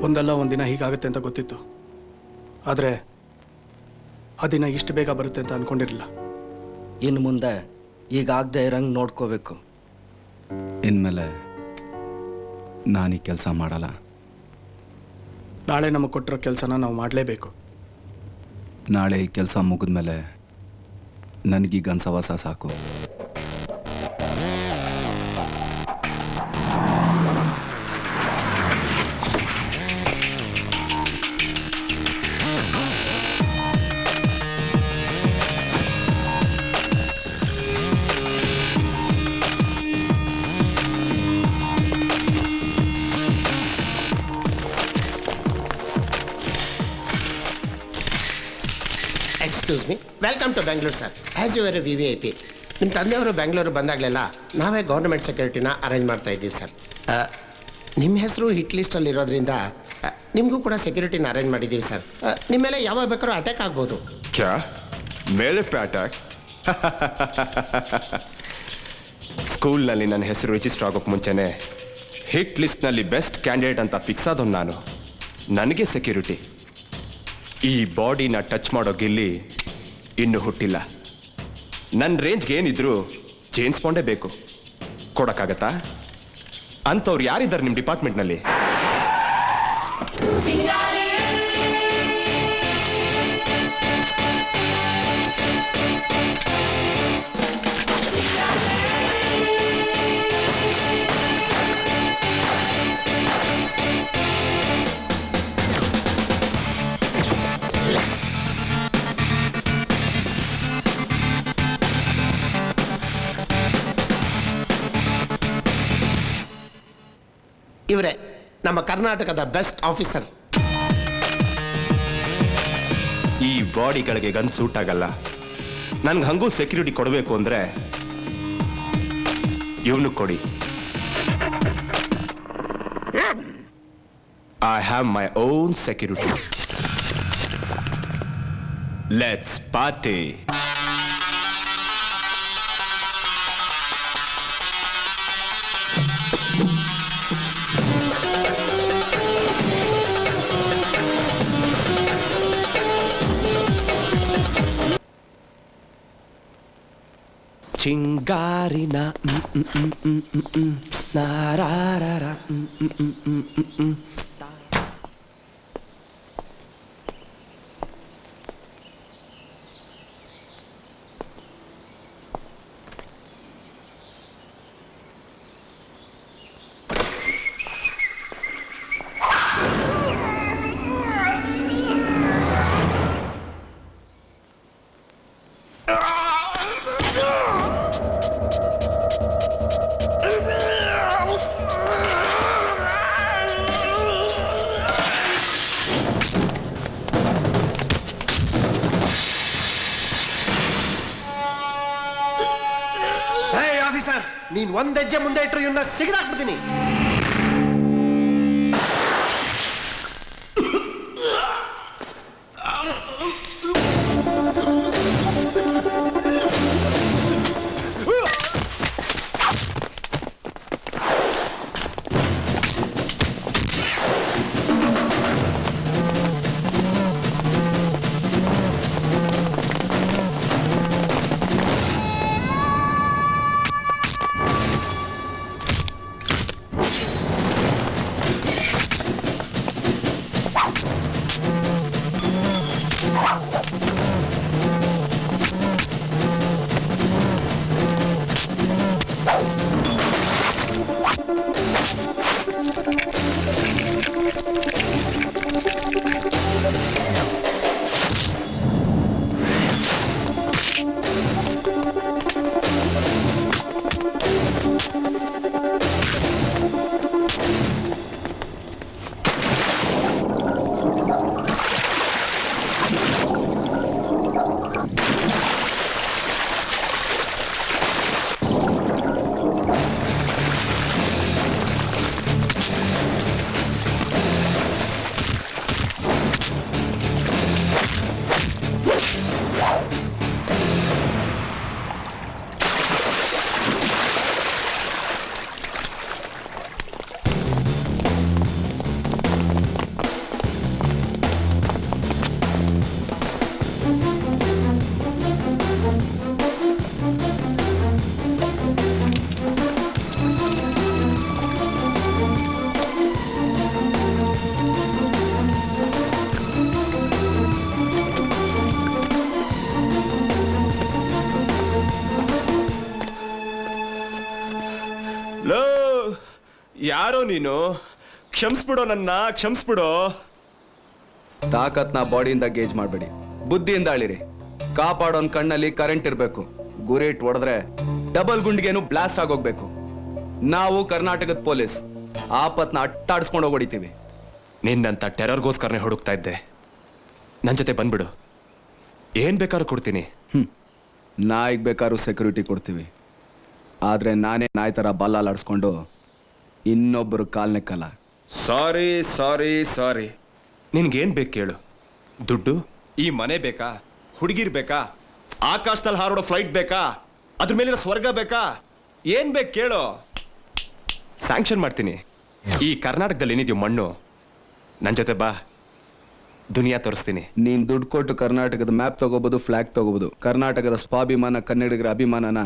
ಒಂದಲ್ಲ ಒಂದಿನ ಹೀಗಾಗುತ್ತೆ ಅಂತ ಗೊತ್ತಿತ್ತು. ಆದರೆ ಆ ದಿನ ಇಷ್ಟು ಬೇಗ ಬರುತ್ತೆ ಅಂತ ಅಂದ್ಕೊಂಡಿರಲಿಲ್ಲ. ಇನ್ನು ಮುಂದೆ ಈಗಾಗದೆ ಇರಂಗೆ ನೋಡ್ಕೋಬೇಕು. ಇನ್ಮೇಲೆ ನಾನು ಈ ಕೆಲಸ ಮಾಡಲ್ಲ. ನಾಳೆ ನಮಗೆ ಕೊಟ್ಟಿರೋ ಕೆಲಸನ ನಾವು ಮಾಡಲೇಬೇಕು. ನಾಳೆ ಈ ಕೆಲಸ ಮುಗಿದ್ಮೇಲೆ ನನಗೀಗ ಸವಾಸ ಸಾಕು. Excuse me, welcome to Bengaluru sir. As you are a VVIP. ನಿಮ್ಮ ತಂದೆಯವರು ಬೆಂಗಳೂರು ಬಂದಾಗಲೆಲ್ಲ ನಾವೇ ಗೌರ್ಮೆಂಟ್ ಸೆಕ್ಯೂರಿಟಿನ ಅರೇಂಜ್ ಮಾಡ್ತಾ ಇದ್ದೀವಿ ಸರ್. ನಿಮ್ಮ ಹೆಸರು ಹಿಟ್ ಲಿಸ್ಟಲ್ಲಿ ಇರೋದ್ರಿಂದ ನಿಮಗೂ ಕೂಡ ಸೆಕ್ಯೂರಿಟಿನ ಅರೇಂಜ್ ಮಾಡಿದ್ದೀವಿ ಸರ್. ನಿಮ್ಮ ಮೇಲೆ ಯಾವಾಗ ಬೇಕಾದ್ರೂ ಅಟ್ಯಾಕ್ ಆಗ್ಬೋದು. ಕ್ಯಾ ಮೇಲೆ ಪೇ ಅಟ್ಯಾಕ್? ಸ್ಕೂಲ್ನಲ್ಲಿ ನನ್ನ ಹೆಸರು ರಿಜಿಸ್ಟರ್ ಆಗೋಕ್ಕೆ ಮುಂಚೆನೇ ಹಿಟ್ ಲಿಸ್ಟ್ನಲ್ಲಿ ಬೆಸ್ಟ್ ಕ್ಯಾಂಡಿಡೇಟ್ ಅಂತ ಫಿಕ್ಸ್ ಆದವನು ನಾನು. ನನಗೆ ಸೆಕ್ಯೂರಿಟಿ. ಈ ಬಾಡಿನ ಟಚ್ ಮಾಡೋ ಗಿಲ್ಲಿ ಇನ್ನೂ ಹುಟ್ಟಿಲ್ಲ. ನನ್ನ ರೇಂಜ್ಗೆ ಏನಿದ್ರು ಜೇಮ್ಸ್ ಬಾಂಡೇ ಬೇಕು. ಕೊಡೋಕ್ಕಾಗತ್ತಾ? ಅಂಥವ್ರು ಯಾರಿದ್ದಾರೆ ನಿಮ್ಮ ಡಿಪಾರ್ಟ್ಮೆಂಟ್ನಲ್ಲಿ? ಇವರೇ ನಮ್ಮ ಕರ್ನಾಟಕದ ಬೆಸ್ಟ್ ಆಫೀಸರ್. ಈ ಬಾಡಿಗಳಿಗೆ ಗನ್ ಸೂಟ್ ಆಗಲ್ಲ. ನನ್ಗೆ ಹಂಗೂ ಸೆಕ್ಯೂರಿಟಿ ಕೊಡಬೇಕು ಅಂದ್ರೆ ಇವನು ಕೊಡಿ. I have my own security. Let's party. ಚಿಂಗಾರಿನ ನಾರಾರ. ನೀನ್ ಒಂದ್ ಹೆಜ್ಜೆ ಮುಂದೆ ಇಟ್ಟರು ಇವನ್ನ ಸಿಗದಾಕ್ಬಿಡ್ತೀನಿ. ಯಾರೋ ನೀನು? ಕ್ಷಮಿಸ್ಬಿಡೋ ನನ್ನ, ಕ್ಷಮಿಸ್ಬಿಡೋ. ತಾಕತ್ನ ಬಾಡಿಯಿಂದ ಗೇಜ್ ಮಾಡಬೇಡಿ, ಬುದ್ಧಿಯಿಂದ ಅಳಿರಿ. ಕಾಪಾಡೋನ್ ಕಣ್ಣಲ್ಲಿ ಕರೆಂಟ್ ಇರಬೇಕು. ಗುರಿ ಇಟ್ಟು ಹೊಡೆದ್ರೆ ಡಬಲ್ ಗುಂಡಿಗೆನು ಬ್ಲಾಸ್ಟ್ ಆಗೋಗ್ಬೇಕು. ನಾವು ಕರ್ನಾಟಕದ ಪೊಲೀಸ್ ಆಪತ್ನ ಅಟ್ಟಾಡಿಸ್ಕೊಂಡು ಹೊಡಿತೀವಿ. ನಿನ್ನಂತ ಟೆರರ್ಗೋಸ್ಕರನೇ ಹುಡುಕ್ತಾ ಇದ್ದೆ. ನನ್ನ ಜೊತೆ ಬಂದ್ಬಿಡು, ಏನ್ ಬೇಕಾದ್ರೂ ಕೊಡ್ತೀನಿ. ನಾಯಿಗೆ ಬೇಕಾದ್ರೂ ಸೆಕ್ಯೂರಿಟಿ ಕೊಡ್ತೀವಿ, ಆದ್ರೆ ನಾನೇ ನಾಯಿ ಥರ ಬಲ್ಲಾಲಾಡಿಸ್ಕೊಂಡು ಇನ್ನೊಬ್ಬರು ಕಾಲ್ನೆಕ್ಕಲ್ಲ. ಸಾರಿ ಸಾರಿ ಸಾರಿ. ನಿನ್ಗೇನ್ ಬೇಕು ಕೇಳು? ದುಡ್ಡು? ಈ ಮನೆ ಬೇಕಾ? ಹುಡುಗಿರ್ ಬೇಕಾ? ಆಕಾಶದಲ್ಲಿ ಹಾರೋಡೋ ಫ್ಲೈಟ್ ಬೇಕಾ? ಅದ್ರ ಮೇಲಿರೋ ಸ್ವರ್ಗ ಬೇಕಾ? ಏನ್ ಬೇಕು ಕೇಳು, ಸ್ಯಾಂಕ್ಷನ್ ಮಾಡ್ತೀನಿ. ಈ ಕರ್ನಾಟಕದಲ್ಲಿ ಏನಿದೆಯೋ ಮಣ್ಣು, ನನ್ನ ಜೊತೆ ಬಾ, ದುನಿಯಾ ತೋರಿಸ್ತೀನಿ. ನೀನ್ ದುಡ್ಡು ಕೊಟ್ಟು ಕರ್ನಾಟಕದ ಮ್ಯಾಪ್ ತಗೋಬಹುದು, ಫ್ಲಾಗ್ ತಗೋಬಹುದು. ಕರ್ನಾಟಕದ ಸ್ವಾಭಿಮಾನ, ಕನ್ನಡಿಗರ ಅಭಿಮಾನನ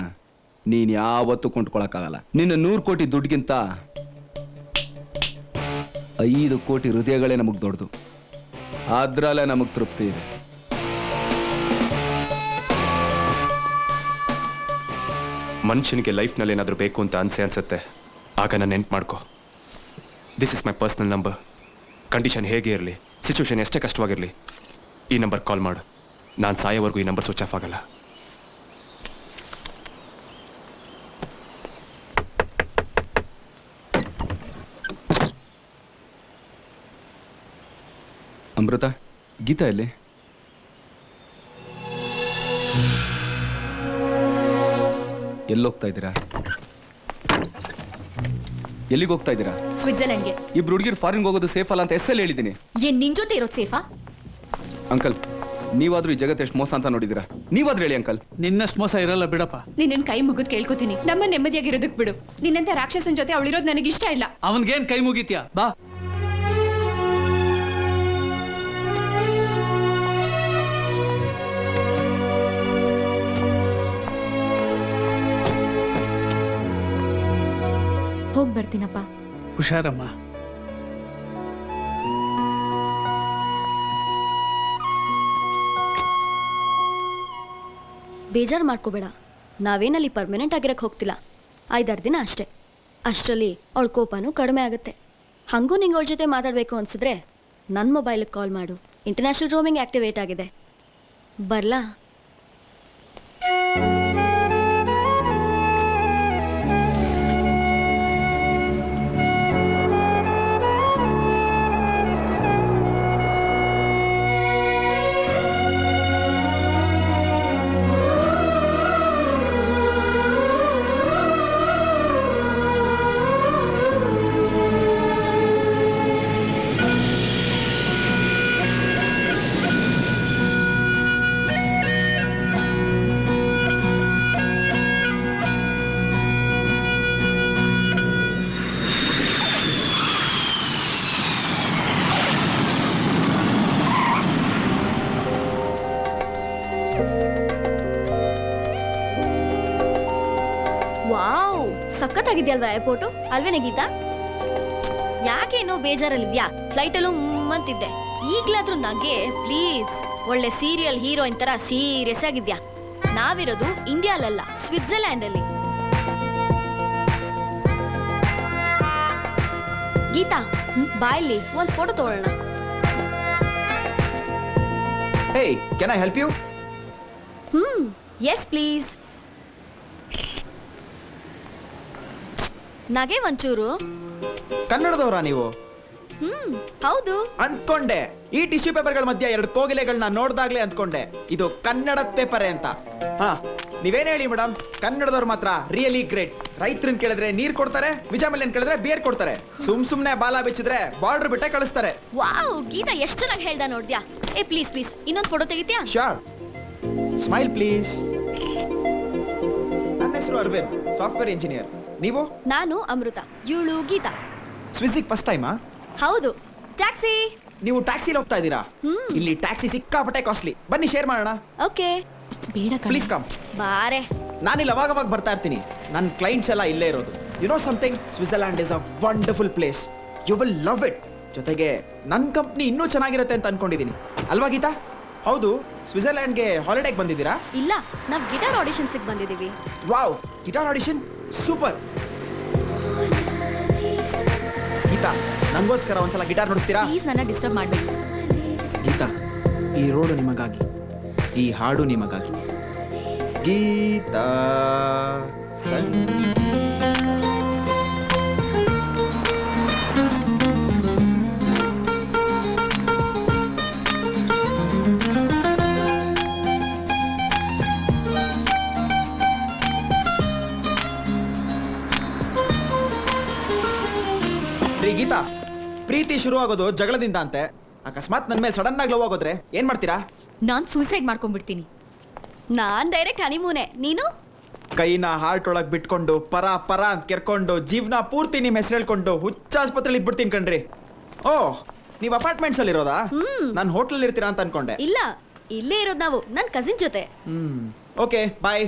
ನೀನ್ ಯಾವತ್ತೂ ಕೊಂಡ್ಕೊಳಕ್ಕಾಗಲ್ಲ. ನಿನ್ನ 100 ಕೋಟಿ ದುಡ್ಡಿಗಿಂತ 5 ಕೋಟಿ ಹೃದಯಗಳೇ ನಮಗ್ ದೊಡ್ಡದು. ಅದ್ರಲ್ಲೇ ನಮಗ್ ತೃಪ್ತಿ ಇದೆ. ಮನುಷ್ಯನಿಗೆ ಲೈಫ್ನಲ್ಲಿ ಏನಾದರೂ ಬೇಕು ಅಂತ ಅನ್ಸುತ್ತೆ, ಆಗ ನಾನು ನೆನ್ಪು ಮಾಡ್ಕೊ. This is my personal number. Condition ಹೇಗೆ ಇರಲಿ, ಸಿಚುವೇಶನ್ ಎಷ್ಟೇ ಕಷ್ಟವಾಗಿರಲಿ, ಈ ನಂಬರ್ ಕಾಲ್ ಮಾಡು. ನಾನು ಸಾಯೋವರೆಗೂ ಈ ನಂಬರ್ ಸ್ವಿಚ್ ಆಫ್ ಆಗಲ್ಲ. ಅಮೃತ, ಗೀತಾ ಎಲ್ಲಿ? ಎಲ್ಲೋಗ್ತಾ ಇದ್ದೀರಾ? ಎಲ್ಲಿಗೆ ಹೋಗ್ತಾ ಇದ್ದೀರಾ? ಸ್ವಿಟ್ಜರ್ಲೆಂಡ್ಗೆ. ಇಬ್ರು ಹುಡುಗಿರು ಫಾರಿನ್ಗೆ ಹೋಗೋದು ಸೇಫ್ ಅಲ್ಲ ಅಂತ ಎಸ್ಸಲ್ಲಿ ಹೇಳಿದ್ದೀನಿ. ಏನ್ ನಿನ್ ಜೊತೆ ಇರೋದು ಸೇಫಾ? ಅಂಕಲ್, ನೀವಾದ್ರೂ ಈ ಜಗತ್ತು ಎಷ್ಟು ಮೋಸ ಅಂತ ನೋಡಿದ್ದೀರಾ? ನೀವಾದ್ರೂ ಹೇಳಿ ಅಂಕಲ್. ನಿನ್ನಷ್ಟು ಮೋಸ ಇರಲ್ಲ ಬಿಡಪ್ಪ. ನಿನ್ನ ಕೈ ಮುಗಿದ್ ಕೇಳ್ಕೊತೀನಿ, ನಮ್ಮ ನೆಮ್ಮದಿಯಾಗಿರೋದಕ್ ಬಿಡು. ನಿನ್ನಂತ ರಾಕ್ಷಸನ್ ಜೊತೆ ಅವಳಿರೋದು ನನಗೆ ಇಷ್ಟ ಇಲ್ಲ. ಅವನ್ಗೇನ್ ಕೈ ಮುಗಿತ್ಯಾ? ಬಾ. ಹೋಗ್ ಬರ್ತೀನಪ್ಪ. ಹುಷಾರಮ್ಮ. ಬೇಜಾರು ಮಾಡ್ಕೋಬೇಡ. ನಾವೇನಲ್ಲಿ ಪರ್ಮನೆಂಟ್ ಆಗಿರಕ್ಕೆ ಹೋಗ್ತಿಲ್ಲ, 5-6 ದಿನ ಅಷ್ಟೇ. ಅಷ್ಟರಲ್ಲಿ ಅವಳ ಕೋಪನೂ ಕಡಿಮೆ ಆಗುತ್ತೆ. ಹಾಗೂ ನಿಂಗೆ ಅವಳ ಜೊತೆ ಮಾತಾಡಬೇಕು ಅನ್ಸಿದ್ರೆ ನನ್ನ ಮೊಬೈಲಿಗೆ ಕಾಲ್ ಮಾಡು. ಇಂಟರ್ನ್ಯಾಷನಲ್ ರೋಮಿಂಗ್ ಆಕ್ಟಿವೇಟ್ ಆಗಿದೆ. ಬರ್ಲಾ? ವಾವ್, ಸಖತ್ತಾಗಿದ್ಯಲ್ವಾ ಏರ್ಪೋರ್ಟು? ಅಲ್ವೇನೆ ಗೀತಾ? ಯಾಕೇನೋ ಬೇಜಾರಲ್ಲಿದ್ಯಾ? ಫ್ಲೈಟಲ್ಲೂ ಅಂತಿದ್ದೆ. ಈಗ್ಲಾದ್ರೂ ನಂಗೆ ಪ್ಲೀಸ್. ಒಳ್ಳೆ ಸೀರಿಯಲ್ ಹೀರೋಯಿನ್ ತರ ಸೀರಿಯಸ್ ಆಗಿದ್ಯಾ. ನಾವಿರೋದು ಇಂಡಿಯಾಲಲ್ಲ, ಸ್ವಿಟ್ಜರ್ಲ್ಯಾಂಡ್ ಅಲ್ಲಿ. ಗೀತಾ, ಬಾಯಲ್ಲಿ ಒಂದ್ ಫೋಟೋ ತಗೊಳ್ಳೋಣ. Hey, can I help you? Yes please. ನಗೆ ಒಂಚೂರು. ಕನ್ನಡದವರಾ ನೀವು? ಹೌದು. ಅಂದ್ಕೊಂಡೆ, ಈ ಟಿಶ್ಯೂ ಪೇಪರ್ಗಳ ಮಧ್ಯೆ 2 ಕೋಗಿಲೆಗಳನ್ನ ನೋಡ್ದಾಗ್ಲೇ ಅಂದ್ಕೊಂಡೆ ಇದು ಕನ್ನಡದ ಪೇಪರೇ ಅಂತ. ಹಾ, ನೀವೇನ್ ಹೇಳಿ ಮೇಡಮ್, ಕನ್ನಡದವ್ರು ಮಾತ್ರ ರಿಯಲಿ ಗ್ರೇಟ್. ರೈತರನ್ನ ಕೇಳಿದ್ರೆ ನೀರ್ ಕೊಡ್ತಾರೆ, ವಿಜಯಮಲ್ಯನ್ ಕೇಳಿದ್ರೆ ಬಿಯರ್ ಕೊಡ್ತಾರೆ, ಸುಮ್ನೆ ಬಾಲ ಬಿಚ್ಚಿದ್ರೆ ಬಾರ್ಡರ್ ಬಿಟ್ಟೆ ಕಳಿಸ್ತಾರೆ. ವಾವ್, ಗೀತಾ ಎಷ್ಟು ಚೆನ್ನಾಗಿ ಹೇಳ್ದ ನೋಡ್ದ್ಯಾ? ಏ ಪ್ಲೀಸ್ ಪ್ಲೀಸ್, ಇನ್ನೊಂದು ಫೋಟೋ ತೆಗಿತ್ಯಾ? ಶೋರ್. Smile please. ನನ್ನ ಹೆಸರು ಅರವಿಂದ್, ಸಾಫ್ಟ್ವೇರ್ ಇಂಜಿನಿಯರ್. ನೀವು? ನಾನು ಅಮೃತ, ಇವಳು ಗೀತಾ. ಸ್ವಿಸ್ಸಿಗೆ ಫಸ್ಟ್ ಟೈಮಾ? ಹೌದು. ಟ್ಯಾಕ್ಸಿ. ನೀವು ಟ್ಯಾಕ್ಸಿಲಿ ಹೋಗ್ತಾ ಇದ್ದೀರಾ? ಇಲ್ಲಿ ಟ್ಯಾಕ್ಸಿ ಸಿಕ್ಕಾಪಟ್ಟೆ ಕಾಸ್ಟ್ಲಿ. ಬನ್ನಿ ಶೇರ್ ಮಾಡೋಣ. ಓಕೆ. ಬೇಡ ಪ್ಲೀಸ್ ಕಮ್. ಬಾರೆ. ನಾನಿಲ್ಲಿ ಅವಾಗ ಬರ್ತಾ ಇರ್ತೀನಿ. ನನ್ನ ಕ್ಲೈಂಟ್ಸ್ ಎಲ್ಲ ಇಲ್ಲೇ ಇರೋದು. You know something, Switzerland is a wonderful place. You will love it. ಜೊತೆಗೆ ನನ್ನ ಕಂಪ್ನಿ ಇನ್ನೂ ಚೆನ್ನಾಗಿರುತ್ತೆ ಅಂತ ಅನ್ಕೊಂಡಿದ್ದೀನಿ. ಅಲ್ವಾ ಗೀತಾ? ಹೌದು. ಸ್ವಿಟ್ಜರ್ಲ್ಯಾಂಡ್ಗೆ ಹಾಲಿಡೇಗೆ ಬಂದಿದ್ದೀರಾ? ಇಲ್ಲ, ನಾವು ಗಿಟಾರ್ ಆಡಿಷನ್ಸಿಗೆ ಬಂದಿದ್ದೀವಿ. Wow, guitar audition super. ನಂಗೋಸ್ಕರ ಒಂದ್ಸಲ ಗಿಟಾರ್ ನುಡಿಸ್ತೀರಾ? ಪ್ಲೀಸ್ ನನ್ನ ಡಿಸ್ಟರ್ಬ್ ಮಾಡಬೇಡಿ. ಗೀತಾ, ಈ ರೋಡು ನಿಮಗಾಗಿ, ಈ ಹಾಡು ನಿಮಗಾಗಿ. ಗೀತಾ ಗೀತಾ, ಪ್ರೀತಿ ಶುರು ಆಗೋದು ಜಗಳದಿಂದ ಅಂತೆ. ಅಕಸ್ಮಾತ್ ನನ್ನ ಮೇಲೆ ಸಡನ್ ಆಗಿ ಲವ್ ಆಗೋದ್ರೆ ಏನ್ ಮಾಡ್ತೀರಾ? ನಾನು ಸೂಸೈಡ್ ಮಾಡ್ಕೊಂಡ್ಬಿಡ್ತೀನಿ. ನಾನ್ ಡೈರೆಕ್ಟ್ ಹನಿಮೂನೆ, ನೀನು? ಕೈನ ಹಾರ್ಟ್ ಒಳಗ್ ಬಿಟ್ಕೊಂಡು ಪರ ಪರ ಅಂತ ಕೆರ್ಕೊಂಡು ಜೀವನ ಪೂರ್ತಿ ನಿಮ್ ಹೆಸರು ಹೇಳ್ಕೊಂಡು ಹುಚ್ಚ ಆಸ್ಪತ್ರೆಲಿ ಇದ್ಬಿಡ್ತೀನಿ ಕಣ್ರಿ. ಓ, ನೀವ್ ಅಪಾರ್ಟ್ಮೆಂಟ್ಸ್ ಅಲ್ಲಿ ಇರೋದಾ? ನಾನು ಹೋಟ್ಲಲ್ಲಿ ಇರ್ತೀರಾ ಅಂತ ಅನ್ಕೊಂಡೆ. ಇಲ್ಲ, ಇಲ್ಲೇ ಇರೋದು ನಾವು, ನನ್ ಕಸಿನ್ ಜೊತೆ. ಓಕೆ, ಬಾಯ್.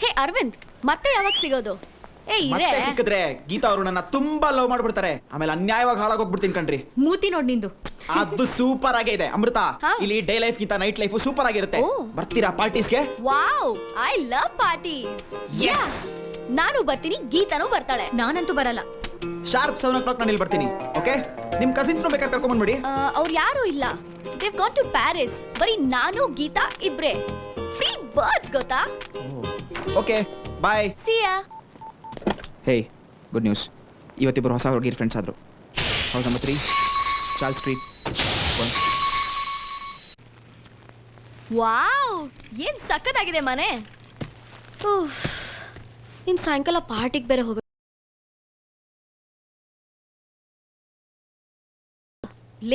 ಹೇ ಅರವಿಂದ್, ಮತ್ತೆ ಯಾವಾಗ ಸಿಗೋದು? ಏ ಇರೇ. ಮತ್ತೆ ಸಿಕ್ಕಿದ್ರೆ ಗೀತಾ ಅವರು ನನ್ನ ತುಂಬಾ ಲವ್ ಮಾಡ್ಬಿಡ್ತಾರೆ, ಆಮೇಲೆ ಅನ್ಯಾಯವಾಗಿ ಹಾಳಾಗೋಗ್ಬಿಡ್ತೀನಿ ಕಣ್ರಿ. ಮೂತಿ ನೋಡ್ ನಿಂದು. ಅದು ಸೂಪರ್ ಆಗೇ ಇದೆ ಅಮೃತ. ಹಾ? ಇಲ್ಲಿ ಡೇ ಲೈಫ್ ಗಿಂತ ನೈಟ್ ಲೈಫ್ ಸೂಪರ್ ಆಗಿರುತ್ತೆ. ಓ. ಬರ್ತೀರಾ ಪಾರ್ಟೀಸ್ಗೆ? Wow, I love parties. Yes. ನಾನು ಬರ್ತೀನಿ, ಗೀತಾನೂ ಬರ್ತಾಳೆ. ನಾನಂತೂ ಬರಲ್ಲ. ಶಾರ್ಪ್ 7 o'clock ನಾನು ಇಲ್ಲಿ ಬರ್ತೀನಿ. ಓಕೆ, ನಿಮ್ ಕಸಿನ್ಸ್ ಬೇಕಾದ್ರೆ ಕರ್ಕೊಂಡ್ ಬಂದ್ಬಿಡಿ. ಅವ್ರು ಯಾರು ಇಲ್ಲ, ದೇವ್ ಗಾನ್ ಟು ಪ್ಯಾರಿಸ್. ಬರೀ ನಾನು ಗೀತಾ ಇಬ್ರೆ. ಫ್ರೀ ಬರ್ಡ್ಸ್ ಗೊತ್ತಾ? Okay, bye. See ya. ಹೇ, ಗುಡ್ ನ್ಯೂಸ್. ಇವತ್ತಿಬ್ಬರು ಹೊಸ ಹುಡುಗಿರ್ ಫ್ರೆಂಡ್ಸ್ ಆದ್ರು. House number 3 Charles street. Wow, ಏನ್ ಸಖತ್ತಾಗಿದೆ ಮನೆ. ಉಫ್, ಇನ್ ಸಾಯಂಕಾಲ ಪಾರ್ಟಿಗೆ ಬೇರೆ ಹೋಗ್ಬೇಕು.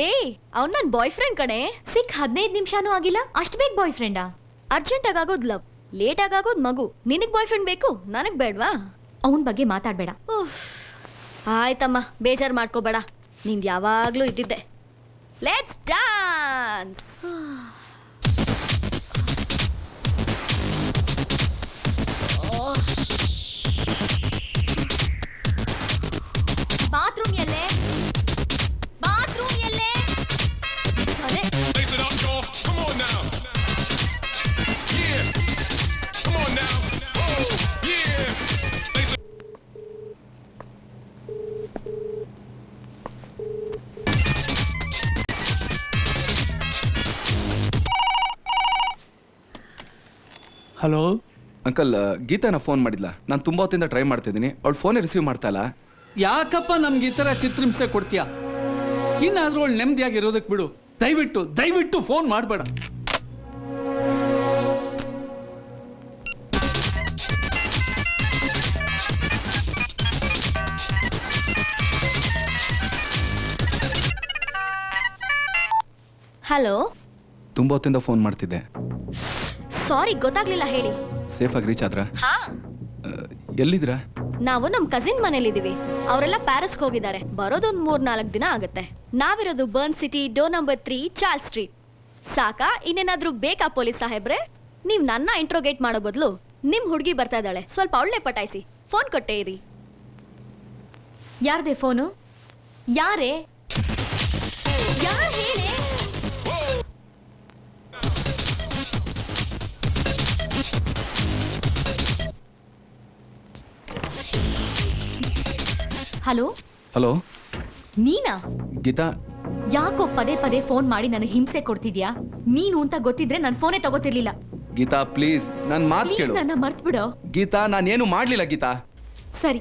ಲೇ, ಅವ್ನ್ ನನ್ ಬಾಯ್ ಫ್ರೆಂಡ್ ಕಣೆ. ಸಿಕ್ 15 ನಿಮಿಷನೂ ಆಗಿಲ್ಲ, ಅಷ್ಟು ಬೇಗ ಬಾಯ್ ಫ್ರೆಂಡಾ? ಅರ್ಜೆಂಟ್ ಆಗೋದ್ ಲವ್, ಲೇಟ್ ಆಗೋದ್ ಮಗು. ನಿನಗ್ ಬಾಯ್ ಫ್ರೆಂಡ್ ಬೇಕು, ನನಗ್ ಬೇಡ್ವಾ? ಅವನ್ ಬಗ್ಗೆ ಮಾತಾಡ್ಬೇಡ. ಉಫ್, ಆಯ್ತಮ್ಮ, ಬೇಜಾರ್ ಮಾಡ್ಕೋಬೇಡ. ನಿಂದ್ ಯಾವಾಗ್ಲೂ ಇದ್ದಿದ್ದೆ. Let's dance. ಬಾತ್ರೂಮ್ ಎಲ್ಲೇ? ಬಾತ್ರೂಮ್ ಎಲ್ಲೇ? ಅರೆ, Lace it up, y'all. Come on now. Yeah. Come on now. Oh, yeah. Lace it. Hello uncle, ಗೀತಾನ ಫೋನ್ ಮಾಡಿದ್ಲ. ನಾನು ತುಂಬಾ ಹೊತ್ತಿಂದ ಟ್ರೈ ಮಾಡ್ತಿದ್ದೀನಿ, ಅವಳು ಫೋನೇ ರಿಸೀವ್ ಮಾಡ್ತಾ ಇಲ್ಲ. ಯಾಕಪ್ಪ ನಮ್ಗೆ ಈ ಥರ ಚಿತ್ರಹಿಂಸೆ ಕೊಡ್ತೀಯಾ? ಇನ್ನಾದ್ರೂ ಅವಳು ನೆಮ್ಮದಿಯಾಗಿರೋದಕ್ಕೆ ಬಿಡು. ದಯವಿಟ್ಟು ದಯವಿಟ್ಟು ಫೋನ್ ಮಾಡಬೇಡ. ಹಲೋ, ತುಂಬಾ ಹೊತ್ತಿಂದ ಫೋನ್ ಮಾಡ್ತಿದ್ದೆ. ಸಾರಿ, ಗೊತ್ತಾಗ್ಲಿಲ್ಲ, ಹೇಳಿ. ಸೇಫ್ ಆಗಿ ರೀಚ್ ಆದ್ರ? ಹಾ, ಎಲ್ಲಿದ್ದೀರಾ? ನಾವು ನಮ್ ಕಸಿನ್ ಮನೇಲಿದೀವಿ. ಅವರೆಲ್ಲ ಪ್ಯಾರಿಸ್ಗೆ ಹೋಗಿದ್ದಾರೆ. ಬರೋದೊಂದ್ 3-4 ದಿನ ಆಗುತ್ತೆ. ನಾವಿರೋದು Bern city, door number 3 Charles street. ಸಾಕಾ? ಇನ್ನೇನಾದ್ರೂ ಬೇಕಾ ಪೊಲೀಸ್ ಸಾಹೇಬ್ರೆ? ನೀವ್ ನನ್ನ ಇಂಟ್ರೋಗೇಟ್ ಮಾಡೋ ಬದಲು ನಿಮ್ ಹುಡುಗಿ ಬರ್ತಾ ಇದ್ದಾಳೆ, ಸ್ವಲ್ಪ ಅವಳನ್ನೇ ಪಟಾಯಿಸಿ. ಫೋನ್ ಕೊಟ್ಟೆ ಇರಿ. ಯಾರ್ದೇ ಫೋನು? ಯಾರೇ? ಯಾರ್ ಹೇಳಿ? ಹಲೋ ಹಲೋ, ನೀನಾ? ಗೀತಾ. ಯಾಕೋ ಪದೇ ಪದೇ ಫೋನ್ ಮಾಡಿ ನನಗೆ ಹಿಂಸೆ ಕೊಡ್ತಿದ್ಯಾ? ನೀನು ಅಂತ ಗೊತ್ತಿದ್ರೆ ನನ್ನ ಫೋನೇ ತಗೋತಿರ್ಲಿಲ್ಲ. ಗೀತಾ ಪ್ಲೀಸ್, ನನ್ನ ಮಾತು ಪ್ಲೀಸ್ ಕೇಳು. ನನ್ನ ಮರ್ತ್ ಬಿಡೋ. ಗೀತಾ, ನಾನೇನು ಮಾಡ್ಲಿಲ್ಲ ಗೀತಾ. ಸರಿ,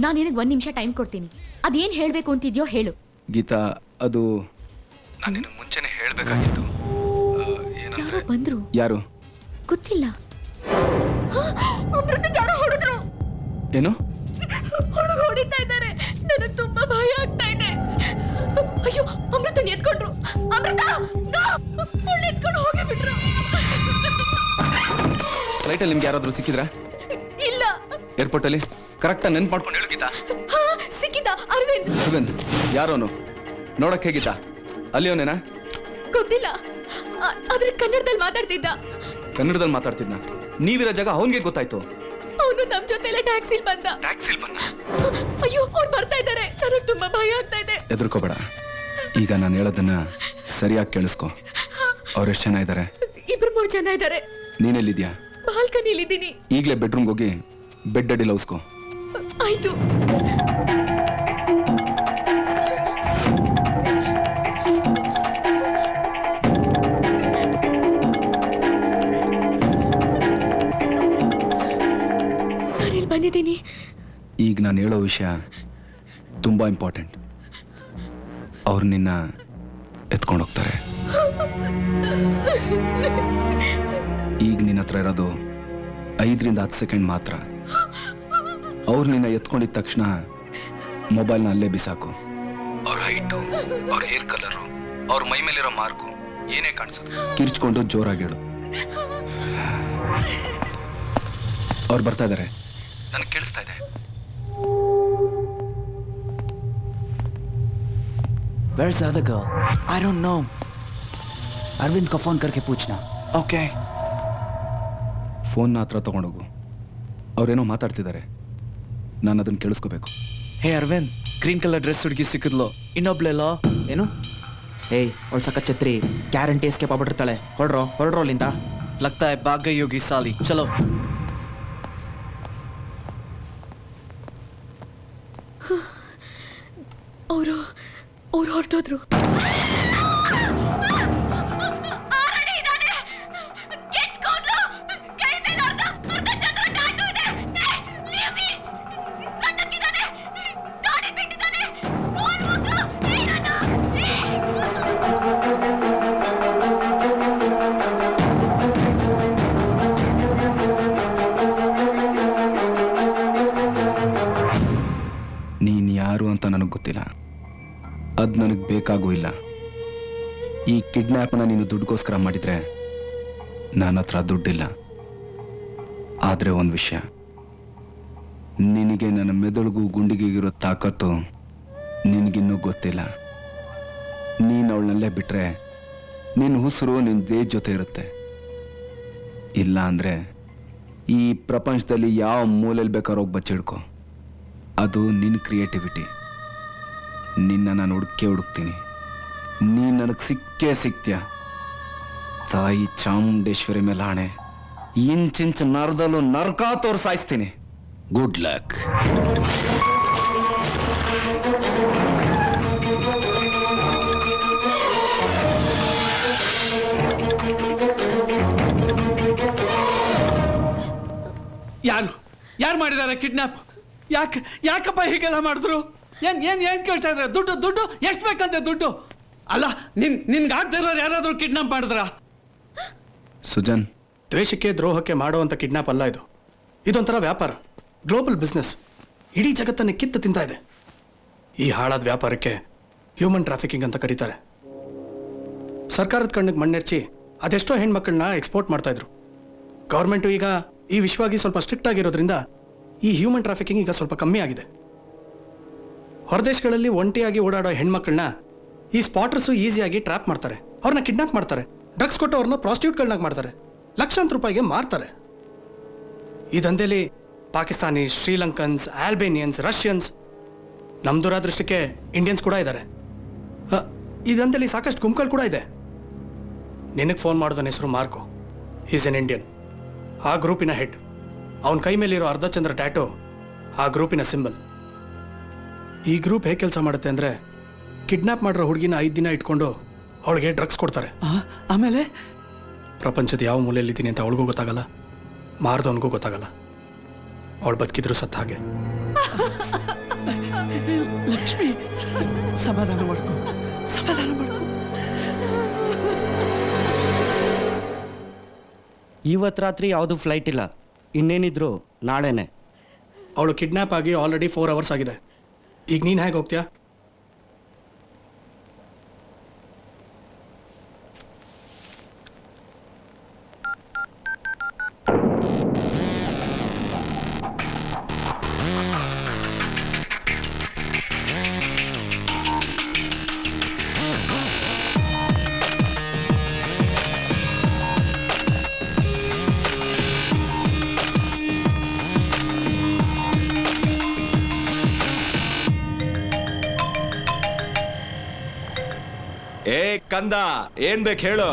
ನಾನು ನಿನಗೆ 1 ನಿಮಿಷ ಟೈಮ್ ಕೊಡ್ತೀನಿ. ಅದೇನ್ ಹೇಳ್ಬೇಕು ಅಂತಿದ್ಯೋ ಹೇಳು. ಗೀತಾ, ಅದು ನಾನು ನಿನಗೆ ಮುಂಚೆನೆ ಹೇಳ್ಬೇಕಾಗಿತ್ತು. ಯಾರೋ ಬಂದ್ರು. ಯಾರು? ಗೊತ್ತಿಲ್ಲ. ಯಾರೋ ಹೊಡೆದ್ರು. ಏನು? ಹೊಡಿತಾ ಇದ್ದಾರೆ. ನನಗೆ ತುಂಬಾ ಭಯ ಆಗ್ತಾ ಇದೆ. ಅಯ್ಯೋ, ಅಮೃತನ್ ಎತ್ಕೊಂಡ್ರು. ಅಮೃತ, ಎತ್ಕೊಂಡು ಹೋಗಿ ಬಿಟ್ರು. ಫ್ಲೈಟಲ್ಲಿ ನಿಮ್ಗೆ ಯಾರಾದ್ರೂ ಸಿಕ್ಕಿದ್ರಾ? ಇಲ್ಲ. ಏರ್ಪೋರ್ಟ್ ಅಲ್ಲಿ ಕರೆಕ್ಟ್ ನೆನ್ಪು ಮಾಡ್ಕೊಂಡು ಹೇಳು ಗೀತಾ. ಸಿಕ್ಕಿದ್ದ ಅರವಿಂದ್. ಅರವಿಂದ್ ಯಾರೋನು? ನೋಡಕ್ ಹೇಗಿದ್ದ? ಅಲ್ಲಿ ಅವನೇನಾ? ಗೊತ್ತಿಲ್ಲ, ಆದ್ರೆ ಕನ್ನಡದಲ್ಲಿ ಮಾತಾಡ್ತಿದ್ದ. ಕನ್ನಡದಲ್ಲಿ ಮಾತಾಡ್ತಿದ್ನ? ನೀವಿರೋ ಜಾಗ ಅವನಿಗೆ ಗೊತ್ತಾಯ್ತು. ಅವನು ನಮ್ ಜೊತೆ ಎಲ್ಲ ಟ್ಯಾಕ್ಸಿಲ್ ಬಂದ. ಅಯ್ಯೋ, ಅವ್ರು ಬರ್ತಾ ಇದ್ದಾರೆ. ನನಗೆ ತುಂಬಾ ಭಯ ಆಗ್ತಾ ಇದೆ. ಹೆದರ್ಕೋಬೇಡ. ಈಗ ನಾನು ಹೇಳೋದನ್ನ ಸರಿಯಾಗಿ ಕೇಳಿಸ್ಕೊ. ಅವ್ರೆಷ್ಟು ಜನ ಇದ್ದಾರೆ? 2-3 ಜನ ಇದ್ದಾರೆ. ನೀನೆಲ್ಲಿದ್ಯಾ? ಬಾಲ್ಕನಿಲಿದ್ದೀನಿ. ಈಗಲೇ ಬೆಡ್ರೂಮ್ಗೆ ಹೋಗಿ ಬೆಡ್ ಅಡಿ ಲೌಸ್ಕೊ. ಆಯ್ತು. ವಿಷಯ ತುಂಬ ಇಂಪಾರ್ಟೆಂಟ್. ಅವ್ರು ನಿನ್ನ ಎತ್ಕೊಂಡು ಹೋಗ್ತಾರೆ. ಈಗ ನಿನ್ನ ಹತ್ರ ಇರೋದು 5 ರಿಂದ 10 ಸೆಕೆಂಡ್ ಮಾತ್ರ. ಅವ್ರು ನಿನ್ನ ಎತ್ಕೊಂಡಿದ ತಕ್ಷಣ ಮೊಬೈಲ್ನ ಅಲ್ಲೇ ಬಿಸಾಕು. ಅವ್ರ ಹೈಟು, ಅವ್ರ ಹೇರ್ ಕಲರು, ಅವ್ರ ಮೈ ಮೇಲಿರೋ ಮಾರ್ಕು ಏನೇ ಕಾಣಿಸೋದು ಕಿರ್ಚ್ಕೊಂಡು ಜೋರಾಗಿ ಹೇಳು. ಅವ್ರು ಬರ್ತಾ ಇದ್ದಾರೆ, ನನಗೆ ಕೇಳಿಸ್ತಾ ಇದೆ. Where's the other girl? I don't know. Arvind को फोन करके पूछना. Okay. ಫೋನ್ನ ಹತ್ರ ತಗೊಂಡೋಗು. ಅವ್ರೇನೋ ಮಾತಾಡ್ತಿದ್ದಾರೆ, ನಾನು ಅದನ್ನು ಕೇಳಿಸ್ಕೋಬೇಕು. Hey Arvind, green colour dress ಹುಡುಗಿ ಸಿಕ್ಕಿದ್ಲು. ಇನ್ನೊಬ್ಳೆಲ್ಲ ಏನು? ಏಯ್ ಅವಳು ಸಕ್ಕ ಛತ್ರಿ, ಗ್ಯಾರಂಟಿ ಎಸ್ಕೇಪ್ ಆಗ್ಬಿಟ್ಟಿರ್ತಾಳೆ. ಹೊರಡ್ರೋ ಅಲ್ಲಿಂದ. लगता है भाग गई होगी साली. चलो. ಅವರು ಹೊರಟೋದ್ರು. ನೀನು ಯಾರು ಅಂತ ನನಗೆ ಗೊತ್ತಿಲ್ಲ, ಅದು ನನಗೆ ಬೇಕಾಗೂ ಇಲ್ಲ. ಈ ಕಿಡ್ನ್ಯಾಪ್ನ ನೀನು ದುಡ್ಡುಗೋಸ್ಕರ ಮಾಡಿದ್ರೆ ನನ್ನ ಹತ್ರ ದುಡ್ಡಿಲ್ಲ. ಆದರೆ ಒಂದು ವಿಷಯ, ನಿನಗೆ ನನ್ನ ಮೆದುಳಿಗೂ ಗುಂಡಿಗೆಗಿರೋ ತಾಕತ್ತು ನಿನಗಿನ್ನೂ ಗೊತ್ತಿಲ್ಲ. ನೀನು ಅವಳನ್ನಲ್ಲೇ ಬಿಟ್ರೆ ನಿನ್ನ ಉಸಿರು ನಿನ್ನ ದೇಹ ಜೊತೆ ಇರುತ್ತೆ. ಇಲ್ಲ ಅಂದರೆ ಈ ಪ್ರಪಂಚದಲ್ಲಿ ಯಾವ ಮೂಲೆಯಲ್ಲಿ ಬೇಕಾದ್ರೂ ಹೋಗಿ ಬಚ್ಚಿಡ್ಕೊ. ಅದು ನಿನ್ನ ಕ್ರಿಯೇಟಿವಿಟಿ. ನಿನ್ನ ನಾನು ಹುಡುಕ್ತೀನಿ. ನೀನು ನನಗೆ ಸಿಗ್ತೀಯ. ತಾಯಿ ಚಾಮುಂಡೇಶ್ವರಿ ಮೇಲೆ ಆಣೆ, ಇಂಚಿಂಚು ನರದಲ್ಲೂ ನರಕ ತೋರ್ಸಾಯಿಸ್ತೀನಿ. Good luck. ಯಾರು ಮಾಡಿದ್ದಾರೆ ಕಿಡ್ನಾಪ್? ಯಾಕಪ್ಪ ಹೀಗೆಲ್ಲ ಮಾಡಿದ್ರು? ಏನ್ ಕೇಳ್ತಾ ಇದ್ರೆ? ದುಡ್ಡು ಎಷ್ಟು ಬೇಕಂತೆ ದುಡ್ಡು? ಅಲ್ಲ, ನಿನ್ಗೆ ಆಗದೆ ಇರೋರು ಯಾರಾದ್ರೂ ಕಿಡ್ನಾಪ್ ಮಾಡಿದ್ರ? ಸುಜನ್, ದ್ವೇಷಕ್ಕೆ ದ್ರೋಹಕ್ಕೆ ಮಾಡುವಂತ ಕಿಡ್ನಾಪ್ ಅಲ್ಲ ಇದು. ಇದೊಂಥರ ವ್ಯಾಪಾರ, ಗ್ಲೋಬಲ್ ಬಿಸ್ನೆಸ್. ಇಡೀ ಜಗತ್ತನ್ನೇ ಕಿತ್ತು ತಿಂತಾ ಇದೆ. ಈ ಹಾಳಾದ ವ್ಯಾಪಾರಕ್ಕೆ ಹ್ಯೂಮನ್ ಟ್ರಾಫಿಕಿಂಗ್ ಅಂತ ಕರೀತಾರೆ. ಸರ್ಕಾರದ ಕಣ್ಣಿಗೆ ಮಣ್ಣೆರ್ಚಿ ಅದೆಷ್ಟೋ ಹೆಣ್ಮಕ್ಳನ್ನ ಎಕ್ಸ್ಪೋರ್ಟ್ ಮಾಡ್ತಾ ಇದ್ರು. ಗೌರ್ಮೆಂಟು ಈಗ ಈ ವಿಶ್ವವಾಗಿ ಸ್ವಲ್ಪ ಸ್ಟ್ರಿಕ್ಟ್ ಆಗಿರೋದ್ರಿಂದ ಈ ಹ್ಯೂಮನ್ ಟ್ರಾಫಿಕಿಂಗ್ ಈಗ ಸ್ವಲ್ಪ ಕಮ್ಮಿ ಆಗಿದೆ. ಹೊರದೇಶಗಳಲ್ಲಿ ಒಂಟಿಯಾಗಿ ಓಡಾಡೋ ಹೆಣ್ಮಕ್ಳನ್ನ ಈ ಸ್ಪಾಟರ್ಸು ಈಸಿಯಾಗಿ ಟ್ರ್ಯಾಪ್ ಮಾಡ್ತಾರೆ, ಅವ್ರನ್ನ ಕಿಡ್ನಾಪ್ ಮಾಡ್ತಾರೆ, ಡ್ರಗ್ಸ್ ಕೊಟ್ಟು ಅವ್ರನ್ನ ಪ್ರಾಸ್ಟಿಟ್ಯೂಟ್ಗಳನ್ನಾಗಿ ಮಾಡ್ತಾರೆ, ಲಕ್ಷಾಂತರ ರೂಪಾಯಿಗೆ ಮಾರ್ತಾರೆ. ಈ ದಂಧೆಯಲ್ಲಿ ಪಾಕಿಸ್ತಾನಿ, ಶ್ರೀಲಂಕನ್ಸ್, ಆಲ್ಬೇನಿಯನ್ಸ್, ರಷ್ಯನ್ಸ್, ನಮ್ಮ ದುರಾದೃಷ್ಟಕ್ಕೆ ಇಂಡಿಯನ್ಸ್ ಕೂಡ ಇದ್ದಾರೆ. ಈ ದಂಧೆಯಲ್ಲಿ ಸಾಕಷ್ಟು ಗುಂಪುಗಳು ಕೂಡ ಇದೆ. ನಿನಗೆ ಫೋನ್ ಮಾಡೋದನ್ನ ಹೆಸರು ಮಾರ್ಕೋ. Is an Indian. ಆ ಗ್ರೂಪಿನ ಹೆಡ್. ಅವನ ಕೈ ಮೇಲಿರೋ ಅರ್ಧಚಂದ್ರ ಟ್ಯಾಟೋ ಆ ಗ್ರೂಪಿನ ಸಿಂಬಲ್. ಈ ಗ್ರೂಪ್ ಹೇಗೆ ಕೆಲಸ ಮಾಡುತ್ತೆ ಅಂದರೆ, ಕಿಡ್ನಾಪ್ ಮಾಡಿರೋ ಹುಡುಗಿನ 5 ದಿನ ಇಟ್ಕೊಂಡು ಅವಳಿಗೆ ಡ್ರಗ್ಸ್ ಕೊಡ್ತಾರೆ. ಆಮೇಲೆ ಪ್ರಪಂಚದ ಯಾವ ಮೂಲೆಯಲ್ಲಿದ್ದೀನಿ ಅಂತ ಅವಳಿಗೂ ಗೊತ್ತಾಗಲ್ಲ, ಮಾರ್ದವನಿಗೂ ಗೊತ್ತಾಗಲ್ಲ. ಅವಳು ಬದುಕಿದ್ರು ಸತ್ತ ಹಾಗೆ. ಲಕ್ಷ್ಮಿ, ಸಮಾಧಾನ ಮಾಡ್ಕೊ. ಇವತ್ತು ರಾತ್ರಿ ಯಾವುದು ಫ್ಲೈಟ್ ಇಲ್ಲ, ಇನ್ನೇನಿದ್ರು ನಾಳೆನೆ. ಅವಳು ಕಿಡ್ನಾಪ್ ಆಗಿ ಆಲ್ರೆಡಿ 4 ಅವರ್ಸ್ ಆಗಿದೆ. ಈಗ ನೀನು ಹೇಗೆ ಹೋಗ್ತೀಯಾ? ಏ ಕಂದ, ಏನ್ ಬೇಕು ಹೇಳು.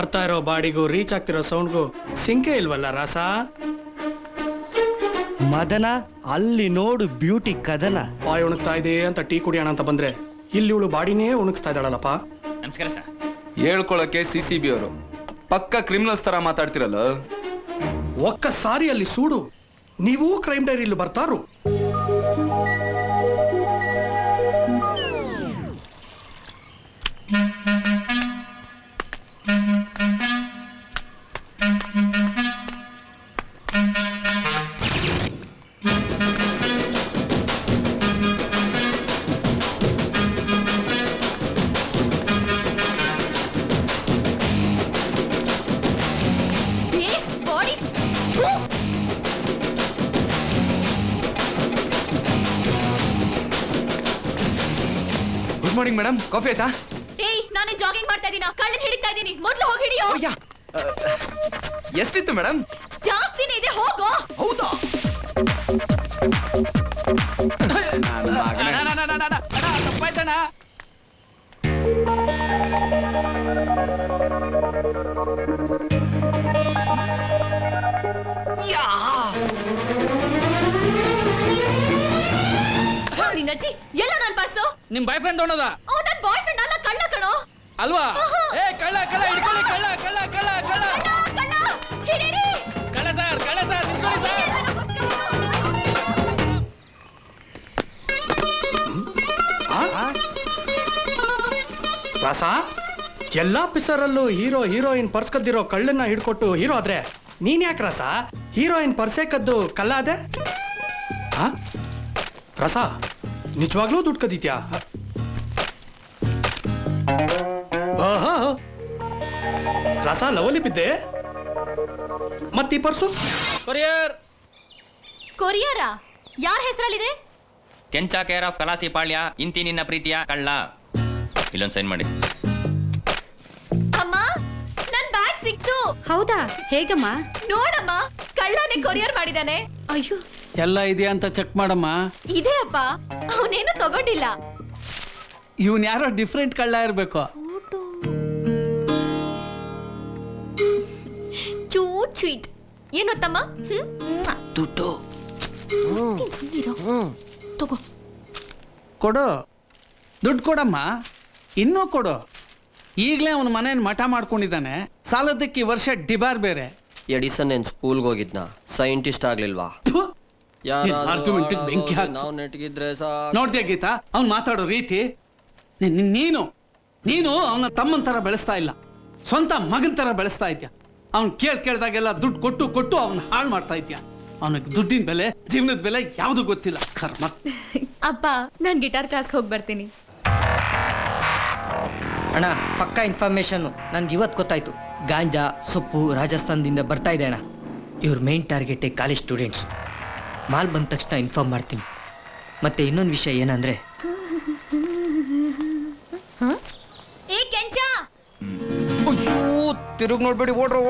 ಬರ್ತಾ ಇರೋ ಬಾಡಿಗೂ ರೀಚ್ ಆಗ್ತಿರೋ ಸೌಂಡ್ಗೂ ಸಿಂಕೆ ಇಲ್ವಲ್ಲ ರಾಸ? ಮದನ ಅಲ್ಲಿ ನೋಡು ಬ್ಯೂಟಿ ಕದನ. ಬಾಯಿ ಉಣಗ್ತಾ ಇದೆ ಅಂತ ಟೀ ಕುಡಿಯೋಣ ಅಂತ ಬಂದ್ರೆ ಇಲ್ಲಿ ಇವಳು ಬಾಡಿನೇ ಉಣಗ್ಸ್ತಾ ಇದ್ದಾಳಲ್ಲಪ್ಪ. ನಮಸ್ಕಾರ ಸರ್. ಹೇಳ್ಕೊಳಕ್ಕೆ CCB ಅವರು ಪಕ್ಕ ಕ್ರಿಮಿನಲ್ಸ್ ತರ ಮಾತಾಡ್ತಿರಲ್ಲ. ಒಕ್ಕ ಸಾರಿ ಅಲ್ಲಿ ಸೂಡು, ನೀವು ಕ್ರೈಮ್ ಡೈರಿಯಲ್ಲಿ ಬರ್ತಾರು. ಬಾಡಿ ಗುಡ್ ಮಾರ್ನಿಂಗ್ ಮೇಡಮ್, ಕಾಫಿ ಆಯ್ತಾ? ಏಯ್, ನಾನೇ ಜಾಗಿಂಗ್ ಮಾಡ್ತಾ ಇದೀನಿ, ಕಳ್ಳನ್ ಹಿಡಿತಾ ಇದೀನಿ, ಮೊದ್ಲು ಹೋಗಿ ಹಿಡಿಯೋ. ಎಷ್ಟಿತ್ತು ಮೇಡಮ್? ಜಾಸ್ತಿನೇ ಇದೆ, ಹೋಗೋ. ಹೌದಾ? ನಿನ್ನಜ್ಜಿ ಎಲ್ಲ ನನ್ ಪರ್ಸು. ನಿಮ್ ಬಾಯ್ ಫ್ರೆಂಡ್ ಅವನದ ನನ್ ಬಾಯ್ ಫ್ರೆಂಡ್ ಅಲ್ಲ, ಕಳ್ಳ ಕಣೋ. ಅಲ್ವಾ? ಆಹಾ. ಏ ಕಳ್ಳ ಕಳ್ಳ ಹಿಡ್ಕೊಳ್ಳಿ, ಕಳ್ಳ ಕಳ್ಳ ಕಳ್ಳ ಕಳ್ಳ ಕಳ್ಳ ಹಿಡೀರಿ. ಕಳ್ಳ ಸರ್ ನಿಂತ್ಕೊಳ್ಳಿ ಸರ್. ರಾಸ, ಎಲ್ಲಾ ಪಿಸರಲ್ಲೂ ಹೀರೋಯಿನ್ ಪರ್ಸ್ ಕದ್ದಿರೋ ಕಳ್ಳನ್ನ ಹಿಡ್ಕೊಟ್ಟು ಹೀರೋ ಆದ್ರೆ ನೀನ್ ಯಾಕೆ ರಾಸ ಹೀರೋಯಿನ್ ಪರ್ಸೆ ಕದ್ದು ಕಲ್ಲ ಅದೆ? ರಸ, ನಿಜವಾಗ್ಲೂ ದುಡ್ಡು ಕದೀತ್ಯಾ? ರಸ ಲವಲಿ ಬಿದ್ದೆ. ಮತ್ತೀ ಪರ್ಸು? ಕೊರಿಯರಾ? ಯಾರ ಹೆಸರಲ್ಲಿದೆ? ಕೆಂಚ ಕೇರ್ ಆಫ್ ಕಲಾಸಿ ಪಾಳ್ಯ, ಇಂತಿ ನಿನ್ನ ಪ್ರೀತಿಯ ಕಳ್ಳ. ಇಲ್ಲೊಂದು ಸೈನ್ ಮಾಡಿ. ಅಮ್ಮ, ನನ್ ಬ್ಯಾಗ್ ಸಿಕ್ತು. ಹೌದಾ? ಹೇಗಮ್ಮ? ನೋಡಮ್ಮ, ಕಳ್ಳನೇ ಕೊರಿಯರ್ ಮಾಡಿದಾನೆ. ಅಯ್ಯೋ, ಎಲ್ಲ ಇದೆಯಾ ಅಂತ ಚೆಕ್ ಮಾಡಮ್ಮ. ಇದೆ ಅಪ್ಪ, ಅವನೇನು ತಗೊಂಡಿಲ್ಲ. ಇವನ್ ಯಾರೋ ಡಿಫ್ರೆಂಟ್ ಕಳ್ಳ ಇರ್ಬೇಕು. ಚೂಟ್ ಸ್ವೀಟ್. ಏನು ತಮ್ಮ? ದುಡ್ಡು ತಗೋ. ಕೊಡು, ದುಡ್ಡು ಕೊಡಮ್ಮ, ಇನ್ನೂ ಕೊಡು. ಈಗಲೇ ಅವನ ಮನೇನ ಮಠ ಮಾಡ್ಕೊಂಡಿದ್ದಾನೆ. ಸಾಲದಕ್ಕೆ ಈ ವರ್ಷ ಡಿಬಾರ್ ಬೇರೆ. ಎಡಿಸನ್ ಏನ್ ಸ್ಕೂಲ್ಗೆ ಹೋಗಿದ್ನ? ಸೈಂಟಿಸ್ಟ್ ಆಗ್ಲಿಲ್ವಾ? ಆರ್ಗ್ಯುಮೆಂಟ್ ಬೆಂಕಿ ಹಾಕ್ತು. ನಾವು ನೆಟ್ಗಿದ್ರೆ ನೋಡ್ದ್ಯಾ ಗೀತಾ ಅವ್ನು ಮಾತಾಡೋ ರೀತಿ? ನೀನು ಅವನ ತಮ್ಮನ ತರ ಬೆಳೆಸ್ತಾ ಇಲ್ಲ, ಸ್ವಂತ ಮಗನ ತರ ಬೆಳೆಸ್ತಾ ಇದ್ಯಾ. ಅವ್ನು ಕೇಳ್ದಾಗೆಲ್ಲ ದುಡ್ಡು ಕೊಟ್ಟು ಅವನ್ನ ಹಾಳು ಮಾಡ್ತಾ ಇದ್ಯಾ. ಅವನಿಗೆ ದುಡ್ಡಿನ ಬೆಲೆ, ಜೀವನದ ಬೆಲೆ ಯಾವುದು ಗೊತ್ತಿಲ್ಲ. ಕರ್ಮ. ಅಪ್ಪ, ನಾನ್ ಗಿಟಾರ್ ಕ್ಲಾಸ್ಗೆ ಹೋಗಿ ಬರ್ತೀನಿ. ಅಣ್ಣ, ಪಕ್ಕಾ ಇನ್ಫಾರ್ಮೇಶನ್ ನನ್ಗೆ ಇವತ್ತು ಗೊತ್ತಾಯ್ತು. ಗಾಂಜಾ ಸೊಪ್ಪು ರಾಜಸ್ಥಾನದಿಂದ ಬರ್ತಾ ಇದೆ ಅಣ್ಣ. ಇವ್ರ ಮೇನ್ ಟಾರ್ಗೆಟೇ ಕಾಲೇಜ್ ಸ್ಟೂಡೆಂಟ್ಸ್. ಮಾಲ್ ಬಂದ ತಕ್ಷಣ ಇನ್ಫಾರ್ಮ್ ಮಾಡ್ತೀನಿ. ಮತ್ತೆ ಇನ್ನೊಂದು ವಿಷಯ ಏನಂದ್ರೆ, ಏ ಕೆಂಚ, ತಿರುಗ್ ನೋಡ್ಬೇಡಿ, ಓಡ್ರೋ.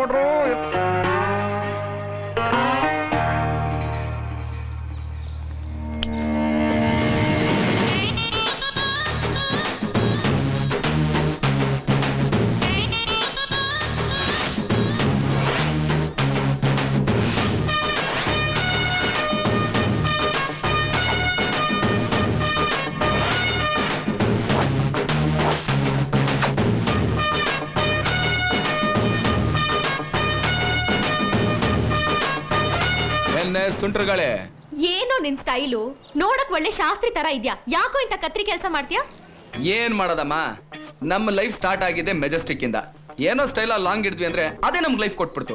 ಸುಂಟ್ರಗಳೇ, ಏನೋ ನಿನ್ ಸ್ಟೈಲು ನೋಡಕ್ ಒಳ್ಳೆ ಶಾಸ್ತ್ರಿ ತರ ಇದ್ಯಾ. ಯಾಕೋ ಇಂತ ಕತ್ರಿ ಕೆಲಸ ಮಾಡ್ತೀಯಾ? ಏನ್ ಮಾಡೋದಮ್ಮ, ನಮ್ಮ ಲೈಫ್ ಸ್ಟಾರ್ಟ್ ಆಗಿದೆ ಮೆಜೆಸ್ಟಿಕ್ ಇಂದ. ಏನೋ ಸ್ಟೈಲ್ ಲಾಂಗ್ ಇದ್ವಿ ಅಂದ್ರೆ ಅದೇ ನಮ್ಗೆ ಲೈಫ್ ಕೊಟ್ಬಿಡ್ತು.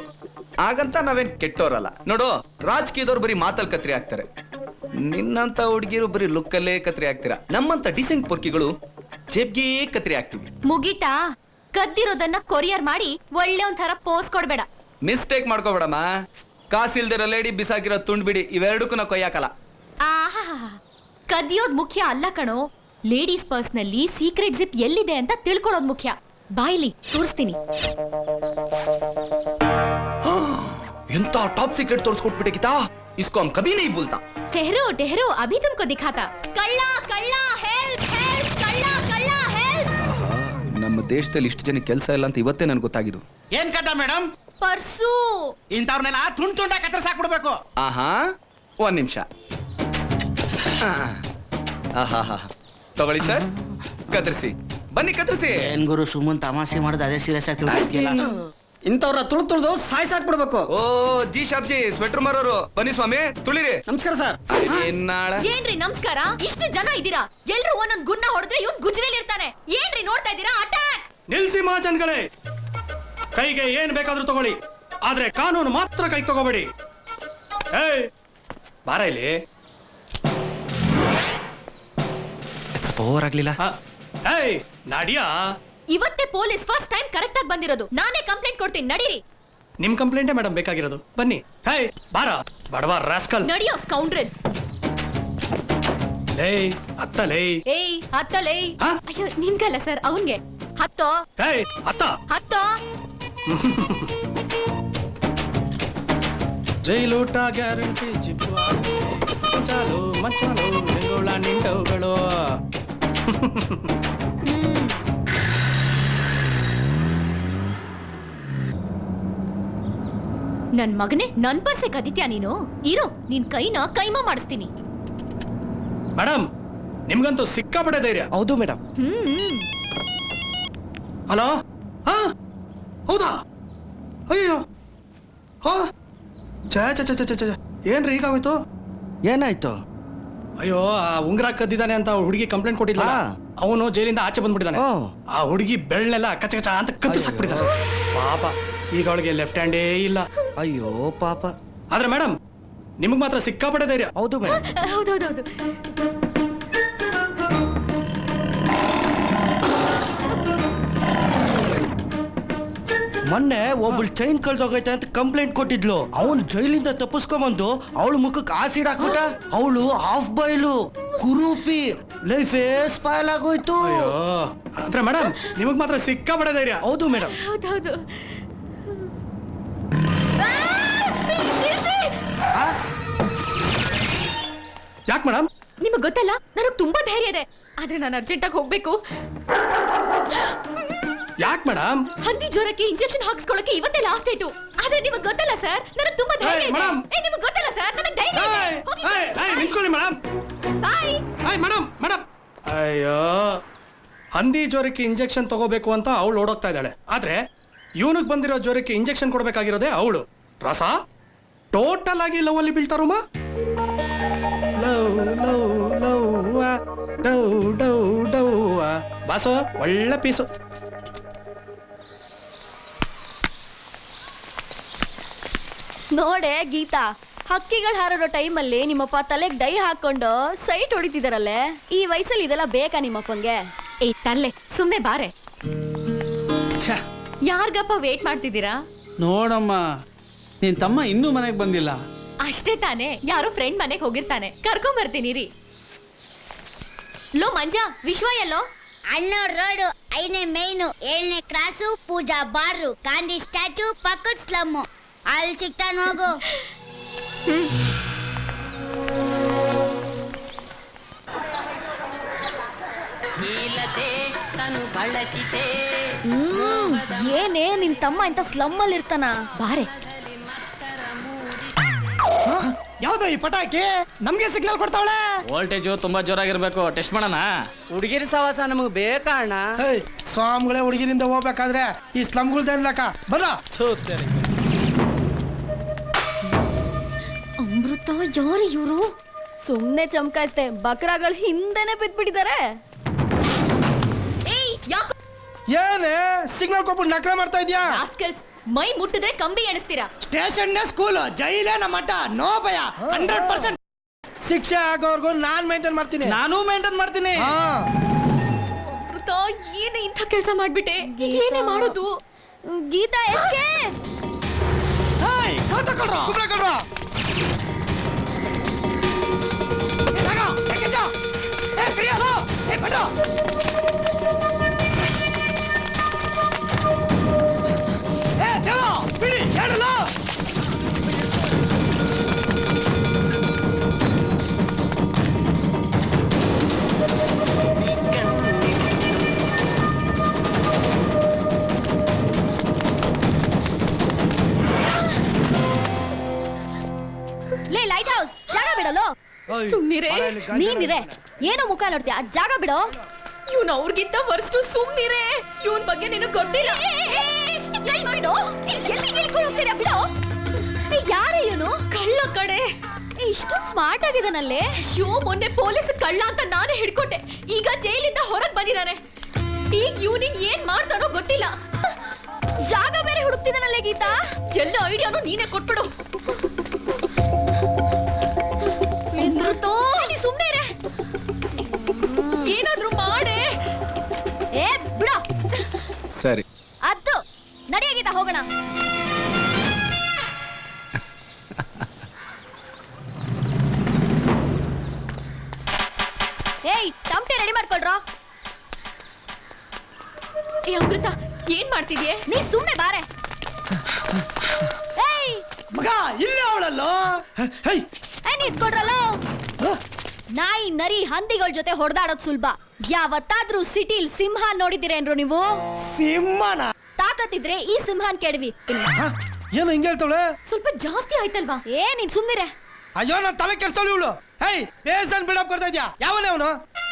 ಹಾಗಂತ ನಾವೇನ್ ಕೆಟ್ಟೋರಲ್ಲ. ನೋಡು, ರಾಜಕೀಯದವ್ರು ಬರೀ ಮಾತಲ್ ಕತ್ರಿ ಆಗ್ತಾರೆ, ನಿನ್ನಂತ ಹುಡುಗಿರು ಬರೀ ಲುಕ್ಕಲ್ಲೇ ಕತ್ರಿ ಆಗ್ತೀರಾ. ನಮ್ಮಂತ ಡಿಸೆಂಟ್ ಪೊರ್ಕಿಗಳು ಜೇಬ್ಗೆ ಕತ್ರಿ ಆಗ್ತೀವಿ. ಮುಗೀತಾ? ಕದ್ದಿರೋದನ್ನ ಕೊರಿಯರ್ ಮಾಡಿ ಒಳ್ಳೆ ಒಂಥರ ಪೋಸ್ ಕೊಡ್ಬೇಡ. ಮಿಸ್ಟೇಕ್ ಮಾಡ್ಕೋಬೇಡಮ್ಮ. ಕಾಸಿಲ್ದಿರೋ ಲೇಡಿ ಬಿಸಾಕಿರೋ ತುಂಡ್ಬಿಡಿ, ಇವೆರಡಕ್ಕೂ ನಾ ಕೊಯ್ಯಾಕಲ್ಲ. ಆಹಾ, ಕದಿಯೋದ್ ಮುಖ್ಯ ಅಲ್ಲ ಕಣೋ. ಲೇಡೀಸ್ ಪರ್ಸ್ ನಲ್ಲಿ ಸೀಕ್ರೆಟ್ ಜಿಪ್ ಎಲ್ಲಿದೆ ಅಂತ ತಿಳ್ಕೊಳ್ಳೋದ್ ಮುಖ್ಯ. ಬಾಯ್ಲಿ ತೋರಿಸ್ತೀನಿ. ಎಂತ ಟಾಪ್ ಸೀಕ್ರೆಟ್ ತೋರಿಸ್ಕೊಟ್ಬಿಟ್ಟೆ ಗೀತಾ. ಇಸ್ಕೋ ಹಮ್ ಕಭಿ नहीं बोलता. ठहरो, अभी तुमको दिखाता. कल्ला, हेल्प, कल्ला, हेल्प. ನಮ್ಮ ದೇಶದಲ್ಲಿ ಇಷ್ಟು ಜನ ಕೆಲಸ ಇಲ್ಲ ಅಂತ ಇವತ್ತೇ ನನ್ಗೆ ಗೊತ್ತಾಗಿದ್ದು. ಏನ್ ಕಟ ಮೇಡಮ್? ಪರ್ಸು ಇಂಥವ್ರನ್ನೆಲ್ಲ ತುಂಡ ಕತ್ತರಿಸಾಕ್ಬಿಡ್ಬೇಕು. ಆಹಾ, ಒಂದ್ ನಿಮಿಷ. ಆಹಾ, ತಗೊಳ್ಳಿ ಸರ್, ಕತ್ತರಿಸಿ. ಬನ್ನಿ ಕತ್ತರಿಸಿ. ಏನ್ ಗುರು ಸುಮ್ಮನ್ ತಮಾಷೆ ಮಾಡೋದು ಅದೇ ಸೀರಿಯಸ್ ಆಗಿ ತಿಳ್ಕೊಳ್ತಿಯಲ್ಲ. ಇಂಥವ್ರ ತುಳಿದು ಸಾಯ್ಸಾಕ್ಬಿಡ್ಬೇಕು. ಓ ಜಿ ಶಾಬ್ಜಿ, ಸ್ವೆಟರ್ ಮಾರೋರು, ಬನ್ನಿ ಸ್ವಾಮಿ, ತುಳಿರಿ. ನಮಸ್ಕಾರ ಸರ್. ಎನ್ನಾಳ ಏನ್ರಿ ನಮಸ್ಕಾರ? ಇಷ್ಟು ಜನ ಇದ್ದೀರಾ, ಎಲ್ರು ಒಂದೊಂದ್ ಗುನ್ನ ಹೊಡೆದ್ರೆ ಇವ್ನ್ ಗುಜ್ರಲ್ಲಿ ಇರ್ತಾನೆ. ಏನ್ರಿ ನೋಡ್ತಾ ಇದ್ದೀರಾ? ಅಟ್ಯಾಕ್! ನಿಲ್ಸಿ ಮಹಾಜನ್ಗಳೇ, ಕೈಗೆ ಏನ್ ಬೇಕಾದ್ರೂ ತಗೊಳ್ಳಿ, ಆದ್ರೆ ಕಾನೂನು ಮಾತ್ರ ಕೈ ತಗೋಬೇಡಿ. ಏಯ್ ಬಾರ ಇಲ್ಲಿ. ಓವರ್ ಆಗ್ಲಿಲ್ಲ. ಏಯ್ ನಾಡಿಯಾ, ಇವತ್ತೇ ಪೊಲೀಸ್ ಫಸ್ಟ್ ಟೈಮ್ ಕರೆಕ್ಟ್ ಆಗಿ ಬಂದಿರೋದು. ನಾನೇ ಕಂಪ್ಲೇಂಟ್ ಕೊಡ್ತೀನಿ, ನಡೀರಿ. ನಿಮ್ ಕಂಪ್ಲೇಂಟೇ ಮೇಡಮ್ ಬೇಕಾಗಿರೋದು. ಬನ್ನಿ. ಹೇಯ್ ಬಾರ ಬಡವ ರಾಸ್ಕಲ್. ನಡಿಯೋ ಸ್ಕೌಂಡ್ರಲ್. ಲೇ ಅತ್ತ ಲೇ. ಏಯ್ ಹತ್ತಲೇ. ಹಾ? ಅಯ್ಯೋ ನಿನ್ಗಲ್ಲ ಸರ್, ಅವನ್ಗೆ. ಹತ್ತೋ ಹೇಯ್ ಅತ್ತ. ಹತ್ತೋ. ಜೈಲೂಟ ಗ್ಯಾರಂಟಿ ಜಿಪ್ಪು ಮಚಾಲು ಮಚಾಲು ಬೆಂಗೋಳ ನಿಂಡವುಗಳು. ನನ್ ಮಗನೇ, ನನ್ ಪರ್ಸೆ ಕದಿತ್ಯಾ ನೀನು? ಇರೋ, ನಿನ್ ಕೈನ ಕೈಮಾ ಮಾಡಿಸ್ತೀನಿ. ಮೇಡಮ್ ನಿಮ್ಗಂತೂ ಸಿಕ್ಕಾಪಟ್ಟೆ ಧೈರ್ಯ. ಹೌದು ಮೇಡಮ್. ಹಲೋ. ಹಾ ಹೌದಾ? ಅಯ್ಯೋ ಹಾ ಛೇ ಛೇ ಛೇ ಛೇ ಛೇ, ಏನ್ರಿ ಹೀಗಾಗೋಯ್ತು? ಏನಾಯ್ತು? ಅಯ್ಯೋ, ಆ ಉಂಗ್ರ ಕದ್ದಿದ್ದಾನೆ ಅಂತ ಹುಡುಗಿ ಕಂಪ್ಲೇಂಟ್ ಕೊಟ್ಟಿದ್ಲ. ಹಾ. ಅವನು ಜೈಲಿಂದ ಆಚೆ ಬಂದ್ಬಿಟ್ಟಿದ್ದಾನೆ. ಓ. ಆ ಹುಡುಗಿ ಬೆಳ್ಳೆಲ್ಲ ಕಚ ಕಚ ಅಂತ ಕತ್ತರಿಸಾಕ್ಬಿಟ್ಟಿದ್ದಾನೆ. ಪಾಪ, ಈಗ ಅವಳಿಗೆ ಲೆಫ್ಟ್ ಹ್ಯಾಂಡೇ ಇಲ್ಲ. ಅಯ್ಯೋ ಪಾಪ. ಆದ್ರೆ ಮೇಡಮ್ ನಿಮಗ್ ಮಾತ್ರ ಸಿಕ್ಕಾಪಟ್ಟೆ ಧೈರ್ಯ. ಹೌದು ಮೇಡಮ್. ಹೌದೌದೌದು. ಮೊನ್ನೆ ಒಬ್ಬಳು ಚೈನ್ ಕಳ್ದೋಗೈತೆ ಅಂತ ಕಂಪ್ಲೇಂಟ್ ಕೊಟ್ಟಿದ್ಲು. ಅವನು ಜೈಲಿಂದ ತಪ್ಪಿಸ್ಕೊಂಬಂದು ಅವಳ ಮುಖಕ್ಕೆ ಆಸಿಡ್ ಹಾಕ್ಬಿಟ್ಟ. ಅವಳು ಹಾಫ್ ಬಾಯ್ಲು ಕುರೂಪಿ, ಲೈಫೇ ಸ್ಪಾಯ್ಲ್ ಆಗೋಯ್ತು. ಅಯ್ಯೋ, ಆದ್ರೆ ಮೇಡಮ್ ನಿಮಗ್ ಮಾತ್ರ ಸಿಕ್ಕಾಪಟ್ಟೆ ಧೈರ್ಯ. ಹೌದು ಮೇಡಮ್. ಹೌದೌದು. ಯಾಕೆ ಮೇಡಮ್? ನಿಮಗ್ ಗೊತ್ತಲ್ಲ, ನನಗ್ ತುಂಬಾ ಧೈರ್ಯ ಇದೆ, ಆದ್ರೆ ನಾನು ಅರ್ಜೆಂಟಾಗಿ ಹೋಗ್ಬೇಕು. ಯಾಕೆ ಮೇಡಮ್? ಹಂದಿ ಜ್ವರಕ್ಕೆ ಇಂಜೆಕ್ಷನ್ ಹಾಕ್ಸ್ಕೊಳ್ಳಕ್ಕೆ ಇವತ್ತೇ ಲಾಸ್ಟ್ ಡೇಟು. ಆದ್ರೆ ನಿಮಗ್ ಗೊತ್ತಲ್ಲ ಸರ್, ನನಗ್ ತುಂಬಾ ಧೈರ್ಯ ಇದೆ. ಮೇಡಮ್. ನಿಮಗ್ ಗೊತ್ತಲ್ಲ ಸರ್, ನನಗ್ ಧೈರ್ಯ ಇದೆ. ಹೋಗಿ ಸರ್. ನಿಂತ್ಕೊಳ್ಳಿ ಮೇಡಮ್. ಬಾಯ್. Madam madam. ಅಯ್ಯೋ, ಹಂದಿ ಜ್ವರಕ್ಕೆ ಇಂಜೆಕ್ಷನ್ ತಗೋಬೇಕು ಅಂತ ಅವಳು ಓಡೋಗ್ತಾ ಇದ್ದಾಳೆ. ಆದ್ರೆ ಇವನಿಗೆ ಬಂದಿರೋ ಜ್ವರಕ್ಕೆ ಇಂಜೆಕ್ಷನ್ ಕೊಡ್ಬೇಕಾಗಿರೋದೇ ಅವಳು. ರಸ ಟೋಟಲ್ ಆಗಿ ಲವ್ ಅಲ್ಲಿ ಬೀಳ್ತಾರಮ್ಮ. ಲವ್ ಲವ್ ಲವ್ ಡೌ ಡೌ ಡೌ. ಬಾಸು ಒಳ್ಳೆ ಪೀಸು. ನೋಡೆ ಗೀತಾ, ಹಕ್ಕಿಗಳು ಹಾರಾಡೋ ಟೈಮಲ್ಲಿ ನಿಮ್ಮಪ್ಪ ತಲೆಗೆ ಡೈ ಹಾಕೊಂಡು ಸೈಟ್ ಹೊಡಿತಿದಾರಲ್ಲೇ. ಈ ವಯಸ್ಸಲ್ಲಿ ಇದೆಲ್ಲ ಬೇಕಾ ನಿಮ್ಮಪ್ಪಂಗೆ? ಏ ತರ್ಲೆ, ಸುಮ್ನೆ ಬಾರೆ. ಯಾರ್ಗಪ್ಪ ವೇಟ್ ಮಾಡ್ತಿದ್ದೀರಾ? ನೋಡಮ್ಮ, ನಿನ್ ತಮ್ಮ ಇನ್ನೂ ಮನೆಗೆ ಬಂದಿಲ್ಲ. ಅಷ್ಟೇ ತಾನೇ, ಯಾರೋ ಫ್ರೆಂಡ್ ಮನೆಗೆ ಹೋಗಿರ್ತಾನೆ, ಕರ್ಕೊಂಡ್ ಬರ್ತೀನಿ ರೀ. ಲೋ ಮಂಜಾ, ವಿಶ್ವ ಎಲ್ಲೋ? ಅಣ್ಣೋರ್ ರೋಡು, 5ನೇ ಮೈನು, 7ನೇ ಕ್ರಾಸು, ಪೂಜಾ ಬಾರ್ರು, ಗಾಂಧಿ ಸ್ಟ್ಯಾಚು, ಪಕ್ಕದ ಸ್ಲಮ್ಮು. ಅಲ್ಲಿ ಸಿಗ್ತಾನ ಹೋಗು. ಏನೇ ನಿನ್ ತಮ್ಮ ಇಂತ ಸ್ಲಮ್ ಅಲ್ಲಿ ಇರ್ತಾನ? ಬಾರೆ. ಯಾವ್ದು ಈ ಪಟಾಕಿ? ನಮ್ಗೆ ಸಿಗ್ನಲ್ ಕೊಡ್ತಾವಳೆ. ವೋಲ್ಟೇಜು ತುಂಬಾ ಜೋರಾಗಿರ್ಬೇಕು. ಟೆಸ್ಟ್ ಮಾಡೋಣ. ಹುಡುಗಿರಿ ಸವಾಸ ನಮಗ್ ಬೇಕಾ ಅಣ್ಣ? ಸ್ವಾಮಿಗಳೇ ಹುಡುಗಿರಿಂದ ಹೋಗ್ಬೇಕಾದ್ರೆ ಈ ಸ್ಲಮ್ಗಳ್ದೇನ್ಲಕ್ಕ ಬರ. ಅಮೃತ, ಯಾರು ಇವರು? ಸುಮ್ನೆ ಚಮಕಾಯಿಸ್ದೆ, ಬಕ್ರಾಗಳು ಹಿಂದೆನೆ ಬಿದ್ಬಿಟ್ಟಿದ್ದಾರೆ. ಏಯ್, ಯಾಕೋ ಏನೇ ಸಿಗ್ನಲ್ ಕೊಟ್ಬಿಟ್ಟು ನಕರ ಮಾಡ್ತಾ ಇದ್ಯಾ? ರಾಸ್ಕಲ್ಸ್, ಮೈ ಮುಟ್ಟಿದ್ರೆ ಕಂಬಿ ಎಣಿಸ್ತೀರಾ. ಸ್ಟೇಷನ್ ಸ್ಕೂಲ್, ಜೈಲೇ ನಮ್ಮ ಅಡ್ಡ. ನೋ ಭಯ, 100%. ಶಿಕ್ಷೆ ಆಗೋರ್ಗು ನಾನ್ ಮೇಂಟೈನ್ ಮಾಡ್ತೀನಿ. ನಾನು ಮೇಂಟೈನ್ ಮಾಡ್ತೀನಿ. ಅಮೃತ, ಏನೇ ಇಂಥ ಕೆಲಸ ಮಾಡ್ಬಿಟ್ಟೆ? ಏನೇ ಮಾಡೋದು? ಗೀತಾ ಎಸ್ಕೆ ಬಿಡಿ ಹೇಳಲ್ಲ. ನೀನಿರೆ ಏನೋ ಮುಖ ನೋಡ್ತೀಯ ಆ ಜಾಗ ಬಿಡೋ. ಇವ್ನು ಅವ್ರಿಗಿಂತ ವರ್ಸ್ಟು, ಸುಮ್ನಿರೇ. ಇವನ್ ಬಗ್ಗೆ ನಿನಗ್ ಗೊತ್ತಿಲ್ಲ. ಬಿಡು, ಎಲ್ಲಿಗೆ ಇಳ್ಕೊಂಡು ಹೋಗ್ತೀರಾ ಬಿಡು. ಯಾರೇ ಇವನು? ಕಳ್ಳ ಕಡೆ. ಇಷ್ಟೊಂದು ಸ್ಮಾರ್ಟ್ ಆಗಿದಾನಲ್ಲೇ. ಶೋ ಮೊನ್ನೆ ಪೊಲೀಸ್ ಕಳ್ಳ ಅಂತ ನಾನೇ ಹಿಡ್ಕೊಟ್ಟೆ. ಈಗ ಜೈಲಿಂದ ಹೊರಗ್ ಬಂದಿದ್ದಾನೆ. ಈಗ ಇವ್ನಿಗ್ ಏನ್ ಮಾಡ್ತಾನೋ ಗೊತ್ತಿಲ್ಲ. ಜಾಗ ಬೇರೆ ಹುಡುಕ್ತಿದಾನಲ್ಲೇ ಗೀತಾ. ಎಲ್ಲ ಐಡಿಯಾನು ನೀನೇ ಕೊಟ್ಬಿಡು. ಸುಮ್ನೆ ಇರೆ. ಏನಾದ್ರೂ ಮಾಡೆ. ಏ ಬಿಡ. ಸರಿ, ಅದು ನಡಿಯ ಗೀತಾ ಹೋಗೋಣ. ಏಯ್ ಟಮಟೆ ರೆಡಿ ಮಾಡ್ಕೊಳ್ರ. ಏ ಅಮೃತ, ಏನ್ ಮಾಡ್ತಿದ್ಯೆ? ನೀ ಸುಮ್ನೆ ಬಾರೆ. ಏಯ್ ಮಗ ಇಲ್ಲೇ ಅವಳಲ್ಲೋ. ನಿಂತ್ಕೊಡ್ರಲ್ಲ. ನಾಯಿ ನರಿ ಹಂದಿಗಳ ಜೊತೆ ಹೊಡೆದಾಡೋದ್ ಸುಲಭ. ಯಾವತ್ತಾದ್ರೂ ಸಿಟಿಲ್ ಸಿಂಹ ನೋಡಿದಿರೇನ್ರು ನೀವು? ಸಿಂಹನ ತಾಕತ್ತಿದ್ರೆ ಈ ಸಿಂಹನ್ ಕೆಡವಿ. ಏನು ಹಿಂಗೆ ಹೇಳ್ತಾಳೆ? ಸ್ವಲ್ಪ ಜಾಸ್ತಿ ಆಯ್ತಲ್ವಾ? ನೀನ್ ಸುಮ್ನಿರೆ. ಅಯ್ಯೋ ನಾನ್ ತಲೆ ಕೆಡ್ಸ್ತಾಳು ಇವಳು. ಹೇಯ್ ಪೇಸನ್ ಬಿಲ್ಡಪ್ ಕೊಡ್ತಾ ಇದ್ಯಾ? ಯಾವನೇ ಅವನು?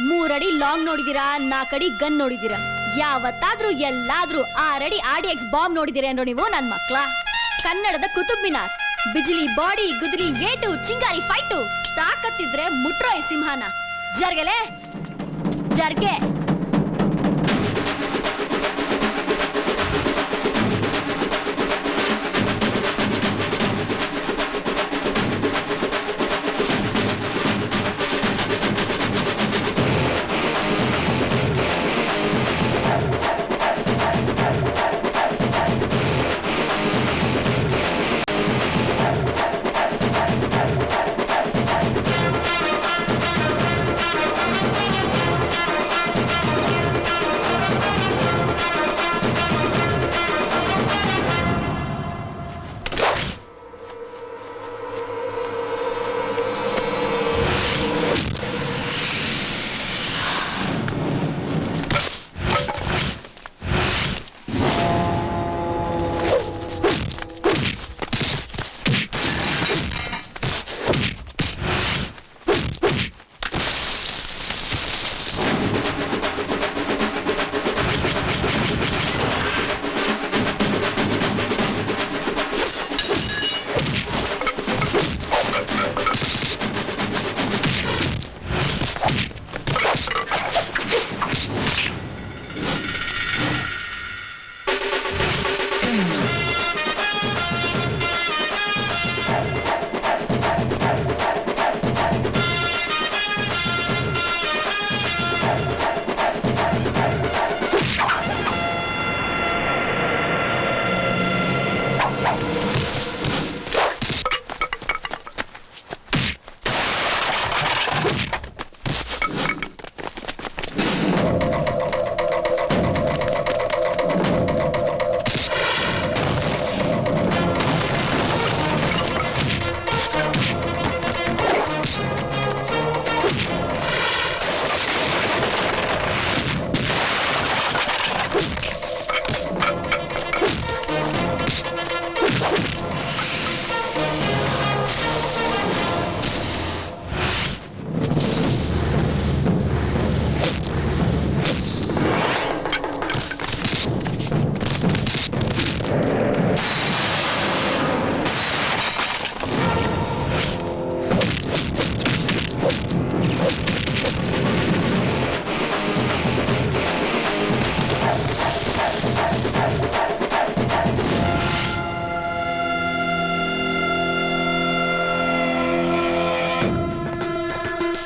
3 ಅಡಿ ಲಾಂಗ್ ನೋಡಿದೀರಾ, 4 ಅಡಿ ಗನ್ ನೋಡಿದೀರಾ. ಯಾವತ್ತಾದ್ರೂ ಎಲ್ಲಾದ್ರೂ 6 ಅಡಿ RDX ಬಾಂಬ್ ನೋಡಿದಿರೇನ್ರು ನೀವು ನನ್ ಮಕ್ಳ? ಕನ್ನಡದ ಕುತುಬ್ ಮಿನಾರ್, ಬಿಜಿಲಿ ಬಾಡಿ, ಗುದ್ಲಿ ಗೇಟು, ಚಿಂಗಾರಿ ಫೈಟು. ತಾಕತ್ತಿದ್ರೆ ಮುಟ್ರೋ ಈ ಸಿಂಹನ. ಜರ್ಗೆಲೆ ಜರ್ಗೆ.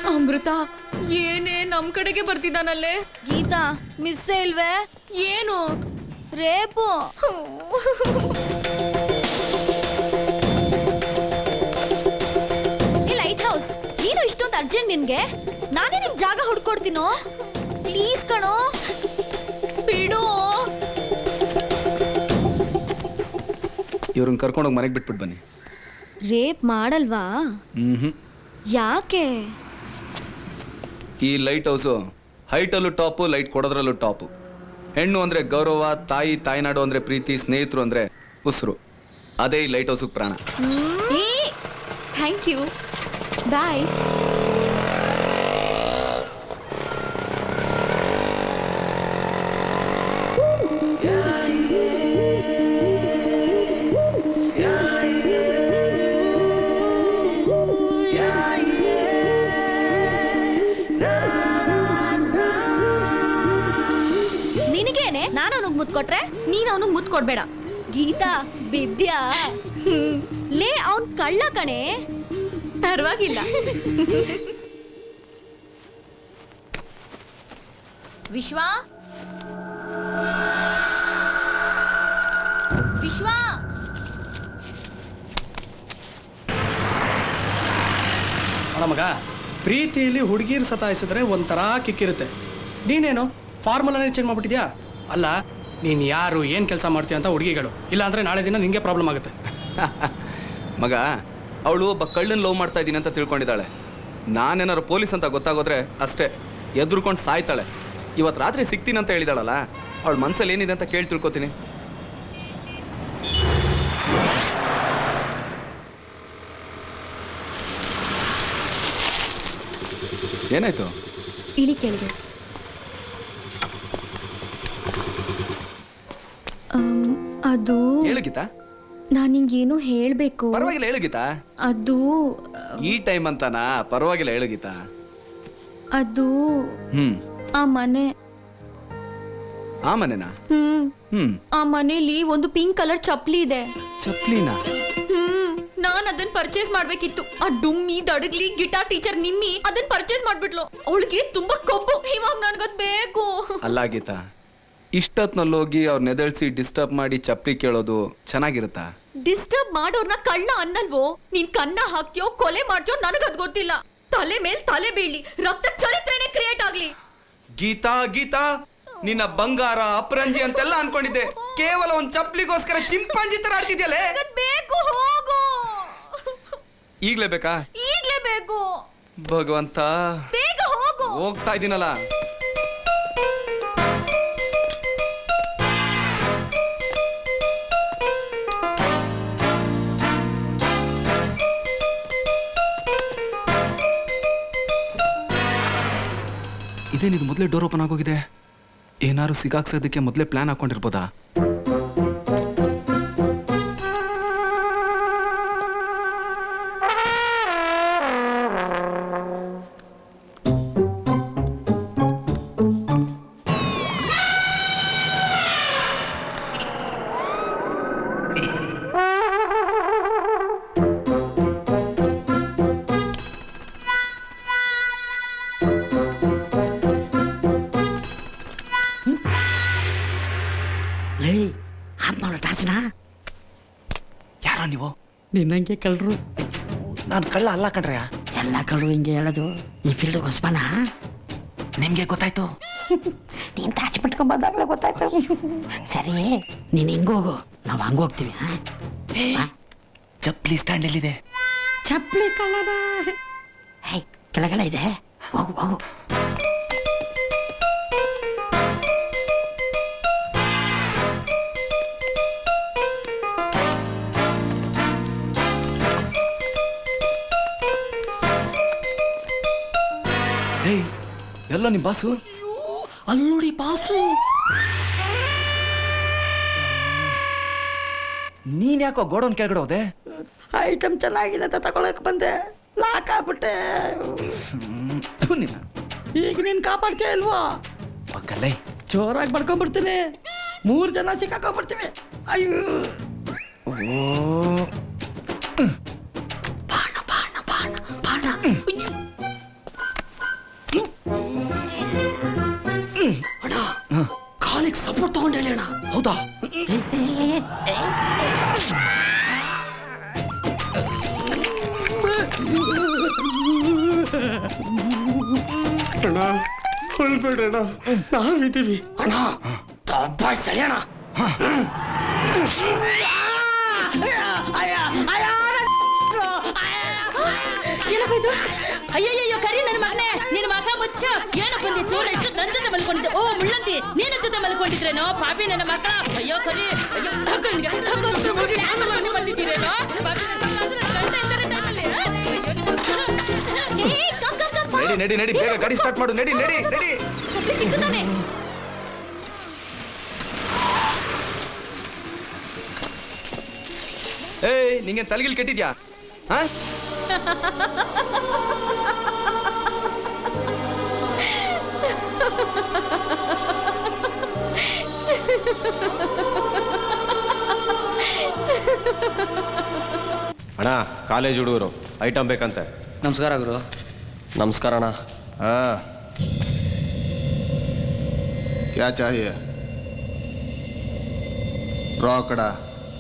ಅಮೃತ, ಏನೇ ನಮ್ ಕಡೆಗೆ ಬರ್ತಿದ್ದಾನಲ್ಲೇ? ಗೀತಾ ಮಿಸ್ ಇಲ್ವೇ? ಏನು ರೇಪು. ಲೈಟ್ ಹೌಸ್, ನೀನು ಇಷ್ಟೊಂದು ಅರ್ಜೆಂಟ್ ನಿನ್ಗೆ? ನಾನೇ ನಿನ್ ಜಾಗ ಹುಡ್ಕೊಡ್ತೀನೋ. ಪ್ಲೀಸ್ ಕಣೋ, ಬಿಡು. ಇವ್ರನ್ನ ಕರ್ಕೊಂಡೋಗಿ ಮನೆಗೆ ಬಿಟ್ಬಿಟ್ಟು ಬನ್ನಿ. ರೇಪ್ ಮಾಡಲ್ವಾ? ಯಾಕೆ? ಈ ಲೈಟ್ ಹೌಸು ಹೈಟಲ್ಲೂ ಟಾಪು, ಲೈಟ್ ಕೊಡೋದ್ರಲ್ಲೂ ಟಾಪು. ಹೆಣ್ಣು ಅಂದ್ರೆ ಗೌರವ, ತಾಯಿ ತಾಯ್ನಾಡು ಅಂದ್ರೆ ಪ್ರೀತಿ, ಸ್ನೇಹಿತರು ಅಂದ್ರೆ ಉಸಿರು. ಅದೇ ಈ ಲೈಟ್ ಹೌಸಿಗೆ ಪ್ರಾಣ. ಥ್ಯಾಂಕ್ ಯು, ಬಾಯ್. ಮುದ್ ಕೊಟ್ರೆ ನೀನ್ ಅವನಿಗೆ ಮುತ್ತು ಕೊಡ್ಬೇಡ. ಗೀತಾ ಬಿದ್ಯಾ? ಲೇ ಅವ್ನ್ ಕಳ್ಳ ಕಣೆ. ಪರವಾಗಿಲ್ಲ. ವಿಶ್ವ ವಿಶ್ವ ಅಲ್ಲ ಮಗ, ಪ್ರೀತಿಯಲ್ಲಿ ಹುಡುಗಿರ್ ಸತಾಯಿಸಿದ್ರೆ ಒಂಥರ ಕಿಕ್ಕಿರುತ್ತೆ. ನೀನೇನು ಫಾರ್ಮುಲಾನೇ ಚೇಂಜ್ ಮಾಡ್ಬಿಟ್ಟಿದ್ಯಾ? ಅಲ್ಲ, ನೀನು ಯಾರು ಏನು ಕೆಲಸ ಮಾಡ್ತೀಯ ಅಂತ ಹುಡುಗಿಗಳು, ಇಲ್ಲ ಅಂದ್ರೆ ನಾಳೆ ದಿನ ನಿಂಗೆ ಪ್ರಾಬ್ಲಮ್ ಆಗುತ್ತೆ. ಮಗ, ಅವಳು ಒಬ್ಬ ಕಳ್ಳನ್ ಲವ್ ಮಾಡ್ತಾ ಇದ್ದೀನಿ ಅಂತ ತಿಳ್ಕೊಂಡಿದ್ದಾಳೆ. ನಾನೇನಾರು ಪೊಲೀಸ್ ಅಂತ ಗೊತ್ತಾಗೋದ್ರೆ ಅಷ್ಟೇ ಎದ್ರುಕೊಂಡು ಸಾಯ್ತಾಳೆ. ಇವತ್ತು ರಾತ್ರಿ ಸಿಗ್ತೀನಿ ಅಂತ ಹೇಳಿದಾಳಲ್ಲ, ಅವಳ ಮನ್ಸಲ್ಲಿ ಏನಿದೆ ಅಂತ ಕೇಳಿ ತಿಳ್ಕೊತೀನಿ. ಏನಾಯ್ತು? ಇಳಿ ಕೆಳಗೆ. ಅದು ಹೇಳು ಗೀತಾ. ನಾನು ನಿಂಗೇನು ಹೇಳಬೇಕು. ಪರವಾಗಿಲ್ಲ, ಹೇಳು ಗೀತಾ. ಅದು ಈ ಟೈಮ್ ಅಂತಾನಾ? ಪರವಾಗಿಲ್ಲ, ಹೇಳು ಗೀತಾ. ಅದು ಆ ಮನೆ. ಆ ಮನೆನಾ? ಆ ಮನೇಲಿ ಒಂದು ಪಿಂಕ್ ಕಲರ್ ಚಪ್ಲಿ ಇದೆ. ಚಪ್ಲಿನಾ? ನಾನ್ ಅದನ್ನ ಪರ್ಚೇಸ್ ಮಾಡ್ಬೇಕಿತ್ತು. ಆ ಡುಮ್ಮಿ ದಡಗ್ಲಿ ಗಿಟಾರ್ ಟೀಚರ್ ನಿಮ್ಮಿ ಅದನ್ನ ಪರ್ಚೇಸ್ ಮಾಡ್ಬಿಟ್ಲು. ಅವಳಿಗೆ ತುಂಬಾ ಕೊಬ್ಬು. ಇವಾಗ ನನ್ಗದ್ ಬೇಕು. ಅಲ್ಲ ಗೀತಾ, ಇಷ್ಟೊತ್ನಲ್ಲಿ ಹೋಗಿ ಅವ್ರ ನೆದಳ್ಸಿ ಡಿಸ್ಟರ್ಬ್ ಮಾಡಿ ಚಪ್ಲಿ ಕೇಳೋದು ಚೆನ್ನಾಗಿರುತ್ತಾ? ಡಿಸ್ಟರ್ಬ್ ಮಾಡೋರ್ನ ಕಳ್ಳ ಅನ್ನಲ್ವೋ? ನೀನ್ ಕನ್ನ ಹಾಕ್ತಿಯೋ ಕೊಲೆ ಮಾಡ್ತೀಯೋ ನನಗದ್ ಗೊತ್ತಿಲ್ಲ. ತಲೆ ಮೇಲ್ ತಲೆ ಬೀಳಿ ರಕ್ತ ಚರಿತ್ರೆನೇ ಕ್ರಿಯೇಟ್ ಆಗ್ಲಿ. ಗೀತಾ ಗೀತಾ, ನಿನ್ನ ಬಂಗಾರ ಅಪರಂಜಿ ಅಂತೆಲ್ಲ ಅನ್ಕೊಂಡಿದ್ದೆ. ಕೇವಲ ಒಂದ್ ಚಪ್ಲಿಗೋಸ್ಕರ ಚಿಂಪಾಂಜಿ ತರ ಆಡ್ತಿದ್ಯಲ್ಲೇ. ಬೇಕು, ಹೋಗು. ಈಗ್ಲೇ ಬೇಕಾ? ಈಗ್ಲೇ ಬೇಕು. ಭಗವಂತ, ಬೇಗ ಹೋಗು. ಹೋಗ್ತಾ ಇದೀನಲ್ಲ. ಇದೇನಿದು, ಮೊದಲೇ ಡೋರ್ ಓಪನ್ ಆಗೋಗಿದೆ. ಏನಾರು ಸಿಗಾಕ್ಸೋದಕ್ಕೆ ಮೊದಲೇ ಪ್ಲಾನ್ ಹಾಕೊಂಡಿರ್ಬೋದಾ? ಲೇ, ಆಪ್ ಮಾಡೋ ಟಾರ್ಚನಾ? ಯಾರೋ ನೀವು? ನಿನ್ನಂಗೆ ಕಳ್ರು. ನಾನು ಕಳ್ಳ ಅಲ್ಲ ಕಣ್ರಯ್ಯ. ಎಲ್ಲ ಕಳ್ರು ಹಿಂಗೆ ಹೇಳೋದು. ಈ ಫೀಲ್ಡ್ ಹೊಸಬನಾ? ನಿಮ್ಗೆ ಗೊತ್ತಾಯ್ತು? ನೀನ್ ಟಾರ್ಚ್ ಪಟ್ಕೊಂಡ್ ಬಂದಾಗಲೇ ಗೊತ್ತಾಯ್ತು. ಸರಿ, ನೀನ್ ಹಿಂಗೋಗು, ನಾವು ಹಂಗೋಗ್ತೀವಿ. ಚಪ್ಲಿ ಸ್ಟ್ಯಾಂಡ್ ಎಲ್ಲಿದೆ? ಚಪ್ಪಲಿ ಕಳ್ಳನ. ಹೇ, ಕೆಳಗಡೆ ಇದೆ, ಹೋಗು ಹೋಗು. ಎಲ್ಲ ನಿಮ್ ಬಾಸು? ಅಲ್ಲಿ ನೋಡಿ ಬಾಸು. ನೀನ್ ಯಾಕೋ ಗೋಡೌನ್ ಕೆಳಗಡೆ ಹೋದೆ? ಐಟಮ್ ಚೆನ್ನಾಗಿದೆ ಅಂತ ತಗೊಳಕ್ ಬಂದೆ, ಲಾಕ್ ಆಗ್ಬಿಟ್ಟೆ. ಈಗ ನೀನ್ ಕಾಪಾಡ್ತೀಯ ಇಲ್ವಾ? ಪಕ್ಕಲ್ಲೇ ಜೋರಾಗಿ ಬಡ್ಕೊಂಡ್ಬಿಡ್ತೀನಿ. 3 ಜನ ಸಿಕ್ಕಾಕೊಂಡ್ಬಿಡ್ತೀವಿ. ಅಯ್ಯೋ, ಬಾಣ ಬಾಣ ಬಾಣ ಬಾಣ. ಅಣ್ಣ, ಕಾಲಿಗೆ ಸಪೋರ್ಟ್ ತಗೊಂಡೇಳಿ ಅಣ್ಣ. ಹೌದಾ? ಅಣ್ಣ, ಹೊಳ್ಬೇಡಣ್ಣ, ನಾವಿದ್ದೀವಿ. ಅಣ್ಣ, ದಬ್ಬಾಯಿಸಲಿ ಅಣ್ಣ. ಏನಪ್ಪ ಅಯ್ಯಯ್ಯೋ, ಕರಿ ನನ್ನ ಮಗನೇ, ನಿನ್ನ ಮಗ ಮುಚ್ಚ. ಏನು ಬಂದಿತ್ತು? ಎಷ್ಟು ನನ್ನ ಜೊತೆ ಮಲ್ಕೊಂಡಿದ್ದೆ. ಓ ಮುಳ್ಳಂದಿ, ನೀನ ಜೊತೆ ಮಲ್ಕೊಂಡಿದ್ರೇನೋ? ಪಾಪಿ ನನ್ನ ಮಕ್ಕಳ. ಅಯ್ಯೋ ಕರಿ, ಅಯ್ಯೋ ಬಂದಿದ್ದೀರೇನೋ? ನಡಿ ನಡಿ, ಬೇಗ ಗಾಡಿ ಸ್ಟಾರ್ಟ್ ಮಾಡು. ನಡಿ ನಡಿ ನಡಿ. ಚಪ್ಪಲಿ ಸಿಕ್ಕುತ್ತಾನೆ. ಏಯ್, ನಿಂಗೆ ತಲೆಗಿಲ್ ಕೆಟ್ಟಿದ್ಯಾ? ಹಾ? ಅಣ್ಣ ಕಾಲೇಜ್ ಹುಡುಗರು ಐಟಮ್ ಬೇಕಂತೆ. ನಮಸ್ಕಾರ ಗುರು. ನಮಸ್ಕಾರ ಅಣ್ಣ. क्या चाहिए? रोकड़ा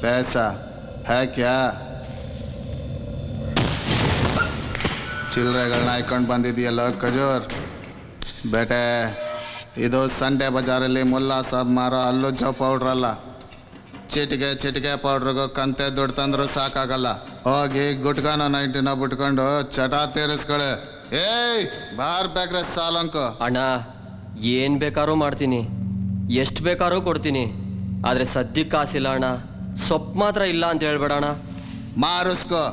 पैसा है क्या? ಚಿಲ್ಲರೆಗಳನ್ನ ಹಾಕೊಂಡು ಬಂದಿದೆಯಲ್ಲ ಖಜೂರ್ ಬೇಟೆ. ಇದು ಸಂಡೆ ಬಜಾರಲ್ಲಿ ಮುಲ್ಲಾ ಸಾಬ್ ಮಾರೋ ಅಲ್ಲುಜ್ಜ ಪೌಡ್ರ್ ಅಲ್ಲ. ಚಿಟಿಕೆ ಪೌಡ್ರಿಗೂ ಕಂತೆ ದುಡ್ಡು ತಂದರೂ ಸಾಕಾಗಲ್ಲ. ಹೋಗಿ ಗುಟ್ಕಾನ ನೈಂಟಿನ ಬಿಟ್ಕೊಂಡು ಚಟ ತೀರಿಸ್ಕೊಳ್ಳಿ. ಏಯ್ ಬಾರ್ ಬೇಕ್ರೆ ಸಾಲಂಕು. ಅಣ್ಣ ಏನ್ ಬೇಕಾದ್ರೂ ಮಾಡ್ತೀನಿ, ಎಷ್ಟು ಬೇಕಾದ್ರೂ ಕೊಡ್ತೀನಿ, ಆದ್ರೆ ಸದ್ಯಕ್ಕೆ ಕಾಸಿಲ್ಲ ಅಣ್ಣ. ಸೊಪ್ಪು ಮಾತ್ರ ಇಲ್ಲ ಅಂತ ಹೇಳ್ಬೇಡ ಅಣ್ಣ. ಮಾರುಸ್ಕೋ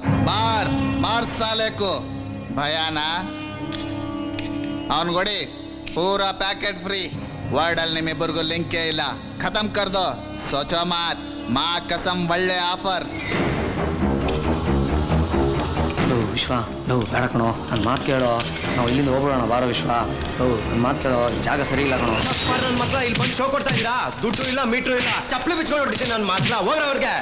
ಮಾರ್ ಸಾಲೇಕು ಭಯಾನ ಅವನ್ ಕೊಡಿ. ಪೂರಾ ಪ್ಯಾಕೆಟ್ ಫ್ರೀ. ವರ್ಡಲ್ಲಿ ನಿಮ್ಮಿಬ್ಬರಿಗೂ ಲಿಂಕೇ ಇಲ್ಲ. ಖತಮ್ ಕರ್ದೋ. ಸೋಚೋ ಮಾತ್ ಮಾ ಕಸಂ ಒಳ್ಳೆ ಆಫರ್. ವಿಶ್ವ ಲವ್ ಬೇಡ ಕಣೋ, ನನ್ನ ಮಾತು ಕೇಳೋ. ನಾವು ಇಲ್ಲಿಂದ ಹೋಗ್ಬಿಡೋಣ ಬಾರೋ ವಿಶ್ವ. ಲವ್ ನನ್ನ ಮಾತು ಕೇಳೋ, ಜಾಗ ಸರಿ ಇಲ್ಲ ಕಣೋ. ನನ್ನ ಮಕ್ಕಳ ಇಲ್ಲಿ ಬಂದು ಶೋ ಕೊಡ್ತಾ ಇದ್ದೀರಾ? ದುಡ್ಡು ಇಲ್ಲ, ಮೀಟ್ರು ಇಲ್ಲ, ಚಪ್ಪಲಿ ಬಿಚ್ಕೊಂಡು ಹೊಡಿತೀನಿ ನನ್ನ ಮಾತ್ರ. ಹೋಗ್ರ ಅವ್ರಿಗೆ.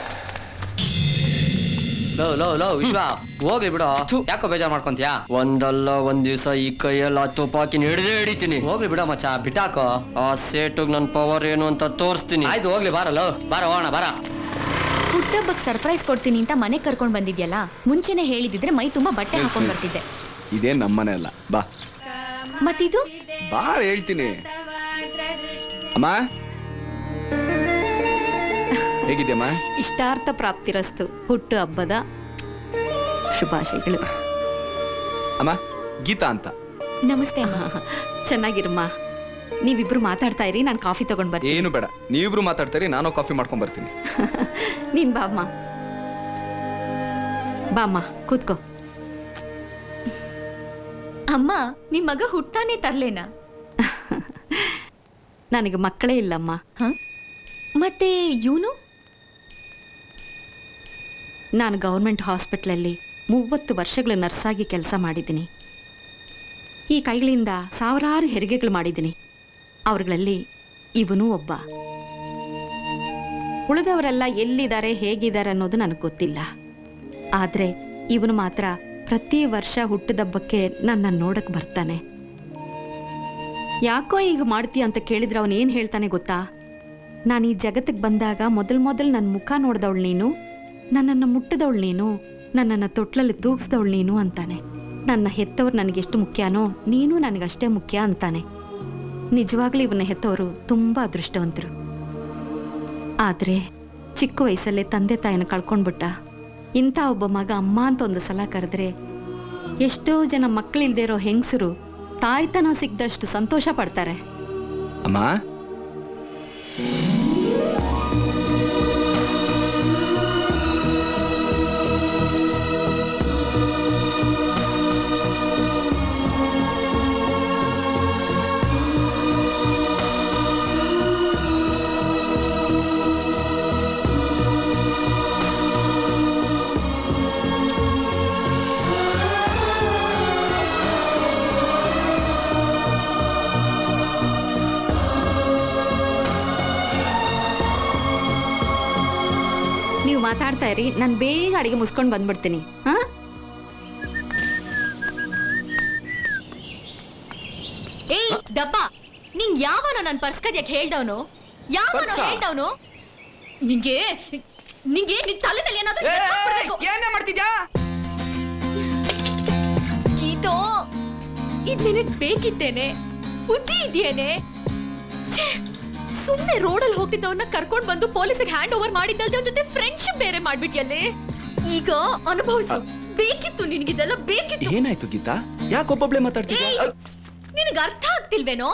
ಲವ್ ವಿಶ್ವ ಹೋಗ್ಲಿ ಬಿಡೋ, ಯಾಕೋ ಬೇಜಾರು ಮಾಡ್ಕೊಂತೀಯಾ? ಒಂದಲ್ಲ ಒಂದ್ ದಿವಸ ಈ ಕೈಯಲ್ಲಿ ಆ ತುಪಾಕಿನ ಹಿಡಿತೀನಿ. ಹೋಗ್ಲಿ ಬಿಡೋ ಮಚ್ಚ, ಬಿಟ್ಟಾಕೋ. ಆ ಸೇಟುಗ್ ನನ್ನ ಪವರ್ ಏನು ಅಂತ ತೋರಿಸ್ತೀನಿ. ಆಯ್ತು ಹೋಗ್ಲಿ ಬಾರಲ್ಲ, ಬಾರ ಹೋಗೋಣ ಬಾರ. ಹುಟ್ಟಬ್ಬಕ್ಕೆ ಸರ್ಪ್ರೈಸ್ ಕೊಡ್ತೀನಿ ಅಂತ ಮನೆಗೆ ಕರ್ಕೊಂಡು ಬಂದಿದ್ಯಲ್ಲ, ಮುಂಚೆನೆ ಹೇಳಿದಿದ್ರೆ ಮೈ ತುಂಬಾ ಬಟ್ಟೆ ಹಾಕೊಂಡ್ ಬರ್ತಿದ್ದೆ. ಇದೇ ನಮ್ಮನೆ ಅಲ್ಲ, ಬಾ ಮತ್ತಿದು ಬಾ ಹೇಳ್ತೀನಿ. ಅಮ್ಮ ಹೇಗಿದ್ಯಮ್ಮ? ಇಷ್ಟಾರ್ಥ ಪ್ರಾಪ್ತಿರಸ್ತು. ಹುಟ್ಟು ಹಬ್ಬದ ಶುಭಾಶಯಗಳು. ಅಮ್ಮ ಗೀತಾ ಅಂತ. ನಮಸ್ತೆ ಅಮ್ಮ. ಚೆನ್ನಾಗಿರಮ್ಮ. ನೀವಿಬ್ರು ಮಾತಾಡ್ತಾ ಇರಿ, ನಾನು ಕಾಫಿ ತಗೊಂಡ್ ಬರ್ತೀನಿ. ಏನು ಬೇಡ, ನೀವಿಬ್ರು ಮಾತಾಡ್ತೀರಿ, ನಾನು ಕಾಫಿ ಮಾಡ್ಕೊಂಡ್ ಬರ್ತೀನಿ. ನೀನ್ ಬಾಮ್ಮ ಬಾಮ್ಮ ಕೂತ್ಕೋ. ಅಮ್ಮ ನಿಮ್ ಮಗ ಹುಟ್ಟಾನೆ ತರ್ಲೇನಾ? ನನಗೆ ಮಕ್ಕಳೇ ಇಲ್ಲಮ್ಮ. ಮತ್ತೆ ಇವನು? ನಾನು ಗೌರ್ಮೆಂಟ್ ಹಾಸ್ಪಿಟ್ಲಲ್ಲಿ 30 ವರ್ಷಗಳ ನರ್ಸಾಗಿ ಕೆಲಸ ಮಾಡಿದ್ದೀನಿ. ಈ ಕೈಗಳಿಂದ ಸಾವಿರಾರು ಹೆರಿಗೆಗಳು ಮಾಡಿದ್ದೀನಿ. ಅವ್ರುಗಳಲ್ಲಿ ಇವನೂ ಒಬ್ಬ. ಉಳಿದವರೆಲ್ಲ ಎಲ್ಲಿದ್ದಾರೆ ಹೇಗಿದ್ದಾರೆ ಅನ್ನೋದು ನನಗೆ ಗೊತ್ತಿಲ್ಲ. ಆದರೆ ಇವನು ಮಾತ್ರ ಪ್ರತಿ ವರ್ಷ ಹುಟ್ಟಿದಬ್ಬಕ್ಕೆ ನನ್ನನ್ನು ನೋಡಕ್ಕೆ ಬರ್ತಾನೆ. ಯಾಕೋ ಈಗ ಮಾಡ್ತೀಯ ಅಂತ ಕೇಳಿದ್ರೆ ಅವನು ಏನು ಹೇಳ್ತಾನೆ ಗೊತ್ತಾ? ನಾನು ಈ ಜಗತ್ತಿಗೆ ಬಂದಾಗ ಮೊದಲು ನನ್ನ ಮುಖ ನೋಡ್ದವಳು ನೀನು, ನನ್ನನ್ನು ಮುಟ್ಟಿದವಳು ನೀನು, ನನ್ನನ್ನು ತೊಟ್ಲಲ್ಲಿ ತೂಗಿಸ್ದವಳು ನೀನು ಅಂತಾನೆ. ನನ್ನ ಹೆತ್ತವ್ರು ನನಗೆಷ್ಟು ಮುಖ್ಯನೋ ನೀನು ನನಗಷ್ಟೇ ಮುಖ್ಯ ಅಂತಾನೆ. ನಿಜವಾಗ್ಲೂ ಇವನ್ನ ಹೆತ್ತವರು ತುಂಬ ಅದೃಷ್ಟವಂತರು. ಆದರೆ ಚಿಕ್ಕ ವಯಸ್ಸಲ್ಲೇ ತಂದೆ ತಾಯಿನ ಕಳ್ಕೊಂಡ್ಬಿಟ್ಟ. ಇಂಥ ಒಬ್ಬ ಮಗ ಅಮ್ಮ ಅಂತ ಒಂದು ಸಲ ಕರೆದ್ರೆ ಎಷ್ಟೋ ಜನ ಮಕ್ಕಳಿಲ್ದೇ ಇರೋ ಹೆಂಗಸರು ತಾಯ್ತನ ಸಿಕ್ಕದಷ್ಟು ಸಂತೋಷ ಪಡ್ತಾರೆ. ಅಮ್ಮ ನೀವು ಮಾತಾಡ್ತಾ ಇರಿ, ನಾನು ಬೇಗ ಅಡಿಗೆ ಮುಗಿಸ್ಕೊಂಡು ಬಂದ್ಬಿಡ್ತೀನಿ. ಹಾ ಏಯ್ ಡಬ್ಬ, ನಿಂಗೆ ಯಾವನೋ ನನ್ನ ಪರ್ಸ್ ಕದಿಯಕ್ಕೆ ಹೇಳ್ದವನು? ಯಾವನೋ ಹೇಳ್ದವನು? ನಿಂಗೆ ನಿನ್ ತಲೆನಲ್ಲಿ ಏನಾದ್ರೂ ಏನೇ ಮಾಡ್ತಿದ್ಯಾ? ಗೀತೋ, ಇದ್ ನಿನಗ್ ಬೇಕಿತ್ತೇನೆ? ಬುದ್ಧಿ ಇದೆಯೇನೆ? ಸುಮ್ಮನೆ ರೋಡಲ್ಲಿ ಹೋಗ್ತಿದ್ದವನ್ನ ಕರ್ಕೊಂಡ್ ಬಂದು ಪೊಲೀಸಿಗೆ ಹ್ಯಾಂಡ್ ಓವರ್ ಮಾಡಿದ್ದಲ್ದೆ ಅವ್ರ ಜೊತೆ ಫ್ರೆಂಡ್ಶಿಪ್ ಬೇರೆ ಮಾಡ್ಬಿಟ್ಯಲ್ಲೇ. ಈಗ ಅನುಭವಿಸು. ಬೇಕಿತ್ತು ನಿನಗಿದೆಲ್ಲ ಬೇಕಿತ್ತು. ಏನಾಯ್ತು ಗೀತಾ? ಯಾಕೊಬ್ಬೊಬ್ಳೆ ಮಾತಾಡ್ತಿದ್ಯಾ? ನಿನಗೆ ಅರ್ಥ ಆಗ್ತಿಲ್ವೇನೋ?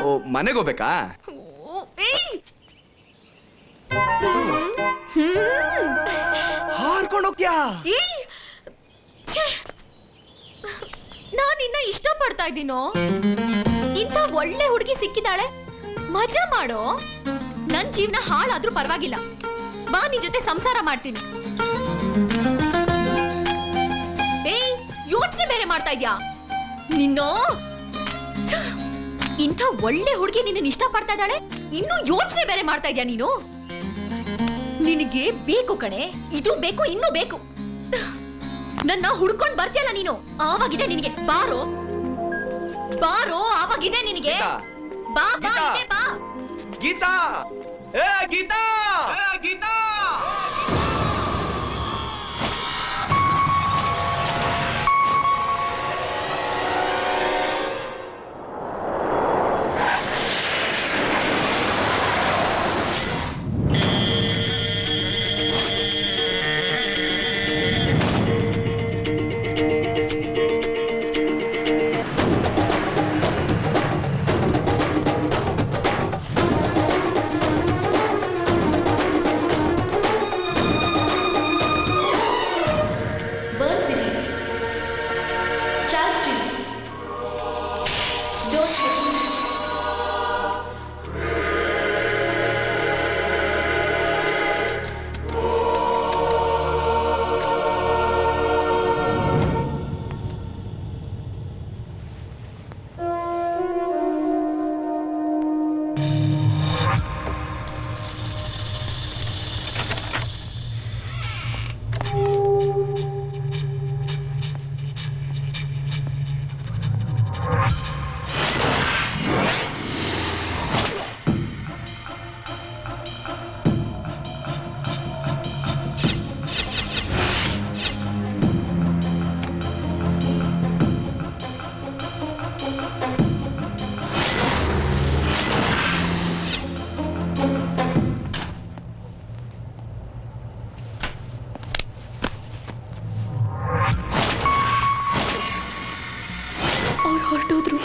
ಓ ಮನೆಗೆ ಹೋಗ್ಬೇಕಾ? ಹಾರ್ಕೊಂಡು ಹೋಗ್ತೀಯಾ? ನಾನಿನ್ನ ಇಷ್ಟಪಡ್ತಾ ಇದ್ದೀನೋ? ಇಂಥ ಒಳ್ಳೆ ಹುಡುಗಿ ಸಿಕ್ಕಿದಾಳೆ, ಮಜಾ ಮಾಡೋ. ನನ್ ಜೀವನ ಹಾಳಾದ್ರೂ ಪರವಾಗಿಲ್ಲ, ಬಾ ನಿನ್ ಜೊತೆ ಸಂಸಾರ ಮಾಡ್ತೀನಿ. ಏಯ್, ಯೋಚನೆ ಬೇರೆ ಮಾಡ್ತಾ ಇದ್ಯಾ ನಿನ್ನೋ? ಇಂಥ ಒಳ್ಳೆ ಹುಡುಗಿ ನಿನ್ನ ಇಷ್ಟಪಡ್ತಾ ಇದ್ದಾಳೆ, ಇನ್ನು ಯೋಚನೆ ಬೇರೆ ಮಾಡ್ತಾ ಇದ್ಯಾ ನೀನು? ನಿನಗೆ ಬೇಕು ಕಣೆ, ಇದು ಬೇಕು, ಇನ್ನೂ ಬೇಕು. ನನ್ನ ಹುಡ್ಕೊಂಡ್ ಬರ್ತೀಯಲ್ಲ ನೀನು, ಆವಾಗಿದೆ ನಿನಗೆ. ಬಾರೋ ಬಾರೋ, ಆವಾಗಿದೆ ನಿನಗೆ. ಬಾ ಬಾ, ಇದೆ ಬಾ. ಗೀತಾ, ಏ Geeta, Geeta. Bern city, Charles street, door ಅವ್ರು ಹೊರಟೋದ್ರು.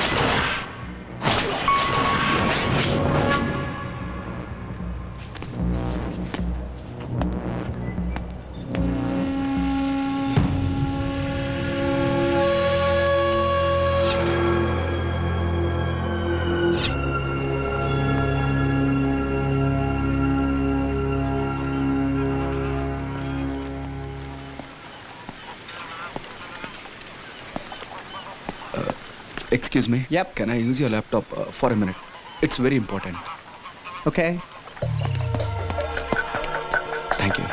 Excuse me. Yep. Can I use your laptop for a minute? It's very important. Okay. Thank you.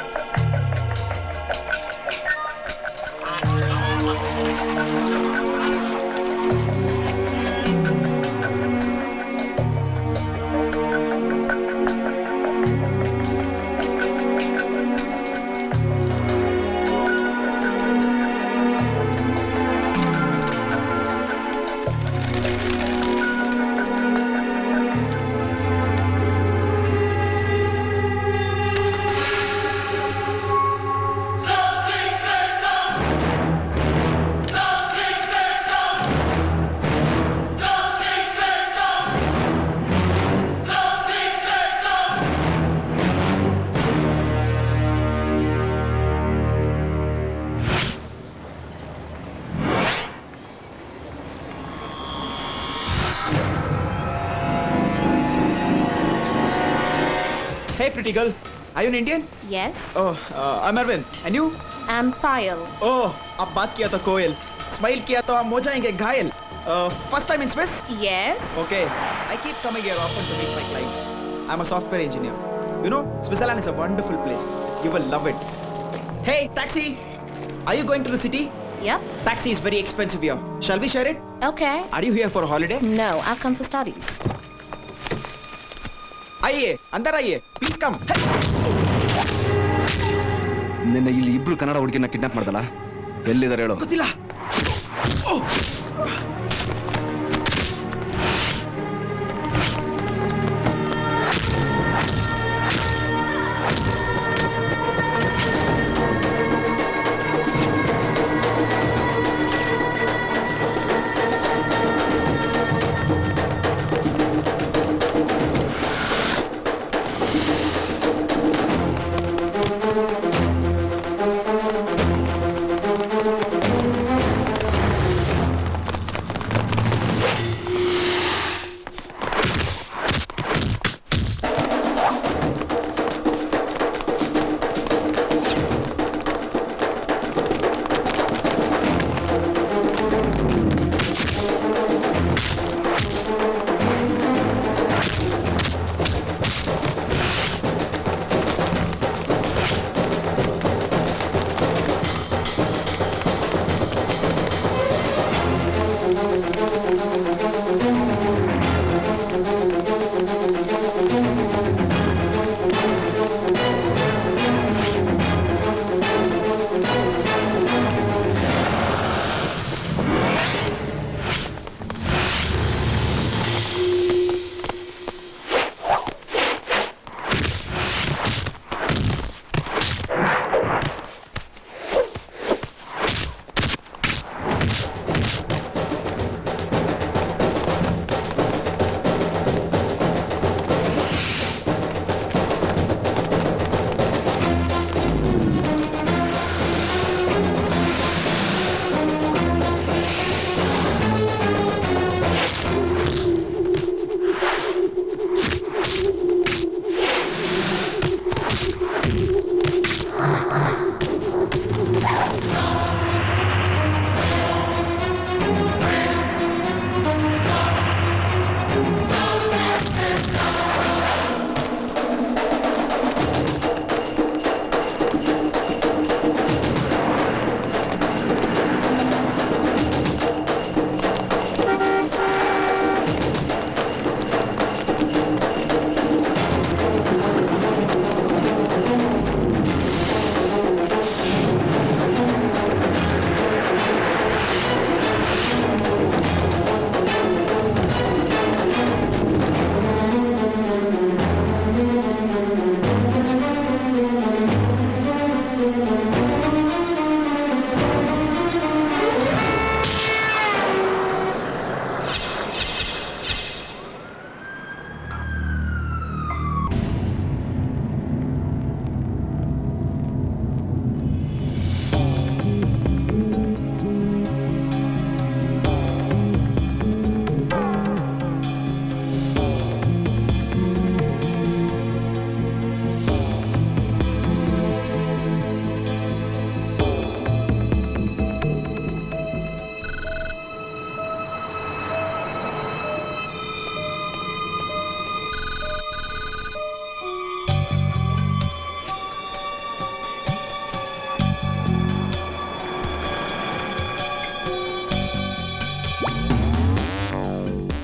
Hey, pretty girl. Are you an Indian? Yes, Oh, I'm Arvind. And you? I'm Payal. Oh, अब बात किया तो कोयल, smile किया तो हम हो जाएंगे घायल. First time in Swiss? Yes. Okay. I keep coming here often to meet my clients. I'm a software engineer. You know, Switzerland is a wonderful place. You will love it. Hey, taxi! Are you going to the city? Yep. Taxi is very expensive here. Shall we share it? Okay. Are you here for a holiday? No, I've come for studies. आइए, अंदर आइए. Please come. Hey. ನಿನ್ನೆ ಇಲ್ಲಿ ಇಬ್ರು ಕನ್ನಡ ಹುಡುಗಿನ kidnap ಮಾಡ್ದಲ್ಲ, ಎಲ್ಲಿದ್ದಾರೆ ಹೇಳು? ಗೊತ್ತಿಲ್ಲ.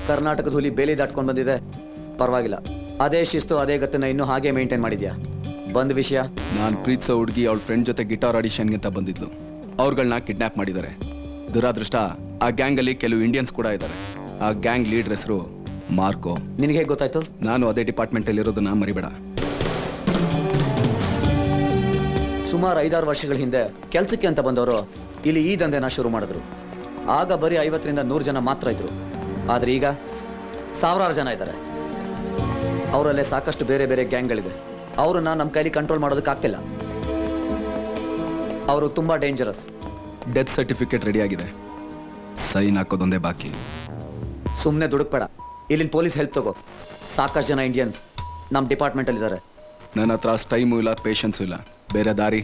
ಕರ್ನಾಟಕದ ಹುಲಿ ಬೇಲಿ ದಾಟ್ಕೊಂಡು ಬಂದಿದೆ, ಪರವಾಗಿಲ್ಲ. ಅದೇ ಶಿಸ್ತು ಅದೇ ಗತ್ತನ್ನ ಇನ್ನೂ ಹಾಗೆ ಮೇಂಟೈನ್ ಮಾಡಿದ್ಯಾ. ಬಂದ ವಿಷಯ, ನಾನು ಪ್ರೀತಿಸೋ ಹುಡುಗಿ ಅವಳ ಫ್ರೆಂಡ್ ಜೊತೆ ಗಿಟಾರ್ ಆಡಿಷನ್ಗೆ ಅಂತ ಬಂದಿದ್ಲು. ಅವ್ರುಗಳನ್ನ ಕಿಡ್ನಾಪ್ ಮಾಡಿದ್ದಾರೆ. ದುರಾದೃಷ್ಟ ಆ ಗ್ಯಾಂಗಲ್ಲಿ ಕೆಲವು ಇಂಡಿಯನ್ಸ್ ಕೂಡ ಇದ್ದಾರೆ. ಆ ಗ್ಯಾಂಗ್ ಲೀಡರ್ ಹೆಸರು ಮಾರ್ಕೋ. ನಿನಗೆ ಹೇಗೆ ಗೊತ್ತಾಯ್ತು? ನಾನು ಅದೇ ಡಿಪಾರ್ಟ್ಮೆಂಟಲ್ಲಿ ಇರೋದನ್ನ ಮರಿಬೇಡ. ಸುಮಾರು 5-6 ವರ್ಷಗಳ ಹಿಂದೆ ಕೆಲಸಕ್ಕೆ ಅಂತ ಬಂದವರು ಇಲ್ಲಿ ಈ ದಂಧೆನ ಶುರು ಮಾಡಿದ್ರು. ಆಗ ಬರೀ 50ರಿಂದ 100 ಜನ ಮಾತ್ರ ಇದ್ರು. ಆದರೆ ಈಗ ಸಾವಿರಾರು ಜನ ಇದ್ದಾರೆ. ಅವರಲ್ಲೇ ಸಾಕಷ್ಟು ಬೇರೆ ಬೇರೆ ಗ್ಯಾಂಗ್ಗಳಿದೆ. ಅವರನ್ನ ನಮ್ಮ ಕೈಲಿ ಕಂಟ್ರೋಲ್ ಮಾಡೋದಕ್ಕಾಗ್ತಿಲ್ಲ. ಅವರು ತುಂಬಾ ಡೇಂಜರಸ್. ಡೆತ್ ಸರ್ಟಿಫಿಕೇಟ್ ರೆಡಿ ಆಗಿದೆ, ಸೈನ್ ಹಾಕೋದೊಂದೇ ಬಾಕಿ. ಸುಮ್ಮನೆ ದುಡುಕ್ಬೇಡ. ಇಲ್ಲಿನ ಪೊಲೀಸ್ ಹೆಲ್ಪ್ ತಗೋ. ಸಾಕಷ್ಟು ಜನ ಇಂಡಿಯನ್ಸ್ ನಮ್ಮ ಡಿಪಾರ್ಟ್ಮೆಂಟಲ್ಲಿದ್ದಾರೆ. ನನ್ನ ಹತ್ರ ಅಷ್ಟು ಟೈಮು ಇಲ್ಲ, ಪೇಷನ್ಸು ಇಲ್ಲ. ಬೇರೆ ದಾರಿ?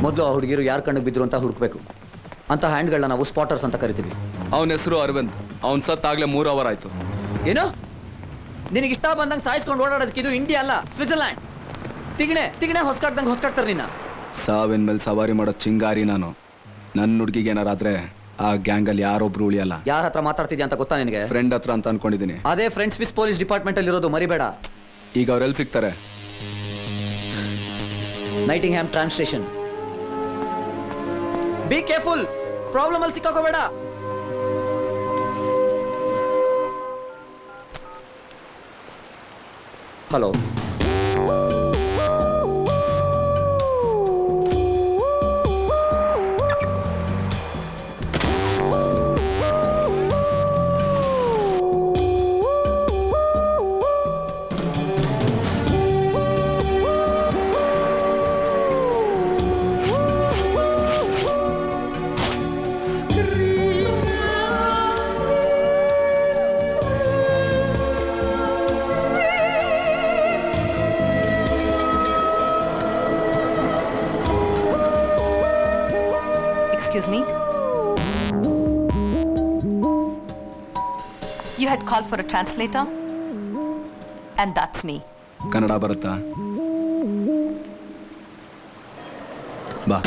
ಮೊದಲು ಆ ಹುಡುಗಿರು ಯಾರ ಕಣ್ಣಿಗೆ ಬಿದ್ರು ಅಂತ ಹುಡುಕ್ಬೇಕು. ಅಂತ ಹ್ಯಾಂಡ್ಗಳನ್ನ ನಾವು ಸ್ಪಾಟರ್ಸ್ ಅಂತ ಕರಿತೀವಿ. ಅವನ ಹೆಸರು ಅರವಿಂದ್. ಅವನ್ ಸತ್ತಾಗ್ಲೇ 3 ಅವರ್ ಆಯ್ತು. ಏನು? ನಿನಗೆ ಇಷ್ಟ ಬಂದಂಗೆ ಸಾಯಿಸ್ಕೊಂಡು ಓಡಾಡೋದಕ್ಕೆ ಇದು ಇಂಡಿಯಾ ಅಲ್ಲ, ಸ್ವಿಟ್ಜರ್ಲ್ಯಾಂಡ್. ತಿಗಣೆ ಹೊಸ್ಕಾಕ್ತಾರೆ ನಿನ್ನ. ಸಾವಿನ ಮೇಲೆ ಸವಾರಿ ಮಾಡೋ ಚಿಂಗಾರಿ ನಾನು. ನನ್ನ ಹುಡುಗಿಗೆ ಏನಾರಾದ್ರೆ ಆ ಗ್ಯಾಂಗಲ್ಲಿ ಯಾರೊಬ್ರು ಉಳಿಯಲ್ಲ. ಯಾರ ಹತ್ರ ಮಾತಾಡ್ತಿದ್ಯಾ ಅಂತ ಗೊತ್ತಾ ನಿನಗೆ? ಫ್ರೆಂಡ್ ಹತ್ರ ಅಂತ ಅನ್ಕೊಂಡಿದ್ದೀನಿ. ಅದೇ ಫ್ರೆಂಡ್ ಸ್ವಿಸ್ ಪೊಲೀಸ್ ಡಿಪಾರ್ಟ್ಮೆಂಟ್ ಅಲ್ಲಿ ಇರೋದು, ಮರಿಬೇಡ. ಈಗ ಅವ್ರೆಲ್ಲಿ ಸಿಗ್ತಾರೆ? Nottingham tram station. Be careful, problem ಅಲ್ಲಿ ಸಿಕ್ಕಾಕೋಬೇಡ. Hello, Excuse me. You had called for a translator? And that's me. Kannada ಬರುತ್ತಾ? ಬಾ.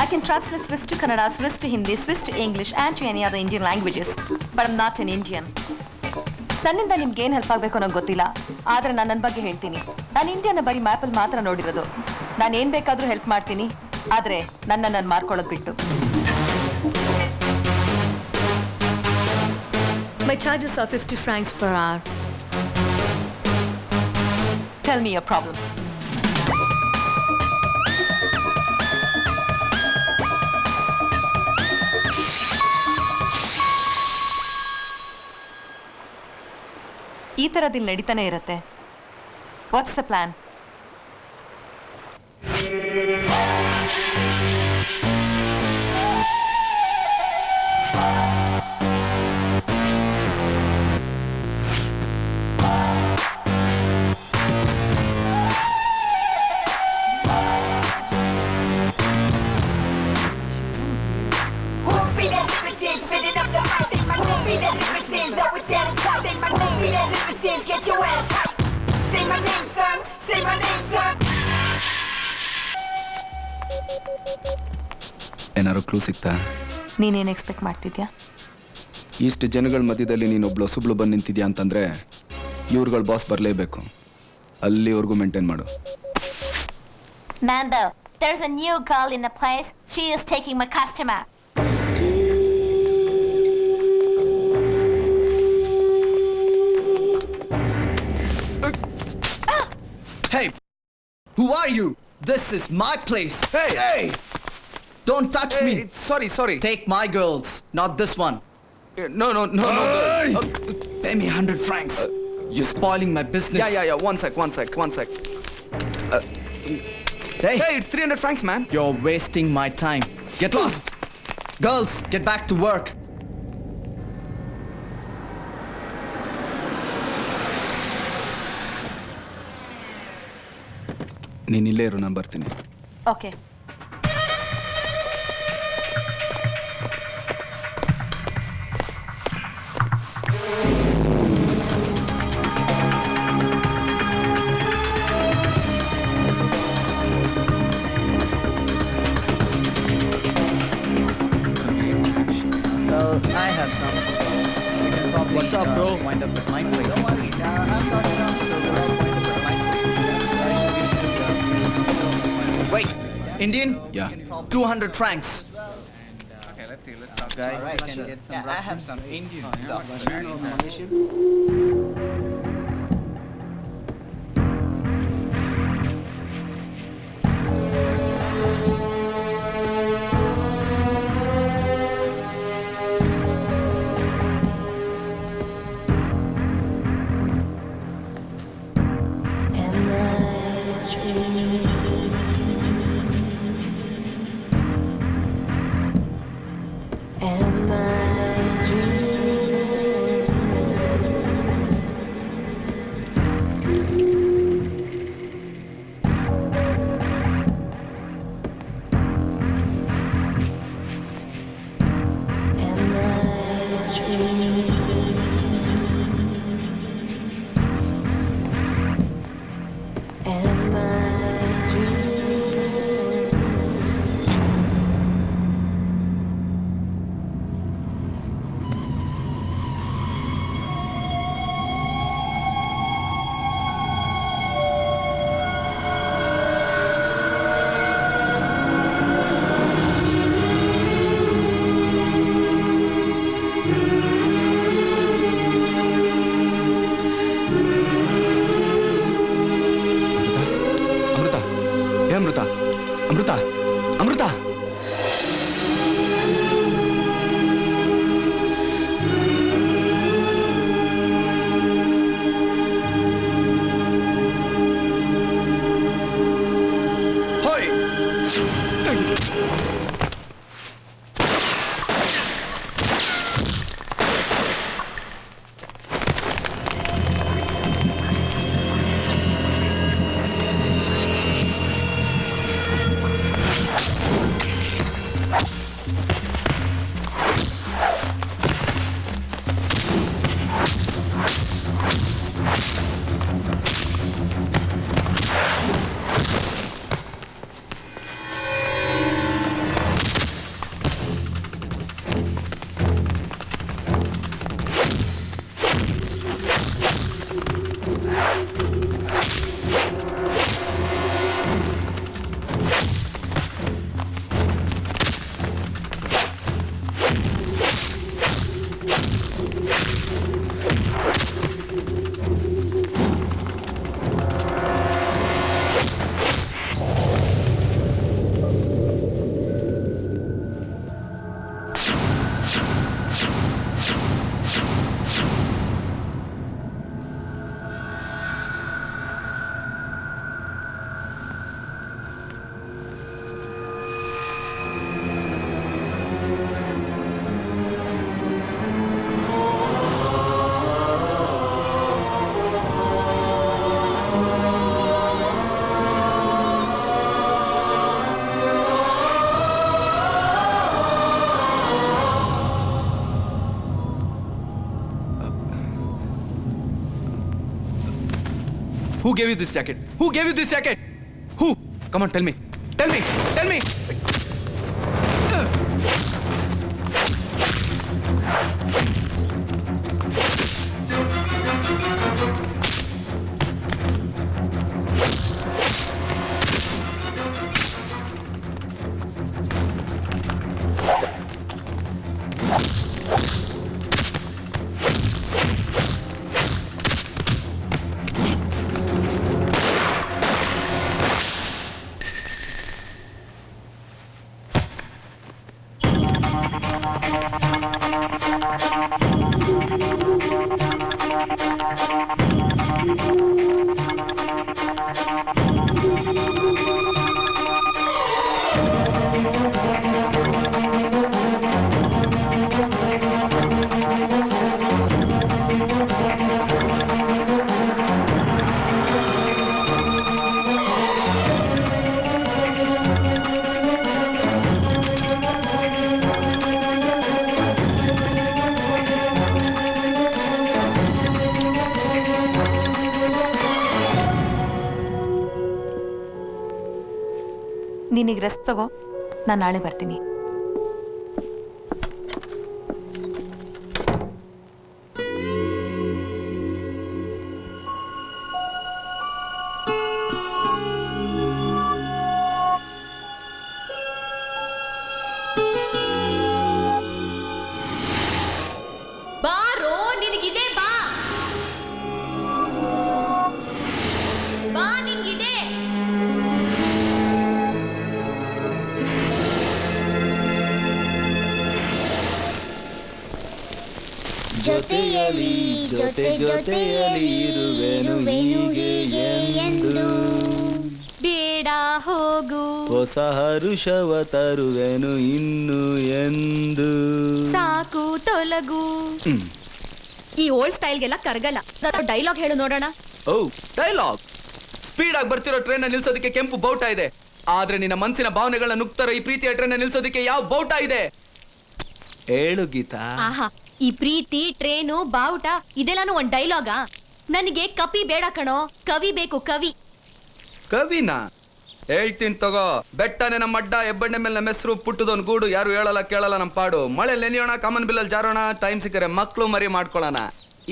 I can translate Swiss to Kannada, Swiss to Hindi, Swiss to English, and to any other Indian languages. But I'm not an Indian. ನನ್ನಿಂದ ನಿಮ್ಗೆ ಏನು help ಆಗಬೇಕು ಅನ್ನೋದು ಗೊತ್ತಿಲ್ಲ. ಆದರೆ ನಾನು ನನ್ನ ಬಗ್ಗೆ ಹೇಳ್ತೀನಿ. ನಾನು ಇಂಡಿಯಾನ ಬರೀ ಮ್ಯಾಪಲ್ಲಿ ಮಾತ್ರ ನೋಡಿರೋದು. ನಾನು ಏನು ಬೇಕಾದರೂ ಹೆಲ್ಪ್ ಮಾಡ್ತೀನಿ, ಆದರೆ ನಾನು ಮಾರ್ಕೊಳ್ಳೋದು ಬಿಟ್ಟು. My charges are 50 francs per hour. Tell me your problem. ಈ ಥರದಲ್ಲಿ ನಡೀತಾನೆ ಇರುತ್ತೆ. What's the plan? ಏನಾದ್ರು ಕ್ಲೂ ಸಿಗ್ತಾ? ನೀನೇನು ಎಕ್ಸ್ಪೆಕ್ಟ್ ಮಾಡ್ತಿದ್ಯಾ? ಇಷ್ಟು ಜನಗಳ ಮಧ್ಯದಲ್ಲಿ ನೀನೊಬ್ಳು ಹೊಸಬ್ಳು ಬಂದು ನಿಂತಿದ್ಯಾ ಅಂತಂದ್ರೆ ಇವ್ರುಗಳ ಬಾಸ್ ಬರಲೇಬೇಕು. ಅಲ್ಲಿವರೆಗೂ ಮೇಂಟೈನ್ ಮಾಡು. Mando, there's a new girl in the place. She is taking my customer. Hey, who are you? This is my place. Hey! Don't touch me. Sorry. Take my girls, not this one. No. Pay me 100 francs. You're spoiling my business. Yeah. One sec. Hey, it's 300 francs, man. you're wasting my time. Get lost. Girls, get back to work. ನೀನ್ ಇಲ್ಲೇ ಇರು, ನಾನು ಬರ್ತೀನಿ. Okay. Wait, Indian? Yeah. 200 francs. ಅಮೃತ ಏ ಅಮೃತ ಅಮೃತ ಅಮೃತ ಹೋಯ್ Who gave you this jacket? Who gave you this jacket? Who? Come on, tell me. Tell me. Tell me. ನೀನೀಗ rest ತಗೋ, ನಾನು ನಾಳೆ ಬರ್ತೀನಿ. ಜೊತೆಯಲಿ ಜೊತೆಯಲಿ ಇರುವೆನು ಹೀಗೆ ಎಂದು. ಬೇಡ ಹೋಗು, ಹೊಸ ಹರುಷವ ತರುವೆನು ಇನ್ನು ಎಂದು. ಸಾಕು ತೊಲಗು. ಈ ಓಲ್ಡ್ ಸ್ಟೈಲ್ಗೆಲ್ಲ ಕರಗಲ್ಲ. ಡೈಲಾಗ್ ಹೇಳು ನೋಡೋಣ. ಓ ಡೈಲಾಗ್. ಸ್ಪೀಡ್ ಆಗಿ ಬರ್ತಿರೋ ಟ್ರೈನ್ ನಿಲ್ಸೋದಕ್ಕೆ ಕೆಂಪು ಬೌಟ ಇದೆ, ಆದ್ರೆ ನಿನ್ನ ಮನಸ್ಸಿನ ಭಾವನೆಗಳನ್ನ ನುಗ್ತಾರೋ ಈ ಪ್ರೀತಿಯ ಟ್ರೈನ್ ನಿಲ್ಸೋದಕ್ಕೆ ಯಾವ ಬೌಟ ಇದೆ? ಹೇಳು ಗೀತಾ. ಆಹಾ, ಈ ಪ್ರೀತಿ ಟ್ರೇನು ಬಾವುಟ ಇದೆಲ್ಲಾನು ಒಂದ್ ಡೈಲಾಗಾ? ನನಗೆ ಕಪಿ ಬೇಡ ಕಣೋ, ಕವಿ ಬೇಕು, ಕವಿ. ಕವಿನಾ? ಹೇಳ್ತೀನಿ ತಗೋ. ಬೆಟ್ಟನೆ ನಮ್ಮ ಅಡ್ಡ, ಹೆಬ್ಬಣ್ಣೆ ಮೇಲೆ ನಮ್ಮ ಹೆಸರು, ಪುಟ್ಟದೊಂದು ಗೂಡು, ಯಾರು ಹೇಳಲ್ಲ ಕೇಳಲ್ಲ ನಮ್ಮ ಪಾಡು. ಮಳೆ ನೆನೆಯೋಣ, ಕಾಮನ್ ಬಿಲ್ಲಲ್ಲಿ ಜಾರೋಣ, ಟೈಮ್ ಸಿಕ್ಕರೆ ಮಕ್ಳು ಮರಿ ಮಾಡ್ಕೊಳ್ಳೋಣ.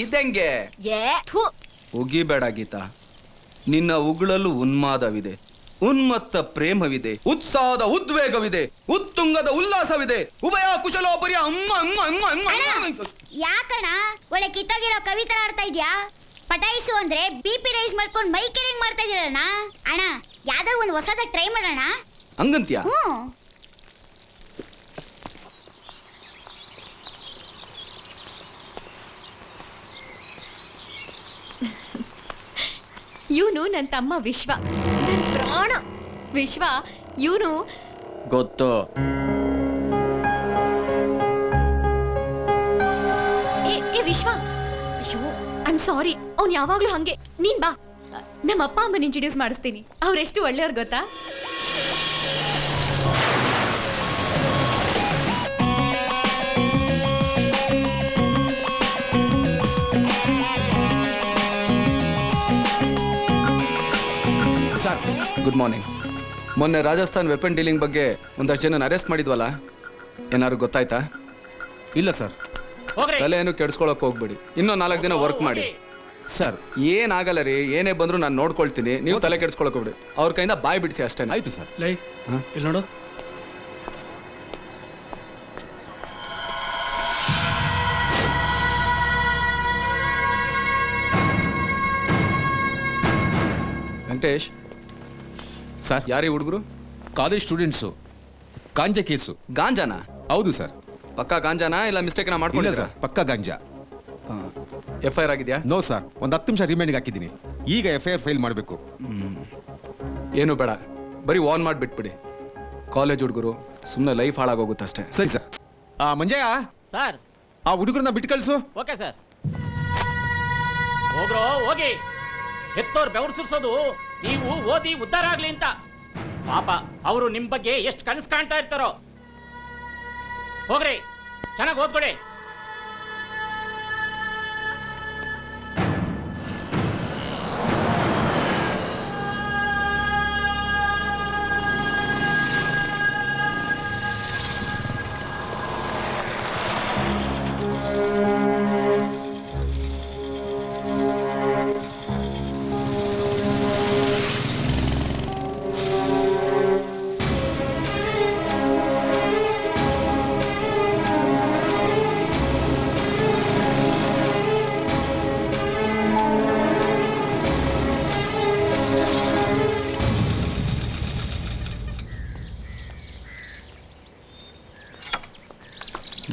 ಇದಂಗೆ ಉಗಿಬೇಡ ಗೀತಾ. ನಿನ್ನ ಉಗುಳಲು ಉನ್ಮಾದವಿದೆ, ಉನ್ಮತ್ತ ಪ್ರೇಮವಿದೆ, ಉತ್ಸಾಹದ ಉದ್ವೇಗವಿದೆ, ಉತ್ತುಂಗದ ಉಲ್ಲಾಸವಿದೆ, ಉಭಯ ಕುಶಲೋಪರಿಯ ಅಮ್ಮ ಅಮ್ಮ ಅಮ್ಮ ಅಮ್ಮ. ಯಾಕಣ ಒಳ್ಳೆ ಕಿತ್ತಾಗಿರೋ ಕವಿತರ ಆಡ್ತಾ ಇದ್ಯಾ? ಪಟಾಯಿಸು ಅಂದ್ರೆ BP ರೈಸ್ ಮಾಡ್ಕೊಂಡು ಮೈ ಕೆರಿಂಗ್ ಮಾಡ್ತಾ ಇದೀರಣ್ಣ. ಅಣ್ಣ ಯಾವ್ದೋ ಒಂದು ಹೊಸದ ಟ್ರೈ ಮಾಡೋಣ. ಹಂಗಂತ್ಯಾ? ಇವನು ನನ್ನ ತಮ್ಮ ವಿಶ್ವ, ನನ್ನ ಪ್ರಾಣ ವಿಶ್ವ. ಇವನು ಗೊತ್ತು. ಏ ವಿಶ್ವ, ಅಯ್ಯೋ ಐ ಆಮ್ ಸಾರಿ. ಅವ್ನು ಯಾವಾಗ್ಲೂ ಹಂಗೆ. ನೀನ್ ಬಾ, ನಮ್ಮ ಅಪ್ಪ ಅಮ್ಮನ ಇಂಟ್ರೊಡ್ಯೂಸ್ ಮಾಡಿಸ್ತೀನಿ. ಅವ್ರೆಷ್ಟು ಒಳ್ಳೆಯವ್ರು ಗೊತ್ತಾ? Sir good morning. ಮೊನ್ನೆ ರಾಜಸ್ಥಾನ್ ವೆಪನ್ ಡೀಲಿಂಗ್ ಬಗ್ಗೆ ಒಂದಷ್ಟು ಜನ ಅರೆಸ್ಟ್ ಮಾಡಿದ್ವಲ್ಲ, ಏನಾದ್ರು ಗೊತ್ತಾಯ್ತಾ? ಇಲ್ಲ ಸರ್. ತಲೆ ಏನು ಕೆಡಿಸ್ಕೊಳಕ್ ಹೋಗ್ಬೇಡಿ, ಇನ್ನೂ 4 ದಿನ ವರ್ಕ್ ಮಾಡಿ. ಸರ್ ಏನಾಗಲ್ಲ ರೀ, ಏನೇ ಬಂದ್ರು ನಾನು ನೋಡ್ಕೊಳ್ತೀನಿ, ನೀವು ತಲೆ ಕೆಡಿಸ್ಕೊಳಕ್ ಹೋಗ್ಬಿಡಿ. ಅವ್ರ ಕೈಯಿಂದ ಬಾಯ್ ಬಿಡಿಸಿ ಅಷ್ಟೇ. ಆಯ್ತು ಸರ್. ಲೈ ಇಲ್ಲಿ ನೋಡು. ವೆಂಕಟೇಶ್ ಸರ್, ಯಾರೀ ಹುಡುಗರು? College students. ಗಾಂಜಾ ಕೇಸು. ಗಾಂಜಾನಾ? ಹೌದು ಸರ್. ಪಕ್ಕಾ ಗಾಂಜಾನಾ ಇಲ್ಲ ಮಿಸ್ಟೇಕ್ನ ಇಲ್ಲ ಮಾಡ್ಕೊಂಡಿಲ್ಲ ಸರ್, ಪಕ್ಕಾ ಗಾಂಜಾ. FIR ಆಗಿದೆಯಾ? ನೋ ಸರ್, ಒಂದು 10 ನಿಮಿಷ ರಿಮೈಂಡಿಗೆ ಹಾಕಿದ್ದೀನಿ. ಈಗ FIR ಫೈಲ್ ಮಾಡಬೇಕು. ಏನು ಬೇಡ, ಬರೀ ವಾರ್ನ್ ಮಾಡಿ ಬಿಟ್ಬಿಡಿ. ಕಾಲೇಜ್ ಹುಡುಗರು, ಸುಮ್ಮನೆ ಲೈಫ್ ಹಾಳಾಗೋಗುತ್ತೆ ಅಷ್ಟೇ. ಸರಿ ಸರ್. ಮಂಜಯ್ಯ ಸರ್, ಆ ಹುಡುಗರನ್ನ ಬಿಟ್ಟು ಕಳಿಸು. Okay sir. ಹೋಗ್ರೋ ಹೋಗಿ. ಹೆತ್ತೋರ್ ಬೆವರು ಸುರಿಸೋದು ನೀವು ಓದಿ ಉದ್ಧಾರ ಆಗ್ಲಿ ಅಂತ. ಪಾಪ ಅವರು ನಿಮ್ ಬಗ್ಗೆ ಎಷ್ಟು ಕನಸು ಕಾಣ್ತಾ ಇರ್ತಾರೋ. ಹೋಗ್ರಿ, ಚೆನ್ನಾಗಿ ಓದ್ಕೊಡಿ.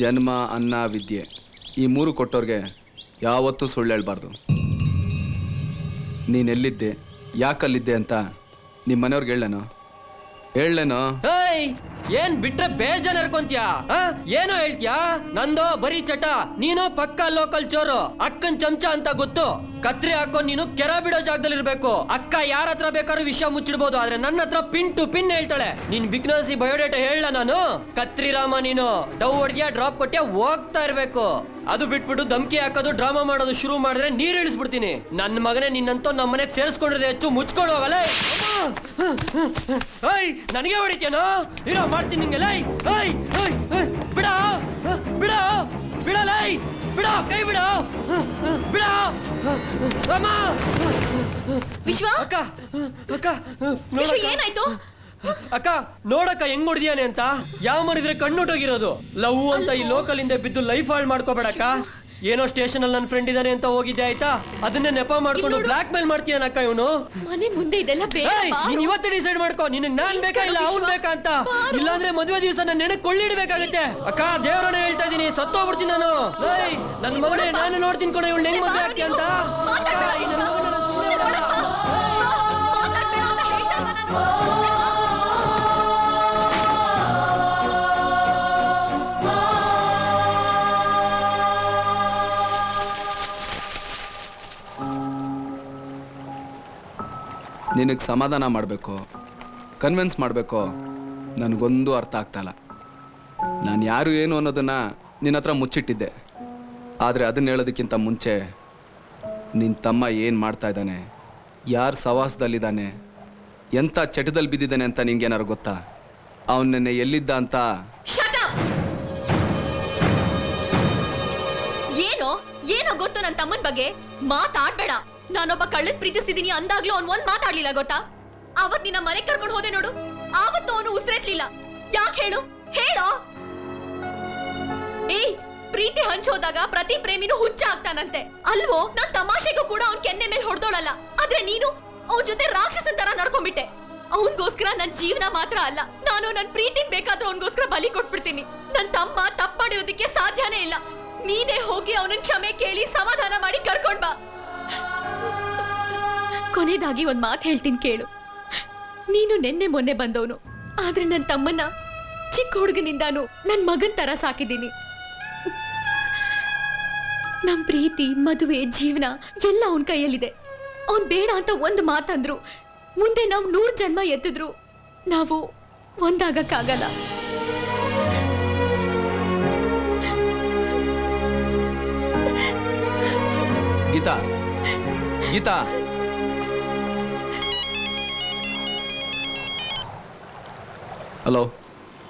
ಜನ್ಮ, ಅನ್ನ, ವಿದ್ಯೆ, ಈ 3 ಕೊಟ್ಟೋರ್ಗೆ ಯಾವತ್ತೂ ಸುಳ್ಳು ಹೇಳ್ಬಾರ್ದು. ನೀನೆಲ್ಲಿದ್ದೆ, ಯಾಕಲ್ಲಿದ್ದೆ ಅಂತ ನಿಮ್ಮ ಮನೆಯವ್ರಿಗೆ ಹೇಳೇನೋ? ಏನ್ ಬಿಟ್ರೆ ಬೇಜಾನ್ ಅನ್ಕೊಂತ್ಯಾ? ಏನೋ ಹೇಳ್ತ್ಯಾ? ನಂದು ಬರೀ ಚಟ, ನೀನು ಪಕ್ಕ ಲೋಕಲ್ ಚೋರು, ಅಕ್ಕನ್ ಚಮಚ ಅಂತ ಗೊತ್ತು. ಕತ್ರಿ ಹಾಕೊಂಡ್ ನೀನು ಕೆರ ಬಿಡೋ ಜಾಗದಲ್ಲಿ ಇರ್ಬೇಕು. ಅಕ್ಕ ಯಾರ ಹತ್ರ ಬೇಕಾದ್ರೂ ವಿಷಯ ಮುಚ್ಚಿಡ್ಬೋದು, ಆದ್ರೆ ನನ್ನ ಹತ್ರ ಪಿನ್ ಟು ಪಿನ್ ಹೇಳ್ತಾಳೆ. ನೀನ್ ಬಿಗ್ನಸಿ ಬಯೋಡೇಟಾ ಹೇಳ ನಾನು. ಕತ್ರಿ ರಾಮ ನೀನು. ಡವ್ ಹೊಡ್ದ್ಯಾ, ಡ್ರಾಪ್ ಕೊಟ್ಟ್ಯಾ, ಹೋಗ್ತಾ ಇರ್ಬೇಕು. ಅದು ಬಿಟ್ಬಿಟ್ಟು ಧಮ್ಕಿ ಹಾಕೋದು, ಡ್ರಾಮಾ ಮಾಡೋದು ಶುರು ಮಾಡಿದ್ರೆ ನೀರ್ ಇಳಿಸ್ಬಿಡ್ತೀನಿ. ನನ್ನ ಮಗನೇ, ನಿನ್ನಂತೂ ನಮ್ಮ ಮನೆಗೆ ಸೇರಿಸ್ಕೊಂಡಿರೋದು ಹೆಚ್ಚು. ಮುಚ್ಕೊಂಡು ಹೋಗಲ್ಲ. ನನಗೆ ಹೊಡಿತೇನೋ? ಇರೋ ಮಾಡ್ತೀನಿ ನಿಂಗೆ. ಲೈ ಬಿಡ ಬಿಡ ಬಿಡಲೈ, ಬಿಡ ಕೈ ಬಿಡ ಬಿಡ. ಅಮ್ಮ ವಿಶ್ವ, ಅಕ್ಕ ಅಕ್ಕ ವಿಶ್ವ ಏನಾಯ್ತು? ಅಕ್ಕ ನೋಡಕ್ಕ ಹೆಂಗ್ ಹೊಡ್ದಿಯಾನೆ ಅಂತ. ಯಾವ ಮರಿದ್ರೆ ಕಣ್ಣುಟೋಗಿರೋದು. ಲವ್ ಅಂತ ಈ ಲೋಕಲ್ ಇಂದ ಬಿದ್ದು ಲೈಫ್ ಹಾಳು ಮಾಡ್ಕೋಬೇಡಕ್ಕ. ಏನೋ ಸ್ಟೇಷನ್ ಅಲ್ಲಿ ನನ್ನ ಫ್ರೆಂಡ್ ಇದಾನೆ ಅಂತ ಹೋಗಿದ್ದೆ ಆಯ್ತಾ, ಅದನ್ನೇ ನೆಪ ಮಾಡ್ಕೊಂಡು ಬ್ಲಾಕ್ ಮೇಲ್ ಮಾಡ್ತೀಯನಕ್ಕ ಇವನು. ಮನೆ ಮುಂದೆ ಇದೆಲ್ಲ ನೀನ್ ಇವತ್ತೇ ಡಿಸೈಡ್ ಮಾಡ್ಕೊ, ನಿನಗ್ ನಾನ್ ಬೇಕಾ ಇಲ್ಲ ಅವ್ನ್ ಬೇಕಾ ಅಂತ. ಇಲ್ಲಾಂದ್ರೆ ಮದುವೆ ದಿವಸ ನನ್ನ ನೆನಕ್ ಕೊಳ್ಳಿಡ್ಬೇಕಾಗತ್ತೆ. ಅಕ್ಕ ದೇವ್ರನ್ನ ಹೇಳ್ತಾ ಇದೀನಿ, ಸತ್ತೋಗ್ಬಿಡ್ತೀನಿ ನಾನು. ನನ್ನ ಮಗನೇ ನಾನು ನೋಡ್ತೀನಿ ಕೊಡ, ಇವಳು ಹೆಂಗ್ ಮದುವೆ ಆಗ್ತಿ ಅಂತ. ನಿನಗೆ ಸಮಾಧಾನ ಮಾಡಬೇಕು, ಕನ್ವಿನ್ಸ್ ಮಾಡಬೇಕು, ನನಗೊಂದು ಅರ್ಥ ಆಗ್ತಾಯಿಲ್ಲ. ನಾನು ಯಾರು ಏನು ಅನ್ನೋದನ್ನು ನಿನ್ನ ಹತ್ರ ಮುಚ್ಚಿಟ್ಟಿದ್ದೆ. ಆದರೆ ಅದನ್ನ ಹೇಳೋದಕ್ಕಿಂತ ಮುಂಚೆ ನಿನ್ನ ತಮ್ಮ ಏನು ಮಾಡ್ತಾ ಇದ್ದಾನೆ, ಯಾರು ಸವಾಸದಲ್ಲಿದ್ದಾನೆ, ಎಂಥ ಚಟದಲ್ಲಿ ಬಿದ್ದಿದ್ದಾನೆ ಅಂತ ನಿಂಗೇನಾರು ಗೊತ್ತಾ? ಅವನನ್ನೇ ಎಲ್ಲಿದ್ದ ಅಂತ. ಏನೋ ಏನೋ ಗೊತ್ತು ನನ್ನ ತಮ್ಮನ ಬಗ್ಗೆ ಮಾತಾಡ್ಬೇಡ. ನಾನೊಬ್ಬ ಕಳ್ಳನ್ ಪ್ರೀತಿಸ್ತಿದ್ದೀನಿ ಅಂದಾಗ್ಲೂ ಅವ್ನು ಒಂದ್ ಮಾತಾಡ್ಲಿಲ್ಲ ಗೊತ್ತಾ? ಅವತ್ ನಿನ್ನ ಮನೆ ಕರ್ಕೊಂಡು ಹೋದೆ ನೋಡು, ಆವತ್ತು ಅವನು ಉಸಿರೆಟ್ಲಿಲ್ಲ. ಯಾಕೆ ಹೇಳು ಹೇಳೋ? ಏಯ್, ಪ್ರೀತಿ ಹಂಚೋದಾಗ ಪ್ರತಿ ಪ್ರೇಮಿನೂ ಹುಚ್ಚ ಆಗ್ತಾನಂತೆ ಅಲ್ವೋ? ನಾನ್ ತಮಾಷೆಗೂ ಕೂಡ ಅವ್ನ್ ಕೆನ್ನೆ ಮೇಲೆ ಹೊಡೆದೋಳಲ್ಲ. ಆದ್ರೆ ನೀನು ಅವನ್ ಜೊತೆ ರಾಕ್ಷಸನ್ ತರ ನಡ್ಕೊಂಡ್ಬಿಟ್ಟೆ. ಅವನ್ಗೋಸ್ಕರ ನನ್ ಜೀವನ ಮಾತ್ರ ಅಲ್ಲ, ನಾನು ನನ್ ಪ್ರೀತಿನ್ ಬೇಕಾದ್ರೂ ಅವನ್ಗೋಸ್ಕರ ಬಲಿ ಕೊಟ್ಬಿಡ್ತೀನಿ. ನನ್ ತಮ್ಮ ತಪ್ಪು ಮಾಡಿರೋದಕ್ಕೆ ಸಾಧ್ಯನೇ ಇಲ್ಲ. ನೀನೇ ಹೋಗಿ ಅವನನ್ನ ಕ್ಷಮೆ ಕೇಳಿ ಸಮಾಧಾನ ಮಾಡಿ ಕರ್ಕೊಂಡ್ ಬಾ. ಕೊನೆದಾಗಿ ಒಂದ್ ಮಾತು ಹೇಳ್ತೀನಿ ಕೇಳು. ನೀನು ನೆನ್ನೆ ಮೊನ್ನೆ ಬಂದವನು, ಆದ್ರೆ ನನ್ನ ತಮ್ಮನ್ನ ಚಿಕ್ಕ ಹುಡುಗನಿಂದಾನು ನನ್ ಮಗನ್ ತರ ಸಾಕಿದ್ದೀನಿ. ನಮ್ ಪ್ರೀತಿ, ಮದುವೆ, ಜೀವನ ಎಲ್ಲ ಅವನ್ ಕೈಯಲ್ಲಿದೆ. ಅವನ್ ಬೇಡ ಅಂತ ಒಂದು ಮಾತಂದ್ರು ಮುಂದೆ ನಾವು 100 ಜನ್ಮ ಎತ್ತಿದ್ರು ನಾವು ಒಂದಾಗಕ್ಕಾಗಲ್ಲ. ಗೀತಾ, ಗೀತಾ, ಹಲೋ